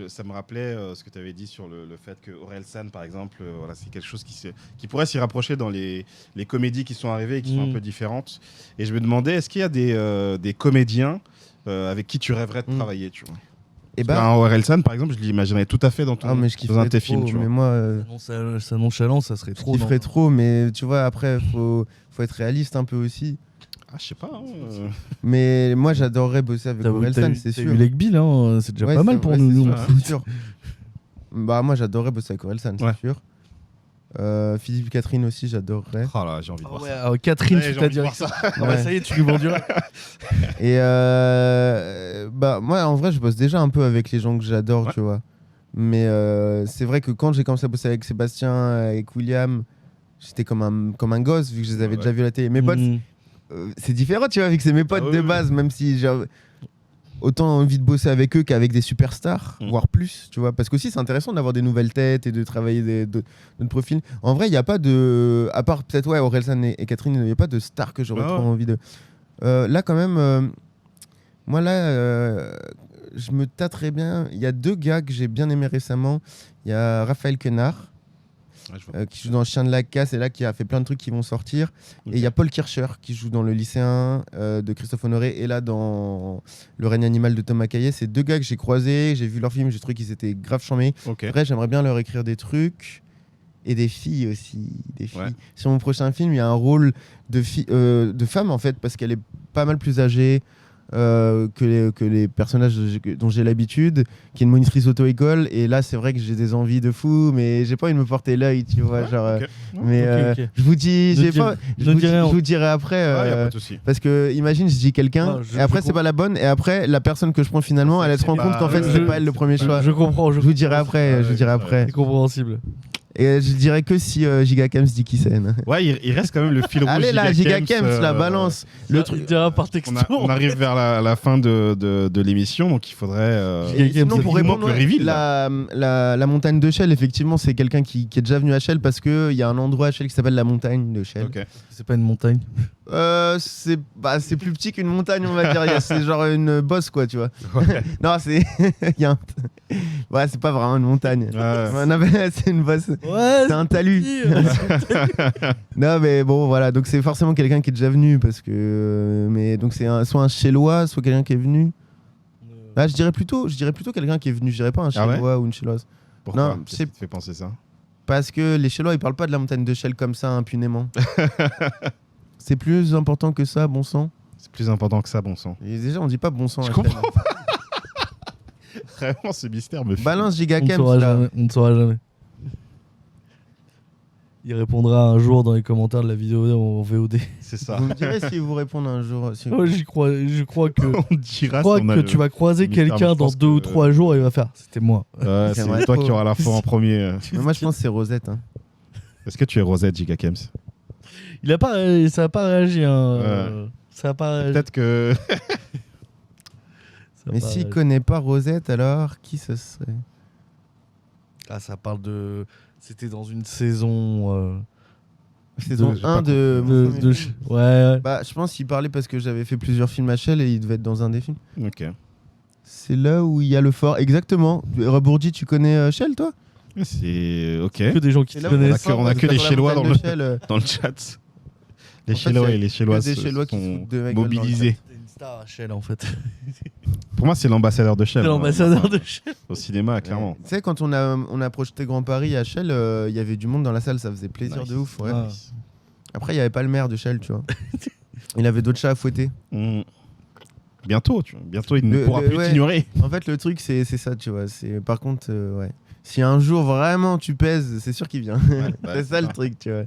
ça me rappelait ce que tu avais dit sur le fait que Orelsan par exemple, voilà, c'est quelque chose qui pourrait s'y rapprocher dans les comédies qui sont arrivées et qui sont un peu différentes. Et je me demandais, est-ce qu'il y a des comédiens avec qui tu rêverais de travailler, tu vois? Et Parce qu'un Orelsan, par exemple, je l'imaginerais tout à fait dans Ah, mais je dans un de tes kifferais films. trop, Tu vois. mais moi, Sa nonchalance, ça serait je trop. kifferais non. trop, mais tu vois, après, faut être réaliste un peu aussi. Ah, je sais pas. Mais moi, j'adorerais bosser avec T'as Orelsan, c'est t'as sûr. vu Lake Bill, hein, c'est déjà Ouais, pas mal c'est- pour ouais, nous. c'est sûr. Bah, moi, j'adorerais bosser avec Orelsan, c'est sûr. Philippe Catherine aussi, j'adorerais. Oh là, j'ai envie de voir Ouais, ça. Catherine, Ouais, sous j'ai ta envie de voir direction. ça. Ah bah, ça y est, tu lui vends du rêve. Et bah, moi, en vrai, je bosse déjà un peu avec les gens que j'adore, tu vois. Mais c'est vrai que quand j'ai commencé à bosser avec Sébastien, avec William, j'étais comme un gosse, vu que je les avais déjà vus à la télé. Mes potes, c'est différent, tu vois, vu que c'est mes potes de base, même si j'ai autant envie de bosser avec eux qu'avec des superstars, voire plus, tu vois. Parce qu'aussi, c'est intéressant d'avoir des nouvelles têtes et de travailler d'autres profils. En vrai, il n'y a pas de. À part peut-être, ouais, Orelsan et Catherine, il n'y a pas de star que j'aurais trop envie de. Là, quand même, moi, là, je me tâterais bien. Il y a 2 gars que j'ai bien aimés récemment. Il y a Raphaël Quenard. Qui joue dans Chien de la Casse et là qui a fait plein de trucs qui vont sortir. Et il y a Paul Kircher qui joue dans Le Lycéen de Christophe Honoré et là dans Le règne animal de Thomas Caillet. C'est 2 gars que j'ai croisés, j'ai vu leurs films, j'ai trouvé qu'ils étaient grave charmés. Après, j'aimerais bien leur écrire des trucs et des filles aussi. Des filles. Sur mon prochain film, il y a un rôle de femme en fait parce qu'elle est pas mal plus âgée. Que les personnages dont j'ai l'habitude, qui est une monitrice auto-école, et là c'est vrai que j'ai des envies de fou, mais j'ai pas envie de me porter l'œil, tu vois, genre. Mais je vous dis, je vous dirai après, y a pas de souci. parce que imagine, je dis quelqu'un, Non, et après c'est pas la bonne, et après la personne que je prends finalement, elle se rend compte qu'en fait c'est pas elle le premier choix. Je comprends. Je vous dirai après, je vous dirai après. C'est compréhensible. Et je dirais que si Giga Kems dit qui c'est. Ouais, il reste quand même le fil rouge. Allez là, Giga Kems, la balance. Le truc. Par texto. On arrive vers la fin de l'émission, donc il faudrait. Et sinon, pour répondre, le reveal, la montagne de Chelles, effectivement, c'est quelqu'un qui est déjà venu à Chelles parce qu'il y a un endroit à Chelles qui s'appelle la montagne de Chelles. C'est pas une montagne. C'est plus petit qu'une montagne, on va dire. C'est genre une bosse, quoi, tu vois. Non, c'est. Ouais, c'est pas vraiment une montagne. C'est une bosse. Ouais, c'est un talus. Non, mais bon, voilà. Donc, c'est forcément quelqu'un qui est déjà venu parce que. Mais donc, c'est soit un Chellois, soit quelqu'un qui est venu. Là, je dirais plutôt quelqu'un qui est venu. Je dirais pas un Chellois ou une Chelloise. Pourquoi Non, Qu'est-ce qui te fait penser ça? Parce que les Chellois, ils parlent pas de la montagne de Chelles comme ça impunément. C'est plus important que ça, bon sang. C'est plus important que ça, bon sang. Et déjà, on dit pas bon sang. Je à comprends Chelles. pas. Vraiment, ce mystère me fait. Balance Giga On ne Kems, saura là. jamais. On ne saura jamais. Il répondra un jour dans les commentaires de la vidéo en VOD. C'est ça. Vous me direz si vous répondez un jour. Si... Ouais, je crois que, On dira je crois si on a que le tu vas croiser mystère, mais quelqu'un je dans pense 2 ou que- 3 jours et il va faire. C'était moi. Ouais, J'aimerais c'est toi trop. qui auras l'info en premier. Mais moi, je pense que c'est Rosette. Hein. Est-ce que tu es Rosette, Giga Kems? Ça a pas réagi. Hein. Ouais. Ça a pas réagi. Peut-être que. Ça a Mais pas s'il réagi. connaît pas Rosette, alors qui ce serait? Ah, ça parle de. C'était dans une saison. Saison j'ai 1 pas de. compris. mon premier de- film. Ouais. Bah, je pense qu'il parlait parce que j'avais fait plusieurs films à Chelles et il devait être dans un des films. Ok. C'est là où il y a le fort. Exactement. Rebourdi, tu connais Chelles, toi? C'est ok. Que des gens qui C'est te là où connaissent. On a que Sur les la Chellois montagne dans de le, Chelles, dans le chat. Les En fait, Chellois il y a et les que Chellois des Chellois qui se sont foutent de ma gueule dans le mobilisés. C'est une star à Shell en fait. Pour moi, c'est l'ambassadeur de Shell. C'est l'ambassadeur de Shell. Au cinéma, clairement. Tu sais, quand on a projeté Grand Paris à Chelles, il y avait du monde dans la salle, ça faisait plaisir Nice. de ouf. Ouais. Ah. Après, il n'y avait pas le maire de Chelles, tu vois. Il avait d'autres chats à fouetter. Mm. Bientôt, tu vois. Bientôt, il ne pourra plus ouais. t'ignorer. En fait, le truc, c'est ça, tu vois. Par contre, ouais. Si un jour vraiment tu pèses, c'est sûr qu'il vient. bah, c'est ça le truc, tu vois.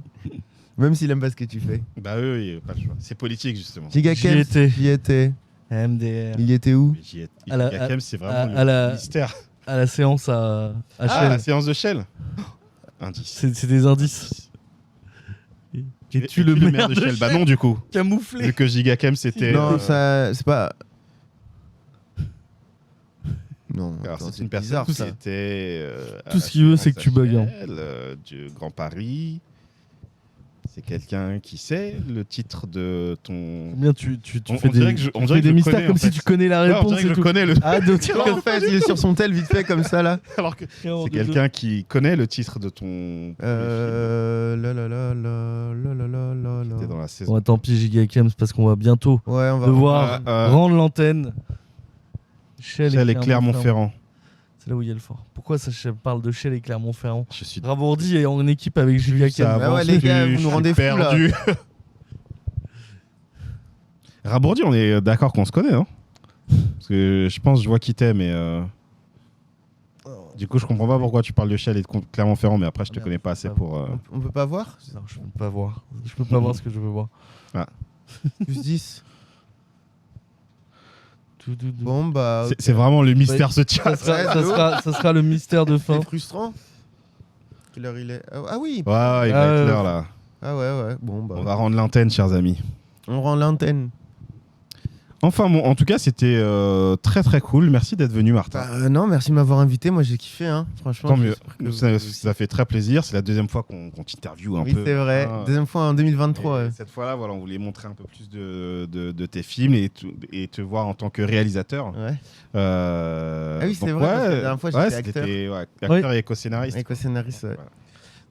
Même s'il aime pas ce que tu fais. Bah eux, il n'y a pas le choix. C'est politique, justement. Giga J'y Kems, étais. j'y étais. MDR. Il y était où? À la- Giga Kems, c'est vraiment à la- le mystère. À la séance à Ah, Shell. la séance de Shell. Indice. C'est des indices. Et tu le maire de Shell. Bah non, du coup. Camouflé. Vu que Giga Kems, c'était. Non, ça, c'est pas. Non, Alors, attends, c'est une personne bizarre, qui ça. était. Tout ce qu'il veut, c'est que tu bugs, hein. Du Grand Paris. C'est quelqu'un qui sait le titre de ton. Bien, tu On fais dirait des, que je- on tu dirait fais que des je mystères connais, comme en si fait. tu connais la Ouais, on réponse. dirait que et je tout. connais le. Ah, donc En fait, il est sur son tel vite fait comme ça là. Alors que c'est quelqu'un qui connaît le titre de ton. La la la la la la la la la. C'était dans la saison. Bon, tant pis, Giga Kems, parce qu'on va bientôt Ouais, on va devoir rendre l'antenne. Shell et Clermont-Ferrand. C'est là où il y a le fort. Pourquoi ça je parle de Shell et Clermont-Ferrand? Rabourdi est en équipe avec Julia Ken. Bah ouais, les gars, vous nous rendez fous, là. perdu. Rabourdi, on est d'accord qu'on se connaît, hein? Parce que je vois qui t'es, mais du coup, je comprends pas pourquoi tu parles de Shell et de Clermont-Ferrand, mais après, je te connais pas assez pour. On peut pas voir? Non, je peux pas voir. Je peux pas voir ce que je veux voir. Ah. Plus 10. Bon, bah. C'est- c'est vraiment le mystère, ce chat. Ça sera le mystère de fin. C'est frustrant. Quelle heure il est? Ah oui! Ouais, ouais, il va être l'heure là. Ah ouais. Bon, bah. On va rendre l'antenne, chers amis. On rend l'antenne. Enfin, bon, en tout cas, c'était très très cool. Merci d'être venu, Martin. Non, merci de m'avoir invité. Moi, j'ai kiffé, hein. Franchement. Tant mieux. j'espère que Ça fait très plaisir. C'est la deuxième fois qu'on t'interviewe un Oui, peu. c'est vrai. Ah. Deuxième fois en 2023. Et cette fois-là, voilà, on voulait montrer un peu plus de tes films et te voir en tant que réalisateur. Ouais. Ah oui, c'est donc, vrai, parce que la dernière fois, j'étais acteur. acteur et co-scénariste. Éco-scénariste, ouais.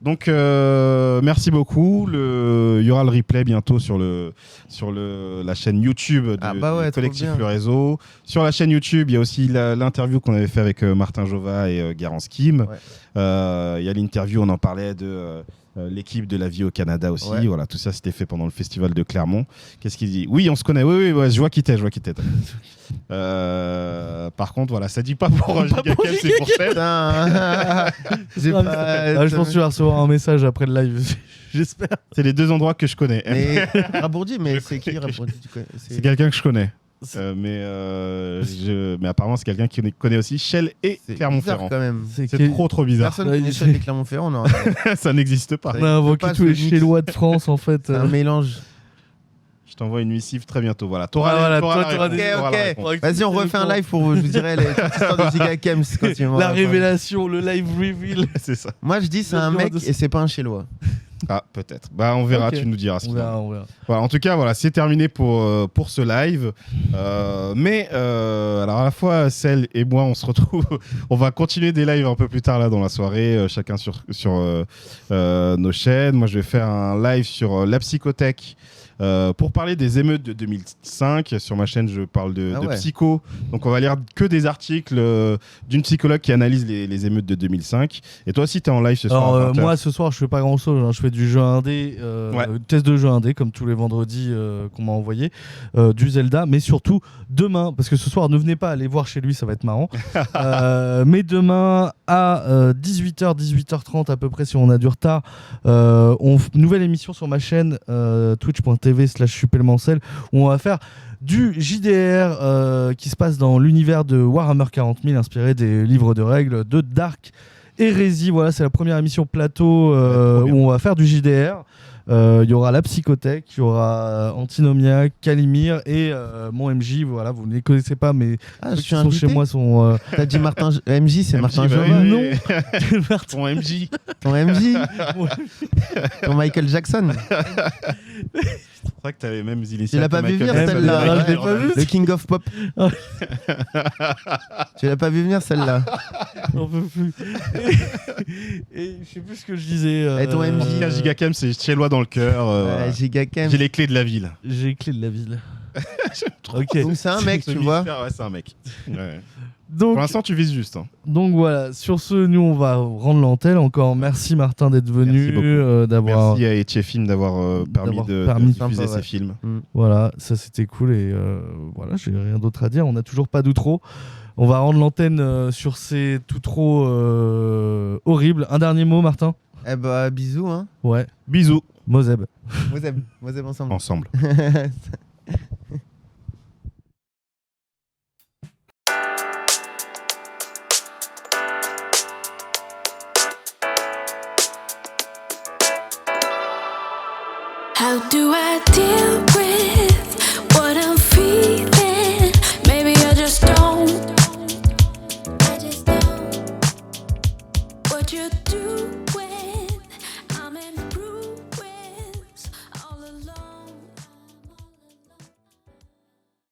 Donc, merci beaucoup. Il y aura le replay bientôt sur la chaîne YouTube du Collectif trop bien. Le Réseau. Sur la chaîne YouTube, il y a aussi l'interview qu'on avait fait avec Martin Jova et Garance Kim. Il y a l'interview, on en parlait de l'équipe de La Vie au Canada aussi. Ouais. Voilà, tout ça, c'était fait pendant le festival de Clermont. Qu'est-ce qu'il dit? Oui, on se connaît. Oui, je vois qui t'es. Par contre, voilà, ça dit pas pour Giga Kem, c'est pour Shell. Je pense que tu vas recevoir un message après le live. J'espère. C'est les deux endroits que je connais. Mais Rabourdi, mais c'est qui Rabourdi? C'est quelqu'un que je connais. Mais apparemment, c'est quelqu'un qui connaît aussi Shell et Clermont-Ferrand. Quand même. C'est trop bizarre. Personne connaît Shell et Clermont-Ferrand, non. Ça n'existe pas. On a invoqué tous les Shellois de France, en fait. C'est un mélange. Je t'envoie une missive très bientôt. Voilà. Ok. Vas-y, on refait un live pour vous. Je vous dirai les histoires de Giga Kem. La révélation, le live reveal. C'est ça. Moi, je dis c'est un mec et c'est pas un Shellois. Ah, peut-être. Bah, on verra, Ok. tu nous diras. On verra. Voilà, en tout cas, voilà, c'est terminé pour ce live. Alors à la fois, Celle et moi, on se retrouve. On va continuer des lives un peu plus tard là dans la soirée, chacun sur nos chaînes. Moi, je vais faire un live sur la psychothèque. Pour parler des émeutes de 2005, sur ma chaîne, je parle de psycho. Donc, on va lire que des articles d'une psychologue qui analyse les émeutes de 2005. Et toi aussi, tu es en live ce soir. Alors, moi, ce soir, je fais pas grand-chose. Hein. Je fais du jeu indé, test de jeu indé, comme tous les vendredis qu'on m'a envoyé, du Zelda. Mais surtout, demain, parce que ce soir, ne venez pas aller voir chez lui, ça va être marrant. Mais demain, à 18h, 18h30 à peu près, si on a du retard, nouvelle émission sur ma chaîne twitch.tv/suppelmancel où on va faire du JDR qui se passe dans l'univers de Warhammer 40 000 inspiré des livres de règles de Dark Hérésie. Voilà, c'est la première émission plateau où on va faire du JDR. Il y aura la psychothèque, il y aura Antinomia, Calimir et mon MJ. Voilà, vous ne les connaissez pas, mais je ceux suis qui sont chez moi sont. T'as dit Martin MJ, c'est Martin Jova. Non. Ton MJ. Ton MJ. Ton Michael Jackson. C'est vrai que t'avais même les Tu l'as pas vu venir celle-là. Le King of Pop. Tu l'as pas vu venir celle-là. On peut plus. Et je sais plus ce que je disais. Et ton MJ. Giga Kem, c'est Shellois dans le cœur. Giga Kem. J'ai les clés de la ville. J'ai les clés de la ville. Ok. Donc c'est un mec, tu vois. Ouais, c'est un mec. Ouais. Donc, pour l'instant, tu vises juste. Hein. Donc voilà, sur ce, nous on va rendre l'antenne. Encore merci Martin d'être venu, d'avoir. Merci à Etche Film d'avoir permis de diffuser ces films. Voilà, ça c'était cool et voilà, j'ai rien d'autre à dire. On n'a toujours pas d'outro. On va rendre l'antenne sur ces tout trop horribles. Un dernier mot, Martin. Eh bah bisous hein. Ouais. Bisous. Mozeb. Mozeb ensemble. Ensemble. How do I deal